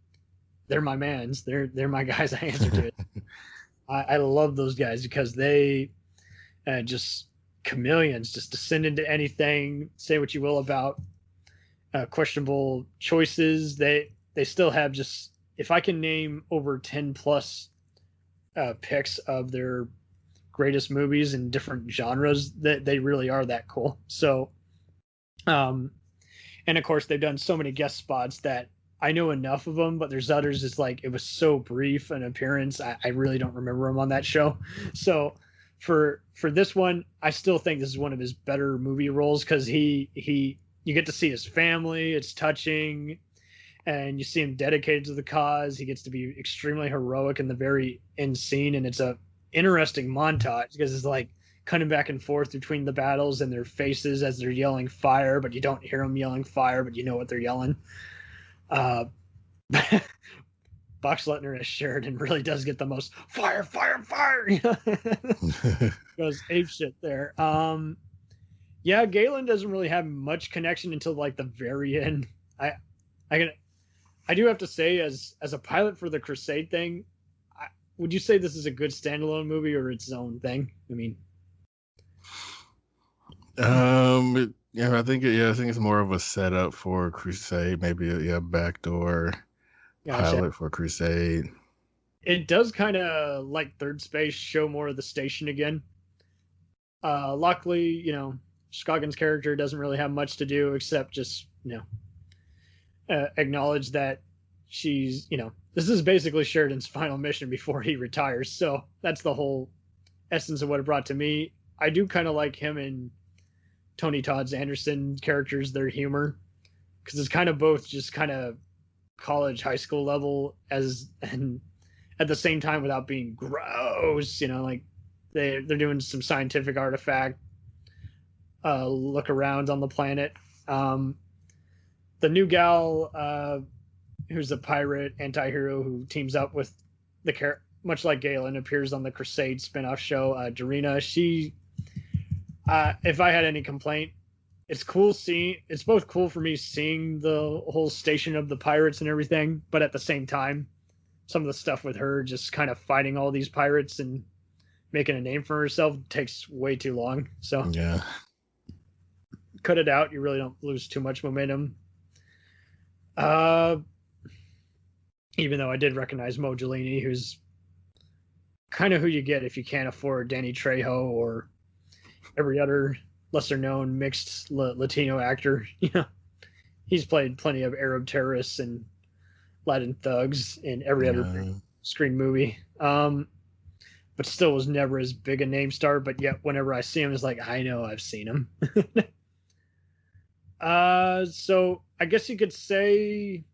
They're my mans. They're my guys I answer to. I love those guys because they just chameleons, just descend into anything. Say what you will about questionable choices. They still have just, if I can name over 10 plus picks of their greatest movies in different genres, that they really are that cool. So, and of course they've done so many guest spots that I know enough of them, but there's others. It's like, it was so brief an appearance. I really don't remember him on that show. So for this one, I still think this is one of his better movie roles, because you get to see his family. It's touching, and you see him dedicated to the cause. He gets to be extremely heroic in the very end scene, and it's a interesting montage because it's like cutting back and forth between the battles and their faces as they're yelling fire, but you don't hear them yelling fire, but you know what they're yelling. Boxleitner as Sheridan really does get the most fire. Goes ape shit there. Yeah, Galen doesn't really have much connection until like the very end. I do have to say, as a pilot for the Crusade thing, would you say this is a good standalone movie or its own thing? I mean, I think it's more of a setup for Crusade, maybe a backdoor pilot for Crusade. It does kind of, like Third Space, show more of the station again. Luckily, Scoggins' character doesn't really have much to do except just, acknowledge that she's, this is basically Sheridan's final mission before he retires. So that's the whole essence of what it brought to me. I do kind of like him and Tony Todd's Anderson characters, their humor, because it's kind of both just kind of college, high school level, and at the same time without being gross, like they're doing some scientific artifact look around on the planet. The new gal who's a pirate anti-hero who teams up with the much like Galen, appears on the Crusade spinoff show, Darina. She if I had any complaint, it's both cool for me seeing the whole station of the pirates and everything, but at the same time, some of the stuff with her just kind of fighting all these pirates and making a name for herself takes way too long. So yeah, cut it out. You really don't lose too much momentum. Even though I did recognize Mo Gelini, who's kind of who you get if you can't afford Danny Trejo or every other lesser known mixed Latino actor. He's played plenty of Arab terrorists and Latin thugs in every other screen movie. But still was never as big a name star, but yet whenever I see him, it's like, I know I've seen him. So I guess you could say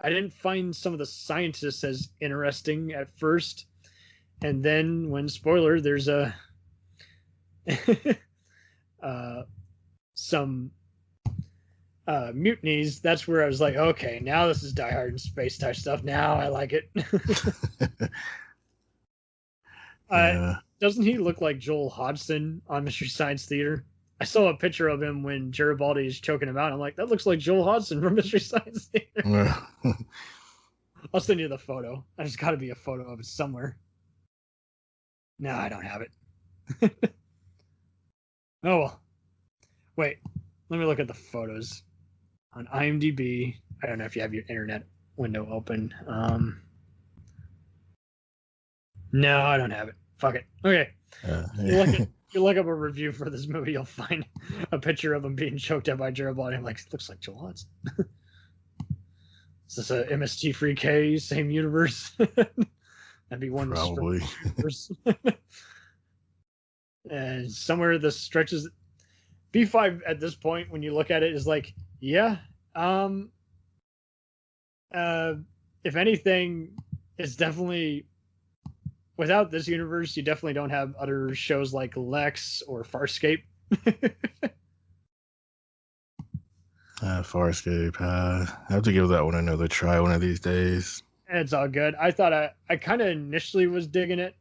I didn't find some of the scientists as interesting at first. And then when, spoiler, there's some mutinies, that's where I was like, okay, now this is Die Hard and space type stuff. Now I like it. Doesn't he look like Joel Hodgson on Mystery Science Theater? I saw a picture of him when Garibaldi is choking him out. I'm like, that looks like Joel Hodgson from Mystery Science Theater. I'll send you the photo. There's got to be a photo of it somewhere. No, I don't have it. Oh, well. Wait, let me look at the photos on IMDb. I don't know if you have your internet window open. No, I don't have it. Fuck it. Okay. You look up a review for this movie, you'll find a picture of him being choked out by Garibaldi. I'm like, it looks like Joel Hodgson. Is this a MST3K, same universe? That'd be one. Probably. And somewhere the stretches B5 at this point, when you look at it, is like Yeah. If anything, it's definitely without this universe, you definitely don't have other shows like Lex or Farscape. Farscape. I have to give that one another try one of these days. It's all good. I thought I kind of initially was digging it,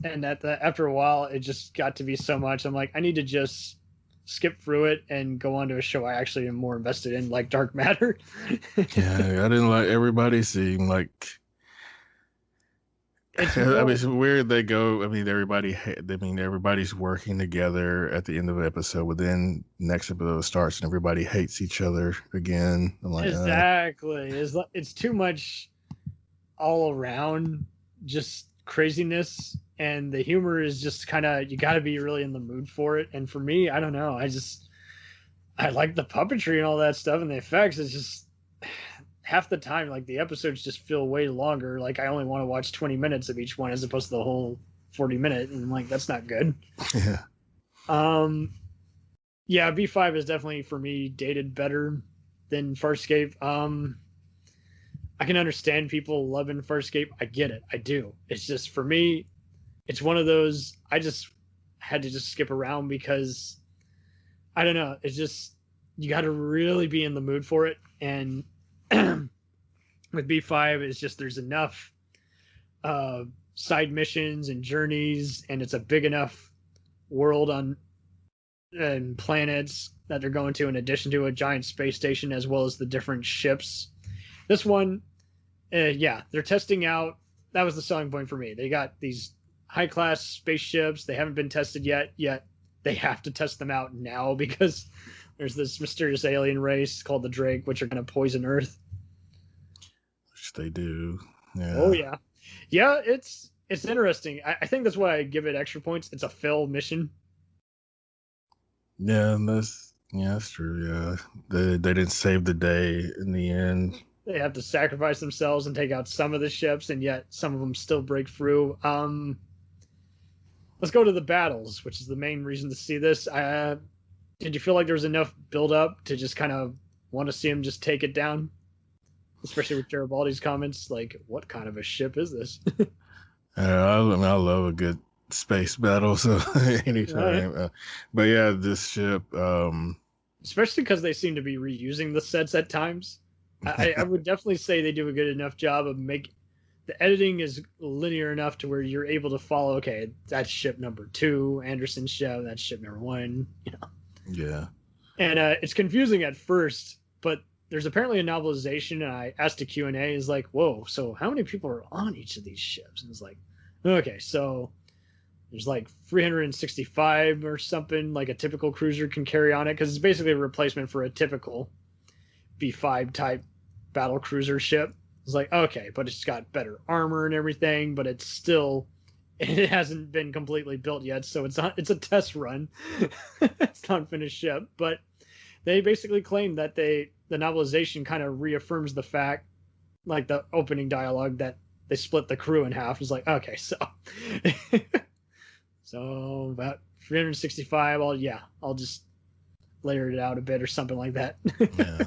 and after a while, it just got to be so much. I'm like, I need to just skip through it and go on to a show I actually am more invested in, like Dark Matter. Yeah, I didn't like everybody seemed like. I mean, it's weird they go. I mean, everybody's working together at the end of the episode, but then next episode starts and everybody hates each other again. I'm like, exactly. It's too much all around, just craziness, and the humor is just kind of, you got to be really in the mood for it. And for me, I don't know. I like the puppetry and all that stuff, and the effects. It's just half the time, like the episodes just feel way longer. Like I only want to watch 20 minutes of each one as opposed to the whole 40-minute, and I'm like, that's not good. Yeah. Yeah, B5 is definitely for me dated better than Farscape. I can understand people loving Farscape. I get it. I do. It's just for me, it's one of those I just had to just skip around because I don't know. It's just you got to really be in the mood for it. And with B5, it's just there's enough side missions and journeys, and it's a big enough world and planets that they're going to, in addition to a giant space station as well as the different ships. This one, they're testing out. That was the selling point for me. They got these high-class spaceships. They haven't been tested yet they have to test them out now because there's this mysterious alien race called the Drake, which are going to poison Earth. Which they do. Yeah. Oh, yeah. Yeah, it's interesting. I think that's why I give it extra points. It's a failed mission. Yeah, that's true. Yeah, they didn't save the day in the end. They have to sacrifice themselves and take out some of the ships, and yet some of them still break through. Let's go to the battles, which is the main reason to see this. Did you feel like there was enough build up to just kind of want to see him just take it down? Especially with Garibaldi's comments, like, what kind of a ship is this? I love a good space battle, so anytime. Right. But yeah, this ship. Especially because they seem to be reusing the sets at times. I would definitely say they do a good enough job of the editing is linear enough to where you're able to follow. Okay, that's ship number 2, Anderson's ship. That's ship number 1. Yeah. And it's confusing at first, but there's apparently a novelization. And I asked a Q&A, is like, whoa, so how many people are on each of these ships? And it's like, okay, so there's like 365 or something, like a typical cruiser can carry on it, because it's basically a replacement for a typical B5 type battle cruiser ship. It's like, okay, but it's got better armor and everything, but it hasn't been completely built yet, so it's a test run. It's not finished ship, but they basically claim that the novelization kind of reaffirms the fact, like the opening dialogue, that they split the crew in half. It's like, okay, so so about 365. I'll just layer it out a bit or something like that. Yeah.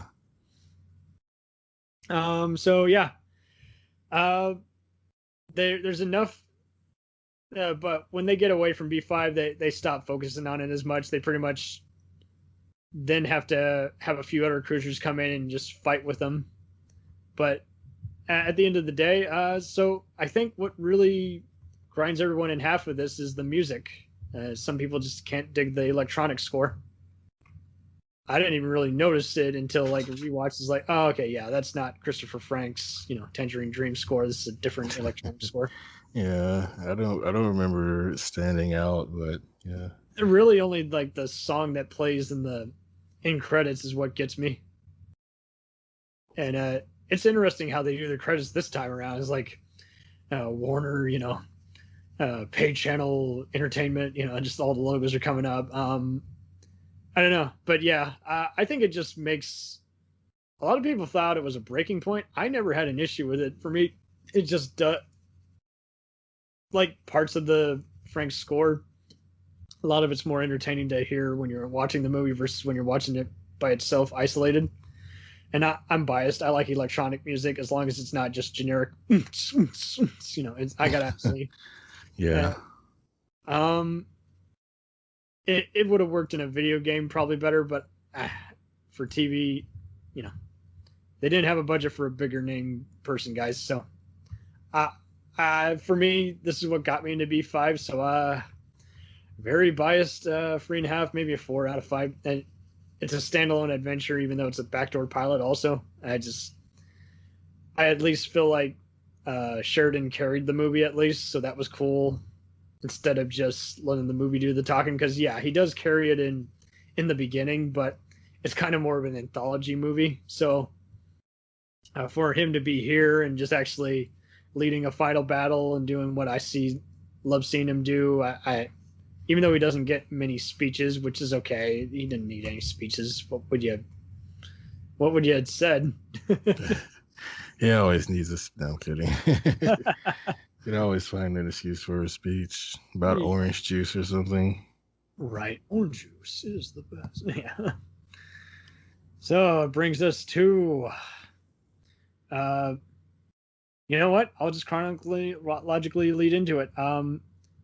There's enough, but when they get away from B5, they stop focusing on it as much. They pretty much then have to have a few other cruisers come in and just fight with them. But at the end of the day, so I think what really grinds everyone in half with this is the music. Some people just can't dig the electronic score. I didn't even really notice it until like a rewatch. Is like, oh, okay, yeah, that's not Christopher Frank's, Tangerine Dream score. This is a different electronic score. Yeah, I don't remember it standing out, but yeah. They're really only like the song that plays in credits is what gets me. And it's interesting how they do the credits this time around. It's like Warner, Pay Channel Entertainment, just all the logos are coming up. I don't know, but yeah, I think it just makes a lot of people thought it was a breaking point. I never had an issue with it. For me, it just like parts of the Frank score. A lot of it's more entertaining to hear when you're watching the movie versus when you're watching it by itself, isolated. And I'm biased. I like electronic music as long as it's not just generic. I gotta actually. Yeah. It would have worked in a video game probably better, but for TV, they didn't have a budget for a bigger name person, guys. So, for me, this is what got me into B5. So, very biased, 3.5, maybe a 4 out of 5. And it's a standalone adventure, even though it's a backdoor pilot. Also, I at least feel like Sheridan carried the movie at least, so that was cool. Instead of just letting the movie do the talking, because he does carry it in the beginning, but it's kind of more of an anthology movie. So for him to be here and just actually leading a final battle and doing what I love seeing him do, I even though he doesn't get many speeches, which is okay, he didn't need any speeches. What would you have said? He always needs a. No, I'm kidding. He'd always find an excuse for a speech about orange juice or something. Right, orange juice is the best. Yeah. So it brings us to, you know what? I'll just logically lead into it.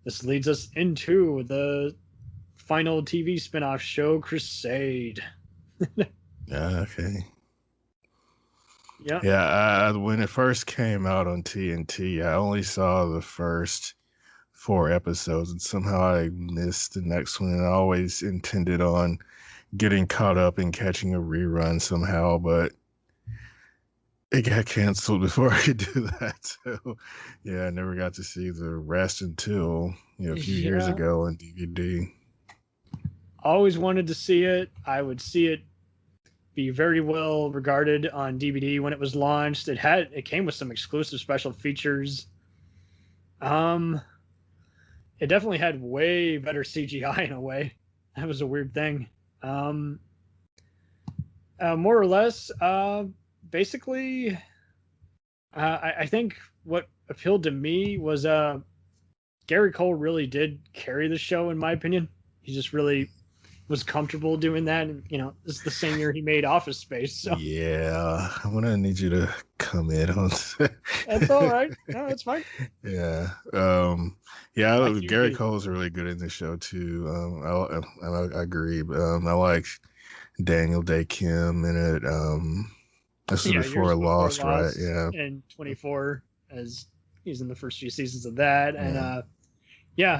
This leads us into the final TV spinoff show, Crusade. Okay. Yeah. Yeah, when it first came out on TNT, I only saw the first 4 episodes, and somehow I missed the next one. And I always intended on getting caught up and catching a rerun somehow, but it got canceled before I could do that. So, yeah, I never got to see the rest until a few years ago on DVD. Always wanted to see it. I would see it be very well regarded on DVD when it was launched. It came with some exclusive special features. It definitely had way better CGI in a way. That was a weird thing. More or less, basically, I think what appealed to me was Gary Cole really did carry the show, in my opinion. He just really was comfortable doing that, and this is the same year he made Office Space. So yeah, I'm gonna need you to come in on that. That's all right. No, it's fine. Yeah, Gary Cole's really good in the show too. I agree, but I like Daniel Day Kim in it. This is before Lost, right? Yeah, and 24, as he's in the first few seasons of that, and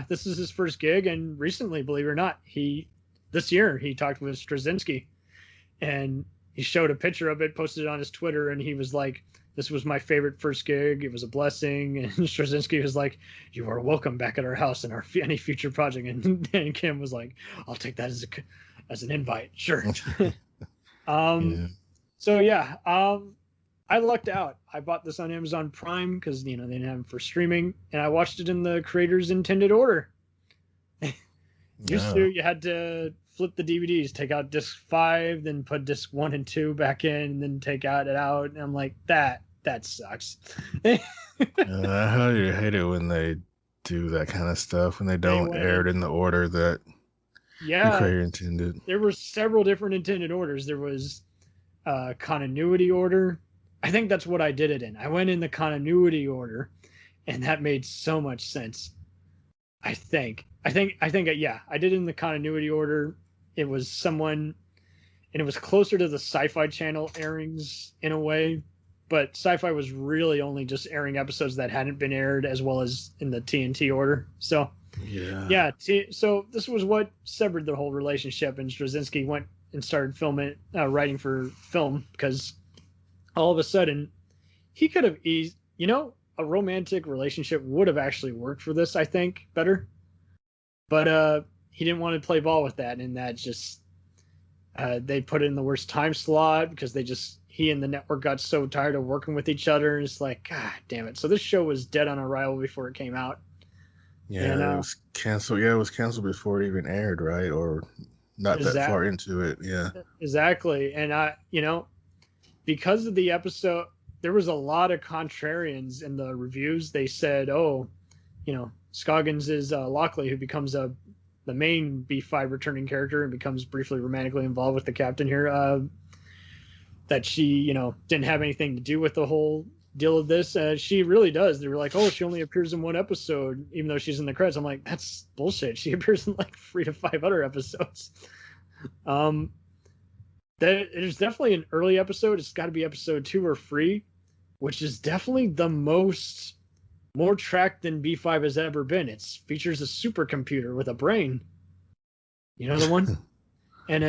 this is his first gig, and recently, believe it or not, this year he talked with Straczynski, and he showed a picture of it, posted it on his Twitter, and he was like, "This was my favorite first gig. It was a blessing." And Straczynski was like, "You are welcome back at our house and any future project." And Dan Kim was like, "I'll take that as an invite, sure." So I lucked out. I bought this on Amazon Prime because they didn't have it for streaming, and I watched it in the creator's intended order. Used to, you had to flip the DVDs, take out disc 5, then put disc 1 and 2 back in, and then take it out. And I'm like, that sucks. I hate it when they do that kind of stuff, when they don't air it in the order that the creator intended. There were several different intended orders. There was continuity order. I think that's what I did it in. I went in the continuity order, and that made so much sense. I think, I did it in the continuity order. It was someone, and it was closer to the Sci-Fi Channel airings in a way, but Sci-Fi was really only just airing episodes that hadn't been aired, as well as in the TNT order. So, so this was what severed the whole relationship, and Straczynski went and started writing for film, because all of a sudden he could have a romantic relationship would have actually worked for this, I think, better. But he didn't want to play ball with that, and that just they put it in the worst time slot because he and the network got so tired of working with each other, and it's like, God damn it. So this show was dead on arrival before it came out. Yeah, and, it was canceled. Yeah, it was canceled before it even aired, right? Or not that far into it. Yeah, exactly. And because of the episode, there was a lot of contrarians in the reviews. They said, Scoggins is Lockley, who becomes a the main B5 returning character and becomes briefly romantically involved with the captain here. That she, you know, didn't have anything to do with the whole deal of this. She really does. They were like, oh, she only appears in one episode, even though she's in the credits. I'm like, that's bullshit. She appears in like 3 to 5 other episodes. There's definitely an early episode. It's got to be episode 2 or 3, which is definitely the more tracked than B5 has ever been. It features a supercomputer with a brain. You know the one? And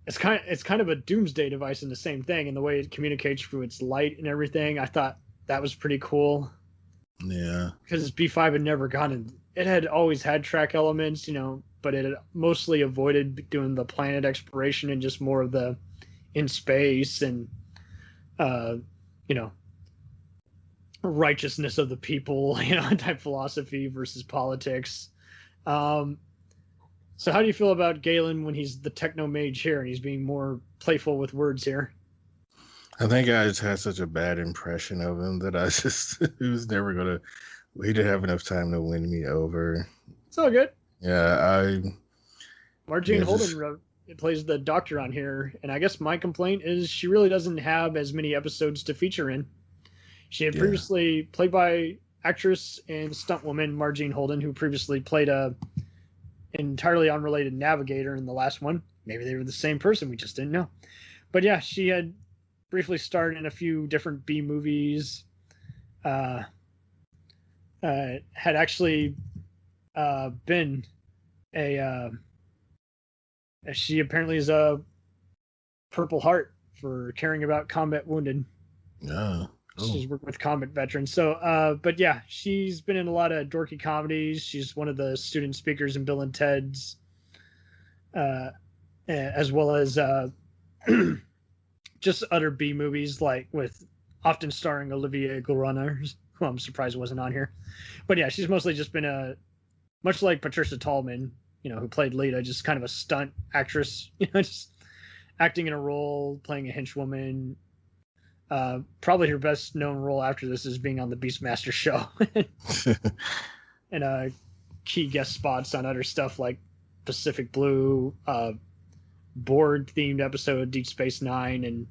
it's kind of a doomsday device in the same thing, and the way it communicates through its light and everything. I thought that was pretty cool. Yeah. Because B5 had never gotten, it had always had track elements, you know, but it had mostly avoided doing the planet exploration and just more of the in space and, you know, righteousness of the people, you know, type philosophy versus politics. So how do you feel about Galen when he's the techno mage here and he's being more playful with words here? I think I just had such a bad impression of him that I just, he didn't have enough time to win me over. It's all good. Yeah, Margene Holden plays the doctor on here, and I guess my complaint is she really doesn't have as many episodes to feature in. She had previously played by actress and stunt woman Margene Holden, who previously played a entirely unrelated navigator in the last one. Maybe they were the same person, we just didn't know. But yeah, she had briefly starred in a few different B movies. Had actually been she apparently is a Purple Heart for caring about combat wounded. Yeah. Oh. She's worked with combat veterans. So, but yeah, she's been in a lot of dorky comedies. She's one of the student speakers in Bill and Ted's, as well as just other B movies, like with often starring Olivier Gourana, who I'm surprised wasn't on here. But yeah, she's mostly just been much like Patricia Tallman, you know, who played Lita, just kind of a stunt actress, you know, just acting in a role, playing a henchwoman. Probably her best known role after this is being on the Beastmaster show and key guest spots on other stuff like Pacific Blue, board themed episode Deep Space Nine, and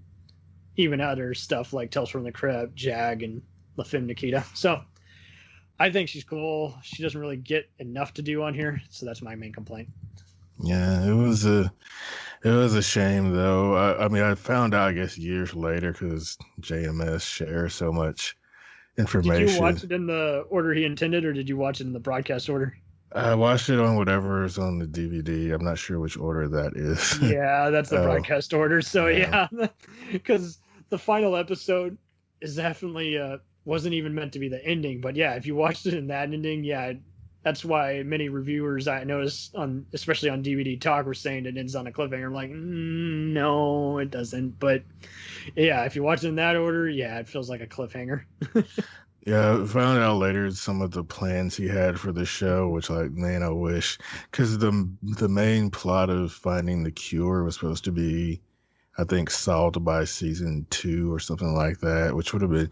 even other stuff like Tales from the Crypt, Jag, and La Femme Nikita. So I think she's cool. She doesn't really get enough to do on here, so that's my main complaint. Yeah, it was a shame though. I mean, I found out, I guess, years later because JMS shares so much information. Did you watch it in the order he intended, or did you watch it in the broadcast order? I watched it on whatever is on the DVD. I'm not sure which order that is. Yeah, that's the broadcast order. So yeah, because the final episode is definitely wasn't even meant to be the ending. But yeah, if you watched it in that ending, yeah, that's why many reviewers I noticed especially on DVD Talk, were saying it ends on a cliffhanger. I'm like, no, it doesn't. But yeah, if you watch it in that order, yeah, it feels like a cliffhanger. Yeah, I found out later some of the plans he had for the show, which, like, man, I wish, because the main plot of finding the cure was supposed to be, I think, solved by season 2 or something like that, which would have been.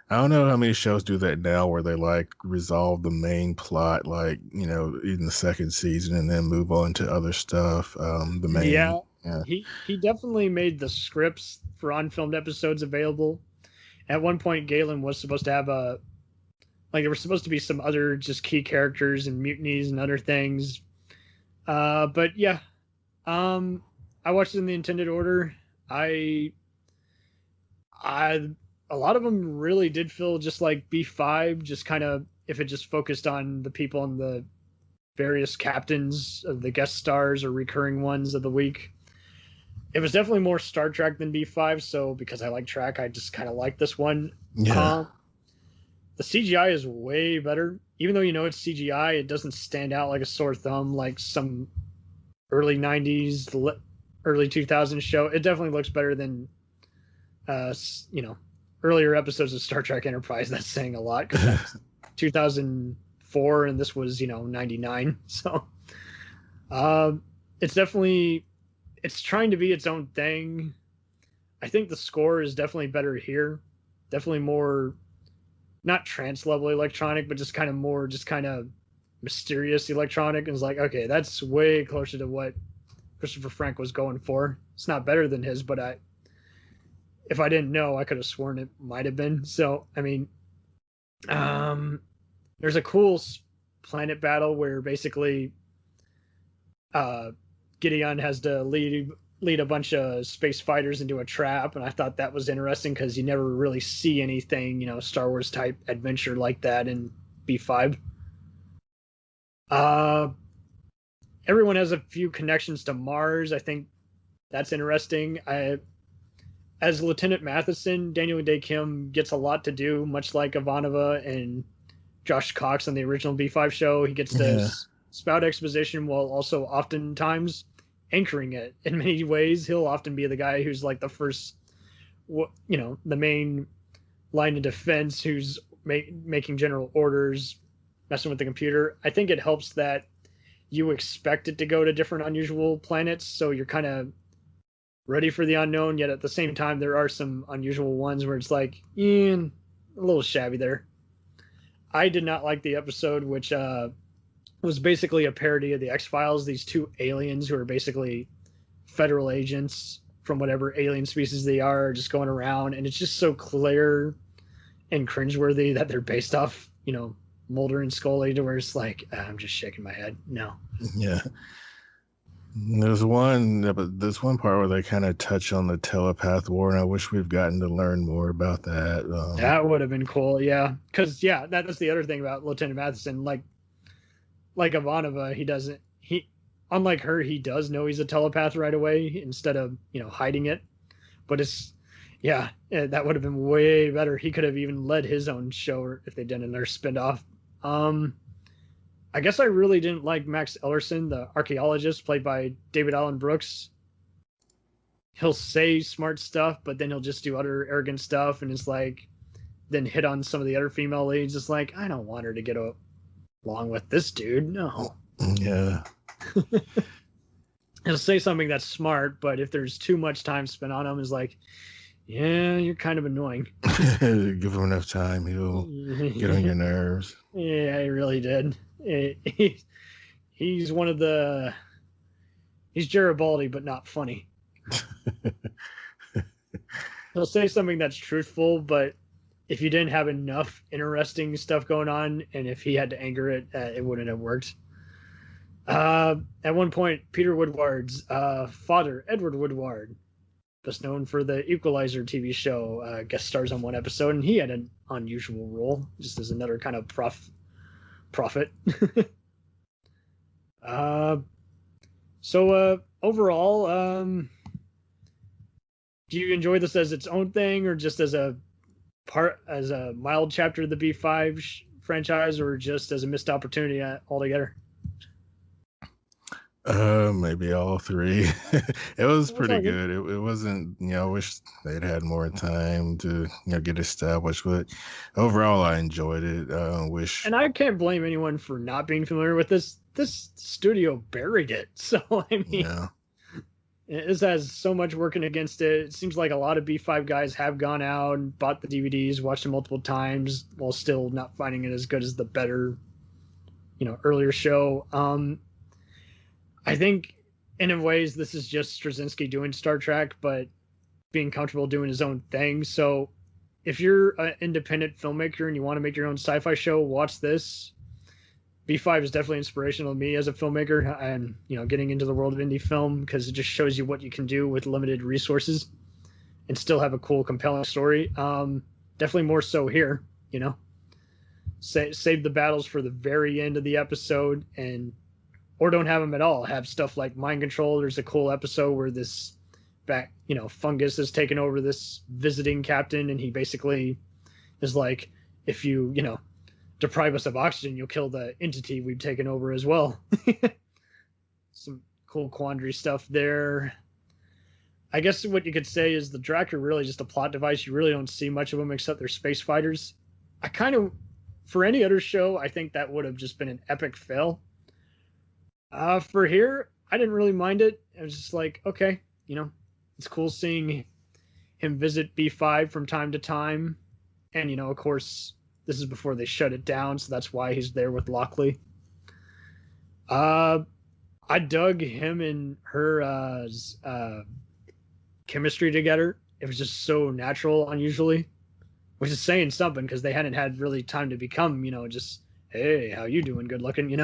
I don't know how many shows do that now, where they like resolve the main plot, like, you know, in the second season, and then move on to other stuff. Yeah. He definitely made the scripts for unfilmed episodes available. At one point, Galen was supposed to have there were supposed to be some other just key characters and mutinies and other things. But yeah, I watched it in the intended order. A lot of them really did feel just like B5, just kind of, if it just focused on the people and the various captains of the guest stars or recurring ones of the week. It was definitely more Star Trek than B5, so because I like Trek, I just kind of like this one. Yeah. The CGI is way better. Even though you know it's CGI, it doesn't stand out like a sore thumb like some early 90s, early 2000s show. It definitely looks better than, earlier episodes of Star Trek Enterprise. That's saying a lot, because that's 2004 and this was, 99. So it's trying to be its own thing. I think the score is definitely better here. Definitely more, not trance level electronic, but just kind of more, just kind of mysterious electronic, and it's like, okay, that's way closer to what Christopher Frank was going for. It's not better than his, but if I didn't know, I could have sworn it might have been. So, I mean, there's a cool planet battle where basically Gideon has to lead a bunch of space fighters into a trap, and I thought that was interesting because you never really see anything, Star Wars type adventure like that in B5. Everyone has a few connections to Mars. I think that's interesting. As Lieutenant Matheson, Daniel Day Kim gets a lot to do, much like Ivanova and Josh Cox on the original B5 show. He gets to spout exposition while also oftentimes anchoring it. In many ways, he'll often be the guy who's like the first, the main line of defense, who's making general orders, messing with the computer. I think it helps that you expect it to go to different unusual planets, so you're kind of ready for the unknown, yet at the same time there are some unusual ones where it's like, a little shabby there. I did not like the episode, which was basically a parody of the X-Files. These two aliens who are basically federal agents from whatever alien species they are just going around, and it's just so clear and cringeworthy that they're based off, Mulder and Scully, to where it's like, I'm just shaking my head. No. Yeah. There's one part where they kind of touch on the telepath war, and I wish we've gotten to learn more about that. That would have been cool, yeah. Because, that's the other thing about Lieutenant Matheson. Like Ivanova, unlike her, he does know he's a telepath right away instead of, hiding it. But that would have been way better. He could have even led his own show if they did another spinoff. I guess I really didn't like Max Ellerson, the archaeologist, played by David Allen Brooks. He'll say smart stuff, but then he'll just do utter arrogant stuff, and it's like, then hit on some of the other female leads. It's like, I don't want her to get along with this dude. No. Yeah. He'll say something that's smart, but if there's too much time spent on him, it's like, yeah, you're kind of annoying. Give him enough time, he'll get on your nerves. Yeah, he really did. He's one of the... He's Garibaldi, but not funny. He'll say something that's truthful, but if you didn't have enough interesting stuff going on, and if he had to anger it, it wouldn't have worked. At one point, Peter Woodward's father, Edward Woodward, best known for the Equalizer TV show, guest stars on one episode, and he had an unusual role, just as another kind of prophet. So overall, do you enjoy this as its own thing, or just as a mild chapter of the B5 franchise, or just as a missed opportunity altogether? Maybe all three. It was pretty good. It wasn't, I wish they'd had more time to, get established, but overall I enjoyed it. And I can't blame anyone for not being familiar with this. This studio buried it. So, I mean, this has so much working against it. It seems like a lot of B5 guys have gone out and bought the DVDs, watched them multiple times, while still not finding it as good as the better, earlier show. I think in ways this is just Straczynski doing Star Trek, but being comfortable doing his own thing. So if you're an independent filmmaker and you want to make your own sci-fi show, watch this. B5 is definitely inspirational to me as a filmmaker, and getting into the world of indie film, because it just shows you what you can do with limited resources and still have a cool, compelling story. Definitely more so here, save the battles for the very end of the episode, or don't have them at all. Have stuff like mind control. There's a cool episode where this fungus has taken over this visiting captain, and he basically is like, if you, deprive us of oxygen, you'll kill the entity we've taken over as well. Some cool quandary stuff there. I guess what you could say is the Drac are really just a plot device. You really don't see much of them except they're space fighters. For any other show, I think that would have just been an epic fail. For here, I didn't really mind it. I was just like, okay, it's cool seeing him visit B5 from time to time. And, of course, this is before they shut it down, so that's why he's there with Lockley. I dug him and her chemistry together. It was just so natural, unusually, which is saying something because they hadn't had really time to become, just, hey, how you doing? Good looking,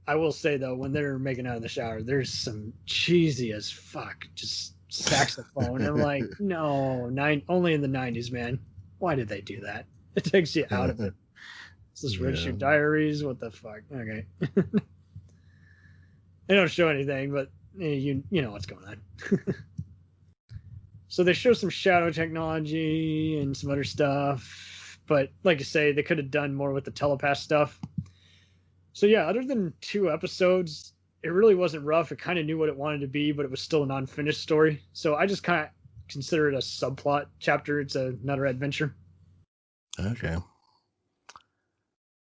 I will say though, when they're making out in the shower, there's some cheesy as fuck, just saxophone. I'm like, no, only in the 90s, man. Why did they do that? It takes you out of it. Is this Red Shoe Diaries? What the fuck? Okay. They don't show anything, but you know what's going on. So they show some shadow technology and some other stuff, but like you say, they could have done more with the telepath stuff. So yeah, other than 2 episodes, it really wasn't rough. It kind of knew what it wanted to be, but it was still an unfinished story. So I just kind of consider it a subplot chapter. It's another adventure. Okay.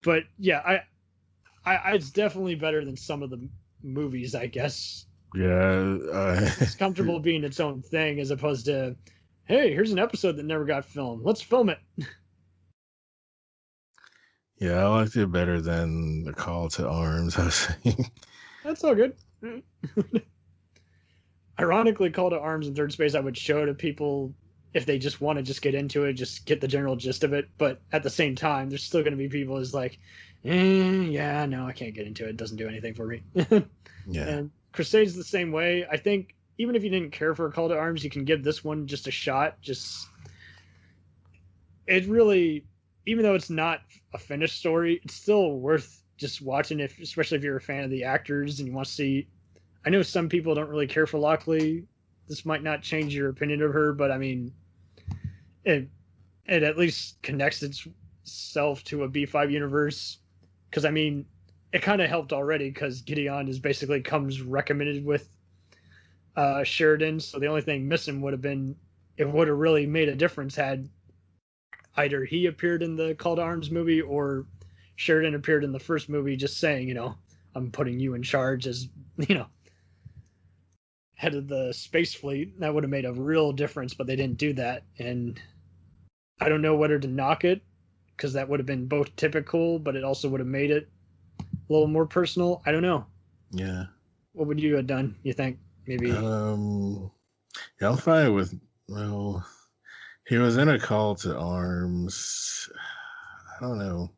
But yeah, it's definitely better than some of the movies, I guess. Yeah. It's comfortable being its own thing as opposed to, hey, here's an episode that never got filmed. Let's film it. Yeah, I liked it better than the Call to Arms, I was saying. That's all good. Ironically, Call to Arms and Third Space I would show to people if they just want to just get into it, just get the general gist of it. But at the same time, there's still going to be people who's like, yeah, no, I can't get into it. It doesn't do anything for me. Yeah. And Crusade's the same way. I think even if you didn't care for Call to Arms, you can give this one just a shot. It really, even though it's not a finished story, it's still worth just watching, especially if you're a fan of the actors and you want to see. I know some people don't really care for Lockley. This might not change your opinion of her, but I mean, it at least connects itself to a B5 universe. Because I mean, it kind of helped already because Gideon basically comes recommended with Sheridan. So the only thing missing would have been, it would have really made a difference had either he appeared in the Call to Arms movie or Sheridan appeared in the first movie, just saying, I'm putting you in charge as, head of the space fleet. That would have made a real difference, but they didn't do that. And I don't know whether to knock it, because that would have been both typical, but it also would have made it a little more personal. I don't know. Yeah. What would you have done, you think? Maybe. Yeah, I'm fine with, he was in a Call to Arms. I don't know.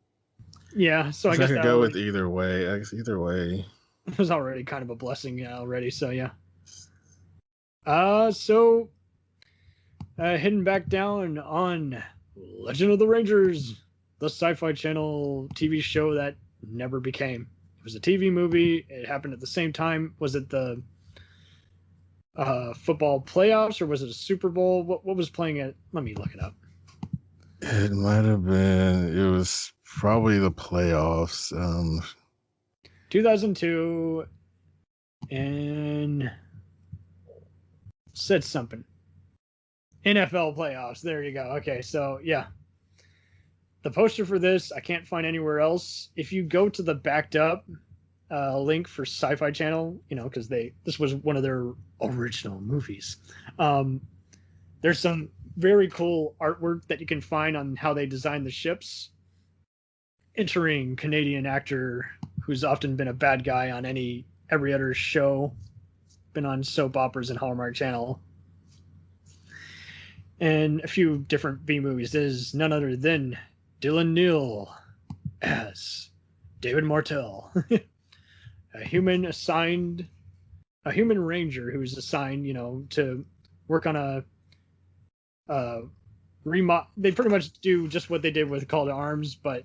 Yeah, so I guess I could that go with either way. I guess either way. It was already kind of a blessing already, so yeah. So heading back down on Legend of the Rangers, the Sci-Fi Channel TV show that never became. It was a TV movie. It happened at the same time. Was it the football playoffs or was it a Super Bowl? What was playing at? Let me look it up. It might have been. It was probably the playoffs. 2002, and said something. NFL playoffs. There you go. Okay, so yeah. The poster for this, I can't find anywhere else. If you go to the backed up link for Sci-Fi Channel, because this was one of their original movies. There's some very cool artwork that you can find on how they designed the ships. Entering Canadian actor who's often been a bad guy on every other show, been on soap operas and Hallmark Channel, and a few different B movies. This is none other than Dylan Neal as David Martell, a human ranger who's assigned, to work on a they pretty much do just what they did with Call to Arms, but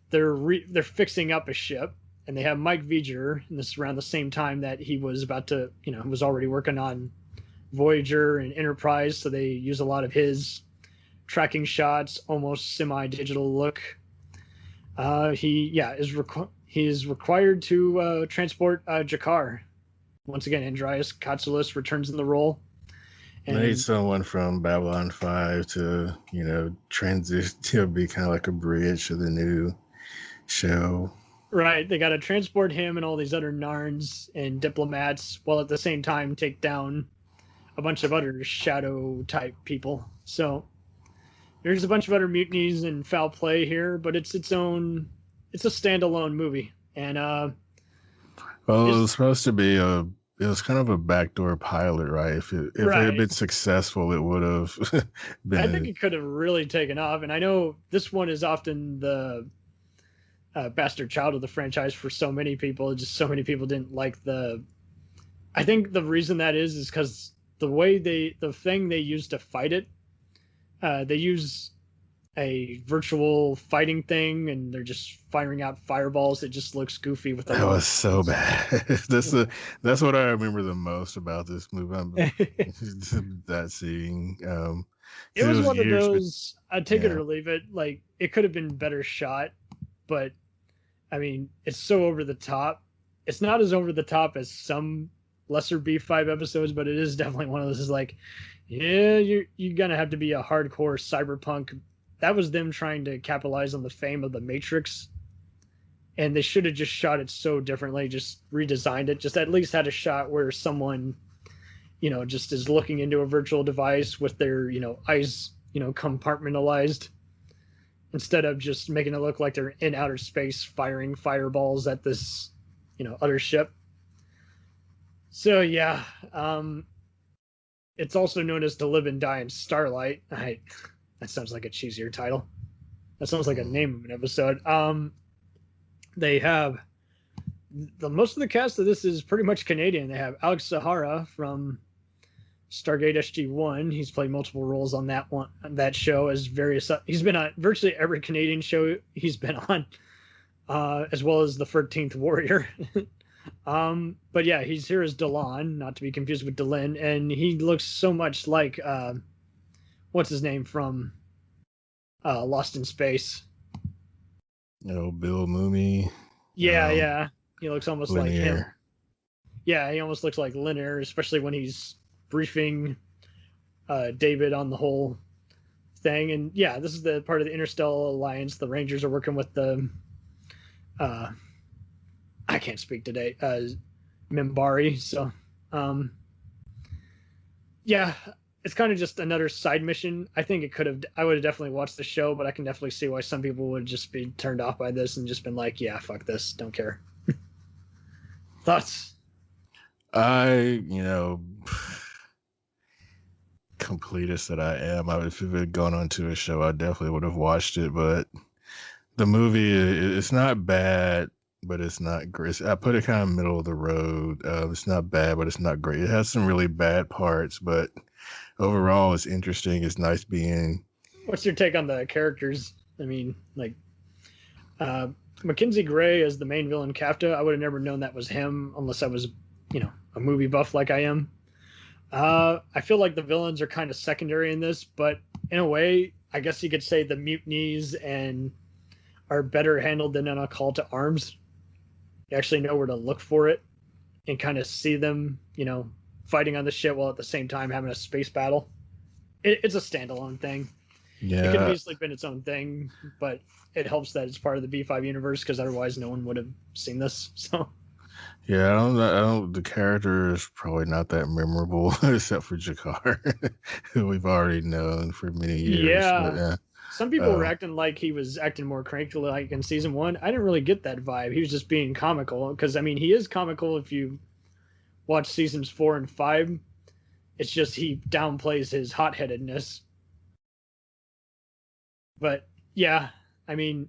they're fixing up a ship, and they have Mike V'ger, and this is around the same time that he was about to, was already working on Voyager and Enterprise, so they use a lot of his tracking shots, almost semi-digital look. He is required to transport Jakar. Once again, Andreas Katsoulis returns in the role. And they need someone from Babylon 5 to, transition to be kind of like a bridge to the new show. Right. They got to transport him and all these other Narns and diplomats while at the same time take down a bunch of other shadow type people. So there's a bunch of other mutinies and foul play here, but it's its own it's a standalone movie, and Well, it was supposed to be it was kind of a backdoor pilot, right? If it had been successful, it would have been. I think it could have really taken off. And I know this one is often the bastard child of the franchise for so many people. Just so many people didn't like the. I think the reason that is because the thing they use to fight it, they use a virtual fighting thing, and they're just firing out fireballs. It just looks goofy with that was so bad. That's what I remember the most about this movie. That scene. It was one of those. I'd take it or leave it. Like, it could have been better shot, but I mean, it's so over the top. It's not as over the top as some lesser B5 episodes, but it is definitely one of those. Like, yeah, you're gonna have to be a hardcore cyberpunk. That was them trying to capitalize on the fame of The Matrix, and they should have just shot it so differently, just redesigned it, just at least had a shot where someone, just is looking into a virtual device with their, eyes, compartmentalized, instead of just making it look like they're in outer space firing fireballs at this, other ship. So, yeah, it's also known as To Live and Die in Starlight. That sounds like a cheesier title. That sounds like a name of an episode. They have most of the cast of this is pretty much Canadian. They have Alex Sahara from Stargate SG-1. He's played multiple roles on that show as various. He's been on virtually every Canadian show he's been on, as well as the 13th Warrior. But yeah, he's here as Delon, not to be confused with Delin, and he looks so much like what's his name from Lost in Space? Bill Mooney. Yeah. He looks almost Linear. like him. Yeah, he almost looks like Linear, especially when he's briefing David on the whole thing. And yeah, this is the part of the Interstellar Alliance. The Rangers are working with the I can't speak today. Mimbari. So yeah, it's kind of just another side mission. I think I would have definitely watched the show, but I can definitely see why some people would just be turned off by this and just been like, yeah, fuck this, don't care. Thoughts? Completist that I am, if it had gone on to a show, I definitely would have watched it. But the movie, it's not bad, but it's not great. I put it kind of middle of the road. It's not bad, but it's not great. It has some really bad parts, but overall, it's interesting. It's nice being. What's your take on the characters? I mean, like, Mackenzie Gray as the main villain, Kafta. I would have never known that was him unless I was, a movie buff like I am. I feel like the villains are kind of secondary in this, but in a way, I guess you could say the mutinies are better handled than in a Call to Arms. You actually know where to look for it and kind of see them, fighting on the ship while at the same time having a space battle. It's a standalone thing. Yeah. It could have easily been its own thing, but it helps that it's part of the B5 universe because otherwise no one would have seen this. So. Yeah, I don't. The character is probably not that memorable except for Jakar, who we've already known for many years. Yeah. But, yeah. Some people were acting like he was acting more cranky like in season 1. I didn't really get that vibe. He was just being comical because, I mean, he is comical if you watch seasons 4 and 5. It's just he downplays his hot-headedness. But, yeah, I mean,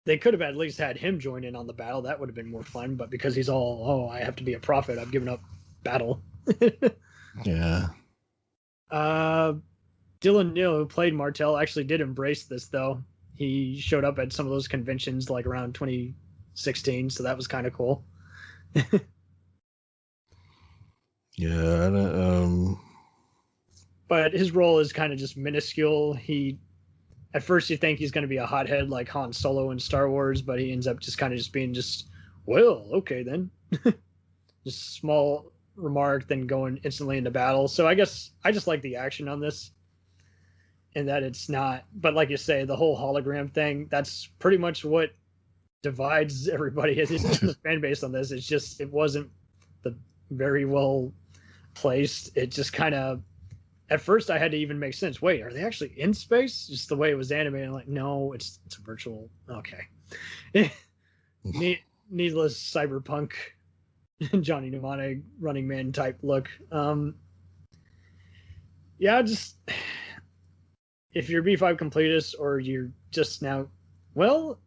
they could have at least had him join in on the battle. That would have been more fun. But because he's all, I have to be a prophet, I've given up battle. Yeah. Dylan Neal, who played Martel, actually did embrace this, though. He showed up at some of those conventions like around 2016, so that was kind of cool. Yeah. But his role is kind of just minuscule. At first you think he's going to be a hothead like Han Solo in Star Wars, but he ends up just kind of just being well, okay then. Just small remark, then going instantly into battle. So I guess I just like the action on this. And that it's not, but like you say, the whole hologram thing, that's pretty much what divides everybody in the fan base on this. It's just, it wasn't very well placed. It just kind of, at first I had to even make sense. Wait, are they actually in space? Just the way it was animated. I'm like, no, it's a virtual. Okay. Needless cyberpunk Johnny Mnemonic Running Man type look. Yeah, just if you're B5 completist or you're just now, well,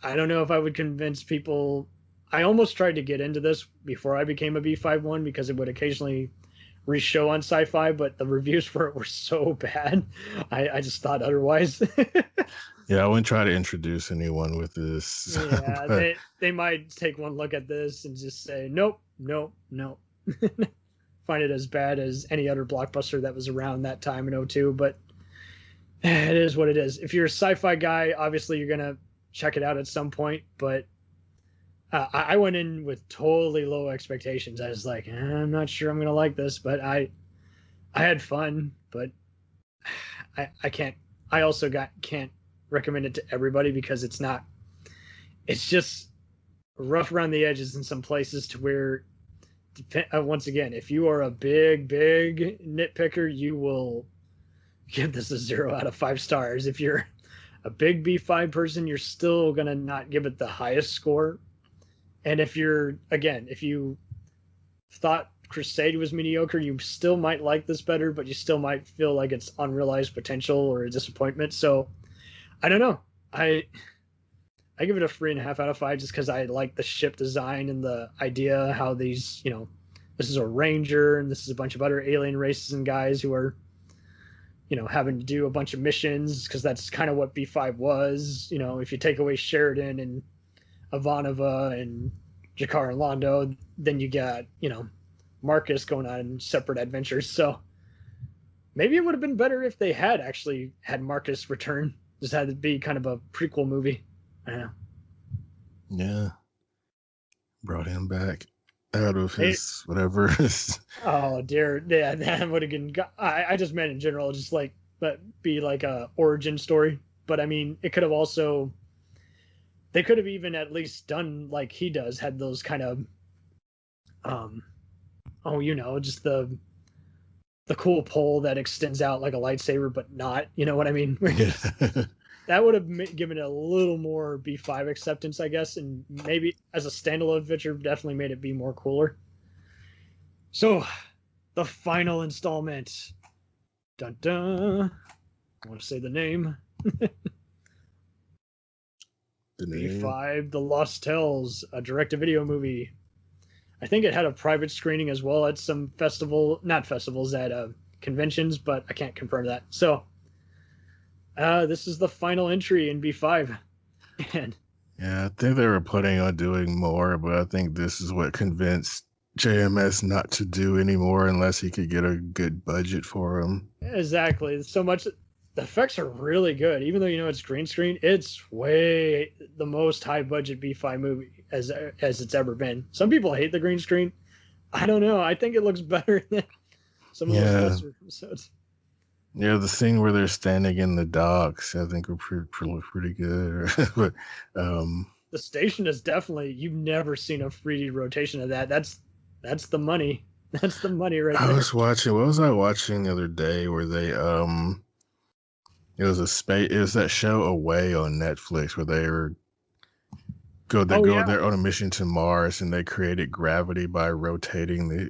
I don't know if I would convince people. I almost tried to get into this before I became a B5 one because it would occasionally re-show on Sci-Fi, but the reviews for it were so bad. I just thought otherwise. Yeah, I wouldn't try to introduce anyone with this. Yeah, but they might take one look at this and just say, nope. Find it as bad as any other blockbuster that was around that time in 2002, but it is what it is. If you're a sci-fi guy, obviously you're going to check it out at some point, but I went in with totally low expectations. I was like, I'm not sure I'm going to like this, but I had fun, but I can't, I also can't recommend it to everybody because it's just rough around the edges in some places to where, once again, if you are a big nitpicker, you will give this a 0 out of 5 stars. If you're a big B5 person, you're still going to not give it the highest score. And if you thought Crusade was mediocre, you still might like this better, but you still might feel like it's unrealized potential or a disappointment. So I don't know. I give it a 3.5 out of 5 just because I like the ship design and the idea how these, this is a ranger and this is a bunch of other alien races and guys who are, having to do a bunch of missions because that's kind of what B5 was. If you take away Sheridan and Ivanova and Jakar and Londo, then you got, Marcus going on separate adventures. So maybe it would have been better if they had actually had Marcus return. Just had to be kind of a prequel movie. I don't know. yeah, brought him back out of his whatever. Oh dear, yeah, that would have been. I just meant in general, just like be like a origin story. But I mean, it could have also. They could have even at least done like he does, had those kind of, just the cool pole that extends out like a lightsaber, but not, you know what I mean? That would have given it a little more B5 acceptance, I guess, and maybe as a standalone adventure, definitely made it be more cooler. So, the final installment. Dun dun. I want to say the name. B5, The Lost Tales, a direct-to-video movie. I think it had a private screening as well at some at conventions, but I can't confirm that. So, this is the final entry in B5. And Yeah, I think they were planning on doing more, but I think this is what convinced JMS not to do anymore unless he could get a good budget for them. exactly, so much. The effects are really good, even though it's green screen. It's way the most high budget B5 movie as it's ever been. Some people hate the green screen. I don't know. I think it looks better than some of those lesser episodes. Yeah, the scene where they're standing in the docks, I think, were pretty good. But The station is definitely, you've never seen a 3D rotation of that. That's the money. That's the money right there. I was watching. What was I watching the other day? Where they it was that show Away on Netflix where they go there on a mission to Mars and they created gravity by rotating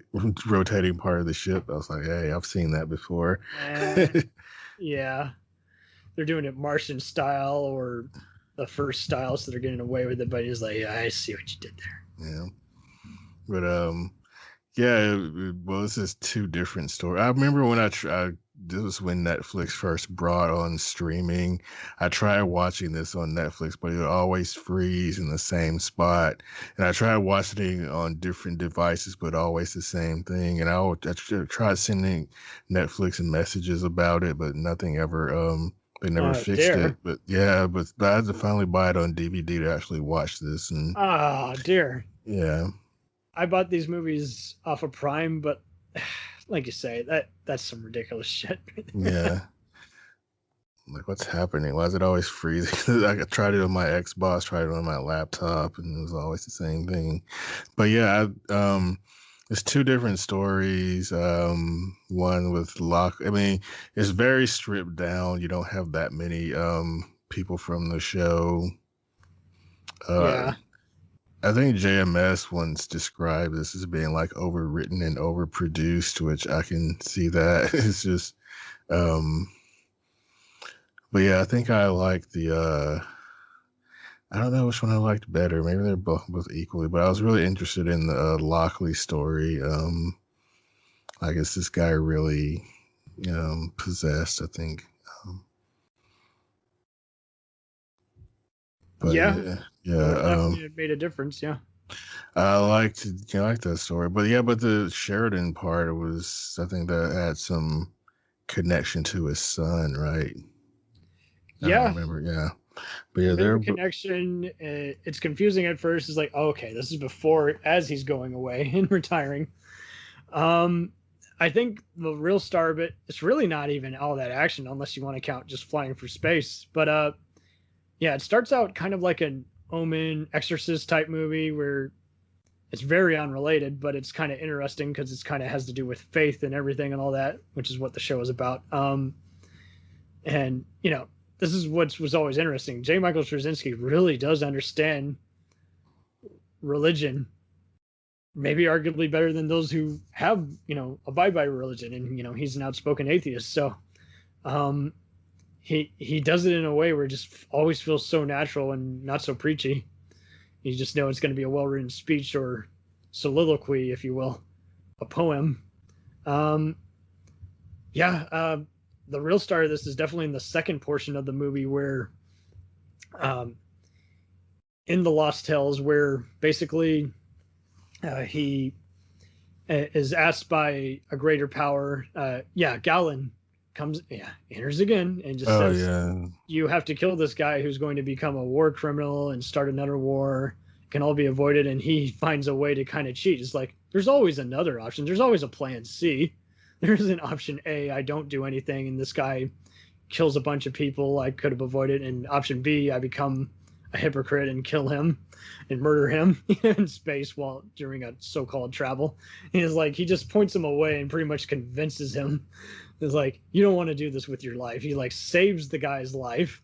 part of the ship. I was like, hey, I've seen that before. Yeah, they're doing it Martian style or the first style, so they're getting away with it. But he's like, yeah, I see what you did there. Yeah, but this is two different stories. I remember when this was when Netflix first brought on streaming. I tried watching this on Netflix, but it would always freeze in the same spot. And I tried watching it on different devices, but always the same thing. And I tried sending Netflix messages about it, but nothing ever. They never fixed it. But yeah, but I had to finally buy it on DVD to actually watch this. And dear. Yeah. I bought these movies off of Prime, but like you say, that's some ridiculous shit. Yeah. Like, what's happening? Why is it always freezing? I tried it on my Xbox, tried it on my laptop, and it was always the same thing. But yeah, It's two different stories. One with Locke. I mean, it's very stripped down. You don't have that many people from the show. Yeah. I think JMS once described this as being like overwritten and overproduced, which I can see that. It's just, but yeah, I think I like the. I don't know which one I liked better. Maybe they're both equally, but I was really interested in the Lockley story. I guess this guy really possessed, I think. But Yeah. yeah. Definitely it made a difference. Yeah. I liked that story, but the Sheridan part was, I think, that had some connection to his son, right? I Yeah. don't remember, yeah. But yeah, Bit of they're a connection. It's confusing at first. It's like, oh, okay, this is before as he's going away and retiring. I think the real star of it, it's really not even all that action unless you want to count just flying for space. But yeah, it starts out kind of like an Omen Exorcist type movie where it's very unrelated, but it's kind of interesting because it's kind of has to do with faith and everything and all that, which is what the show is about. And this is what was always interesting. J. Michael Straczynski really does understand religion, maybe arguably better than those who have, abide by religion. And, he's an outspoken atheist. So he does it in a way where it just always feels so natural and not so preachy. You just know it's going to be a well-written speech or soliloquy, if you will, a poem. The real star of this is definitely in the second portion of the movie where in the Lost Tales, where basically he is asked by a greater power. Galen enters again and just says, you have to kill this guy who's going to become a war criminal and start another war. It can all be avoided. And he finds a way to kind of cheat. It's like, there's always another option. There's always a plan C. There's an option A, I don't do anything, and this guy kills a bunch of people I could have avoided. And option B, I become a hypocrite and kill him and murder him in space while during a so-called travel. And it's like, he just points him away and pretty much convinces him. It's like, you don't want to do this with your life. He saves the guy's life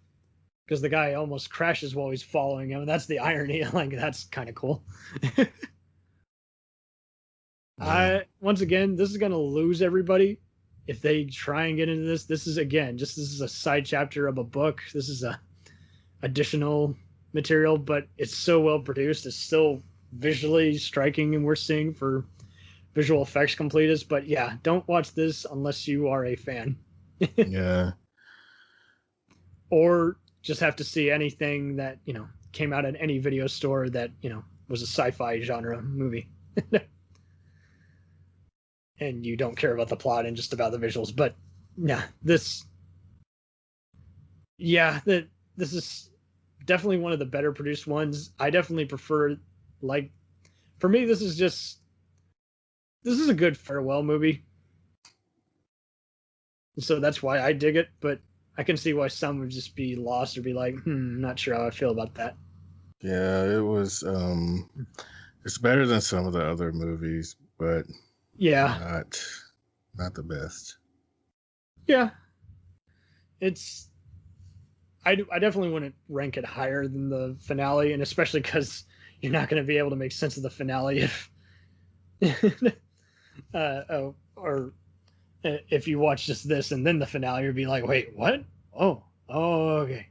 because the guy almost crashes while he's following him. And that's the irony. That's kind of cool. Once again, this is going to lose everybody if they try and get into this. This is this is a side chapter of a book. This is a additional material, but it's so well produced. It's still visually striking, and we're seeing for visual effects completists. But yeah, don't watch this unless you are a fan. Yeah. Or just have to see anything that came out at any video store that was a sci-fi genre movie. And you don't care about the plot and just about the visuals. But this is definitely one of the better produced ones. I definitely prefer, for me, this is a good farewell movie. So that's why I dig it, but I can see why some would just be lost or be like, not sure how I feel about that. Yeah, it was it's better than some of the other movies, but yeah, not the best. Yeah, it's I definitely wouldn't rank it higher than the finale, and especially because you're not going to be able to make sense of the finale if or if you watch just this and then the finale, you'd be like, wait, what? Oh, okay.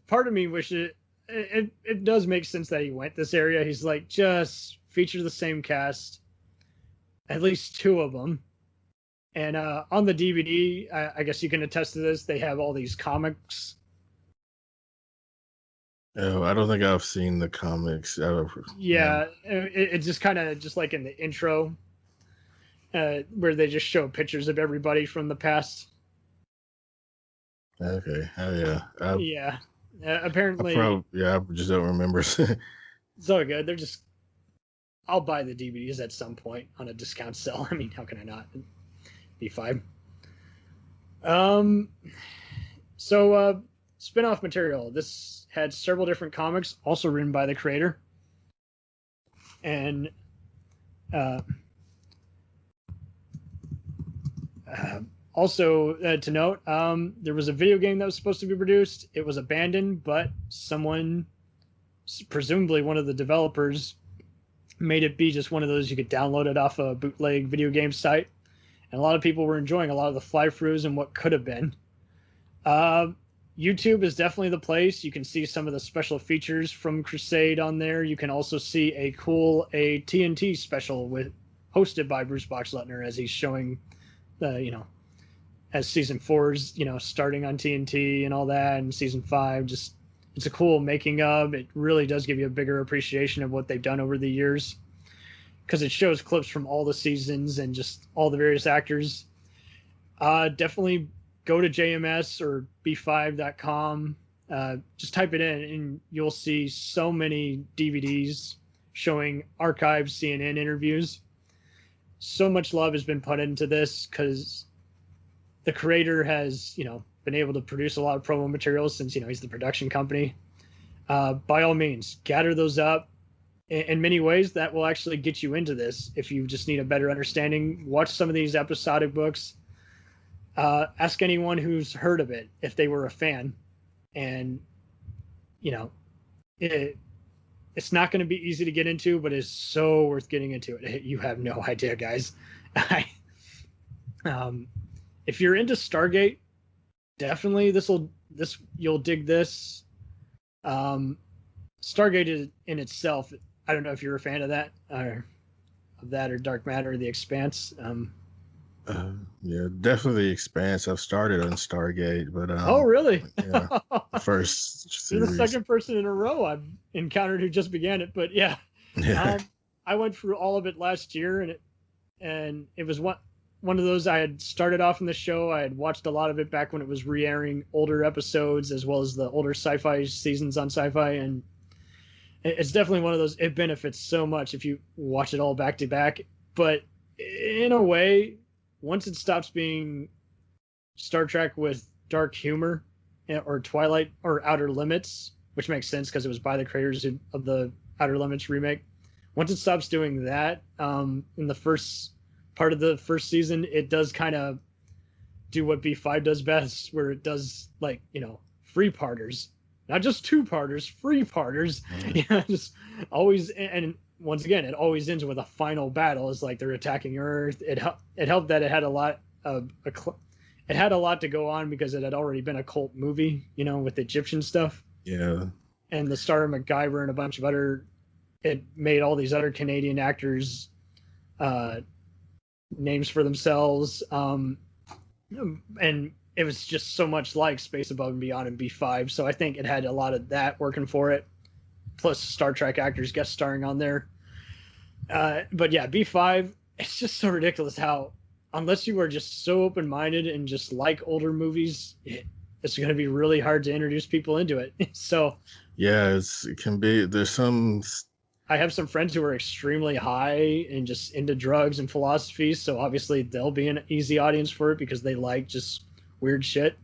Part of me wishes it does make sense that he went this area. He's like, just feature the same cast, at least two of them. And on the DVD, I guess you can attest to this, they have all these comics. Oh, I don't think I've seen the comics ever. Yeah, it's just kind of just like in the intro, where they just show pictures of everybody from the past. Okay, yeah. Apparently. I just don't remember. It's all good. They're just. I'll buy the DVDs at some point on a discount sale. I mean, how can I not? Be fine. So spin-off material. This had several different comics, also written by the creator. And also to note, there was a video game that was supposed to be produced. It was abandoned, but someone, presumably one of the developers, made it be just one of those you could download it off a bootleg video game site. And a lot of people were enjoying a lot of the fly-throughs and what could have been. YouTube is definitely the place. You can see some of the special features from Crusade on there. You can also see a TNT special hosted by Bruce Boxleitner as he's showing as season 4's, starting on TNT and all that, and season 5, just, it's a cool making of. It really does give you a bigger appreciation of what they've done over the years, because it shows clips from all the seasons and just all the various actors. Definitely go to JMS or b5.com. Just type it in and you'll see so many DVDs showing archived CNN interviews. So much love has been put into this because the creator has, been able to produce a lot of promo materials since, he's the production company. By all means, gather those up. In many ways, that will actually get you into this. If you just need a better understanding, watch some of these episodic books. Ask anyone who's heard of it if they were a fan. And, it's not going to be easy to get into, but it's so worth getting into it. You have no idea, guys. If you're into Stargate, definitely you'll dig this. Stargate in itself, I don't know if you're a fan of that or Dark Matter or The Expanse. Yeah, definitely The Expanse. I've started on Stargate, but oh, really? Yeah, the first series. You're the second person in a row I've encountered who just began it, but yeah. I went through all of it last year, and it was one of those. I had started off in the show. I had watched a lot of it back when it was re-airing older episodes as well as the older sci-fi seasons on Sci-Fi, and it's definitely one of those. It benefits so much if you watch it all back to back, but in a way, once it stops being Star Trek with dark humor or Twilight or Outer Limits, which makes sense because it was by the creators of the Outer Limits remake. Once it stops doing that, in the first part of the first season, it does kind of do what B5 does best, where it does free parters, not just two parters, free parters. Yeah, just always. And once again, it always ends with a final battle. It's like they're attacking Earth. It helped that it had a lot to go on because it had already been a cult movie, with Egyptian stuff. Yeah. And the star of MacGyver and a bunch of it made all these other Canadian actors names for themselves. And it was just so much like Space Above and Beyond and B5. So I think it had a lot of that working for it. Plus Star Trek actors guest starring on there. But yeah, B5, it's just so ridiculous how, unless you are just so open-minded and just like older movies, it's going to be really hard to introduce people into it. So yeah, it can be. There's some. I have some friends who are extremely high and just into drugs and philosophy, so obviously they'll be an easy audience for it because they like just weird shit.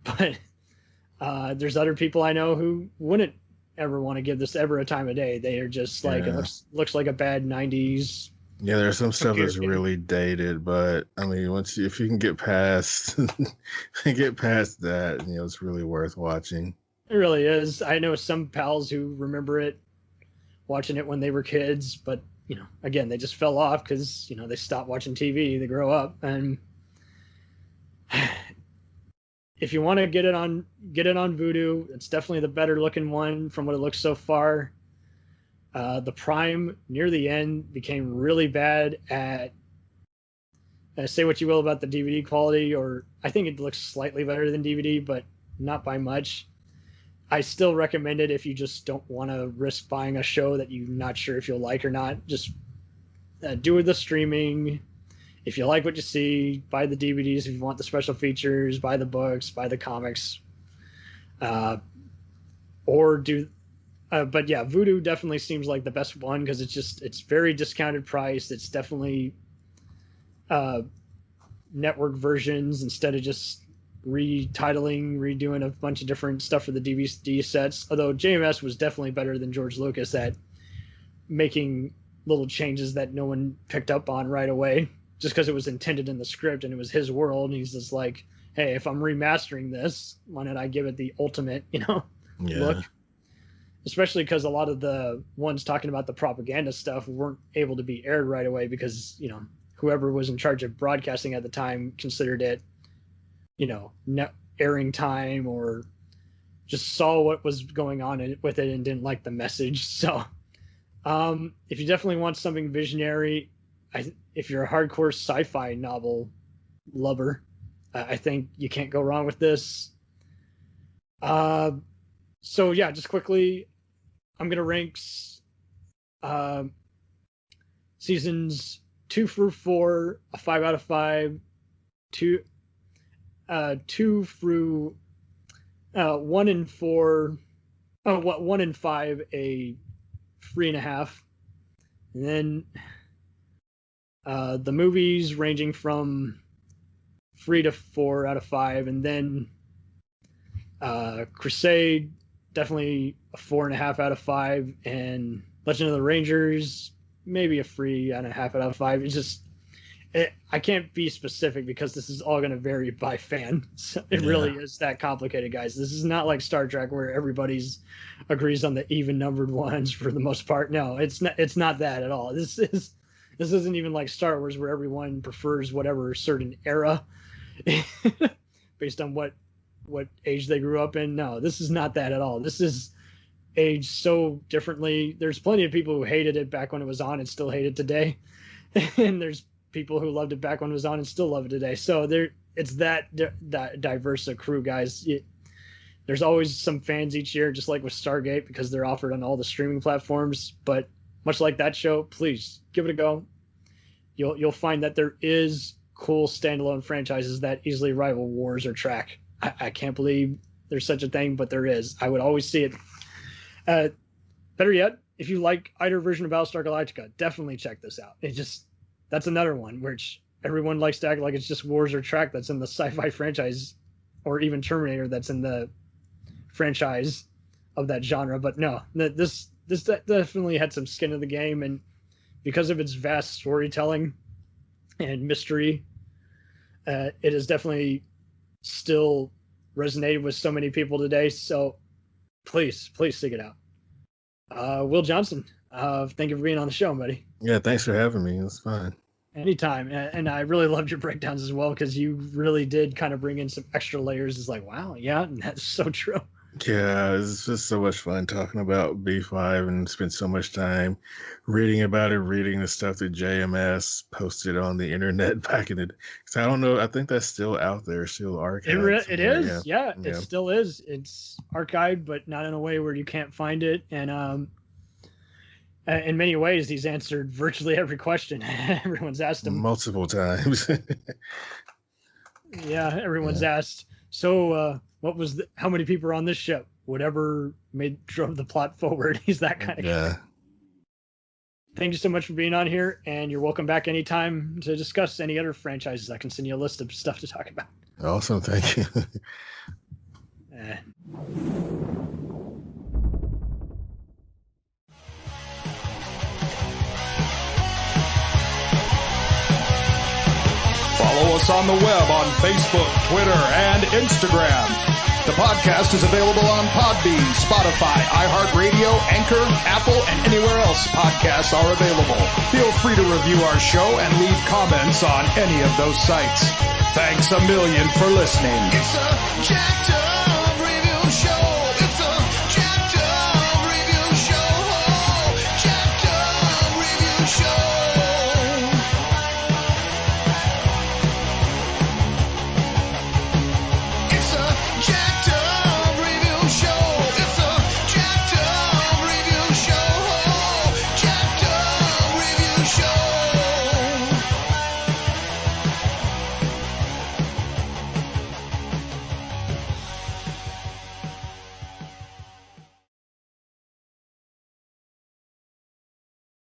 But there's other people I know who wouldn't ever want to give this ever a time of day. They are just like, it looks like a bad 90s. Yeah, there's some stuff that's really dated, but I mean, if you can get past that, it's really worth watching. It really is. I know some pals who remember it, watching it when they were kids, but again, they just fell off because they stopped watching TV. They grow up, and if you want to get it on Vudu, it's definitely the better looking one from what it looks so far. The Prime near the end became really bad at say what you will about the DVD quality, or I think it looks slightly better than DVD, but not by much. I still recommend it if you just don't want to risk buying a show that you're not sure if you'll like or not. Just do the streaming. If you like what you see, buy the DVDs. If you want the special features, buy the books, buy the comics. Or do... but yeah, Vudu definitely seems like the best one because it's very discounted price. It's definitely network versions instead of just retitling, redoing a bunch of different stuff for the DVD sets. Although JMS was definitely better than George Lucas at making little changes that no one picked up on right away, just because it was intended in the script and it was his world. And he's just like, hey, if I'm remastering this, why don't I give it the ultimate, look? Especially because a lot of the ones talking about the propaganda stuff weren't able to be aired right away because, whoever was in charge of broadcasting at the time considered it, airing time, or just saw what was going on with it and didn't like the message. So if you definitely want something visionary, if you're a hardcore sci-fi novel lover, I think you can't go wrong with this. So yeah, just quickly, I'm going to rank seasons 2 through 4, a 5 out of 5, 2 through 1 and 4, 1 and 5, a 3.5. And then the movies ranging from 3 to 4 out of 5. And then Crusade, definitely a 4.5 out of 5. And Legend of the Rangers, maybe a 3.5 out of 5. It's just, I can't be specific because this is all going to vary by fan. So it really is that complicated, guys. This is not like Star Trek where everybody's agrees on the even numbered ones for the most part. No, it's not that at all. This isn't even like Star Wars where everyone prefers whatever certain era based on what age they grew up in. No, this is not that at all. This is aged so differently. There's plenty of people who hated it back when it was on and still hate it today. And there's people who loved it back when it was on and still love it today. So it's that diverse a crew, guys. There's always some fans each year, just like with Stargate, because they're offered on all the streaming platforms. But much like that show, please give it a go. You'll find that there is cool standalone franchises that easily rival Wars or Track. I can't believe there's such a thing, but there is. I would always see it. Better yet, if you like either version of Battlestar Galactica, definitely check this out. That's another one which everyone likes to act like it's just Wars or Track that's in the sci-fi franchise, or even Terminator that's in the franchise of that genre. But no, this definitely had some skin in the game, and because of its vast storytelling and mystery, it has definitely still resonated with so many people today. So please seek it out. Will Johnson, thank you for being on the show, buddy. Yeah, thanks for having me. It was fun. Anytime. And I really loved your breakdowns as well, because you really did kind of bring in some extra layers. It's like, wow, yeah, that's so true. Yeah, it's just so much fun talking about B5 and spent so much time reading about it, reading the stuff that JMS posted on the internet back in the day. Because I don't know, I think that's still out there, still archived. It is, yeah, it still is. It's archived, but not in a way where you can't find it. And in many ways, he's answered virtually every question everyone's asked him. Multiple times. Yeah, everyone's asked. So, what was how many people are on this ship? Whatever drove the plot forward. He's that kind of guy. Thank you so much for being on here, and you're welcome back anytime to discuss any other franchises. I can send you a list of stuff to talk about. Awesome, thank you. Follow us on the web on Facebook, Twitter, and Instagram. The podcast is available on Podbean, Spotify, iHeartRadio, Anchor, Apple, and anywhere else podcasts are available. Feel free to review our show and leave comments on any of those sites. Thanks a million for listening. It's a jacked up review show.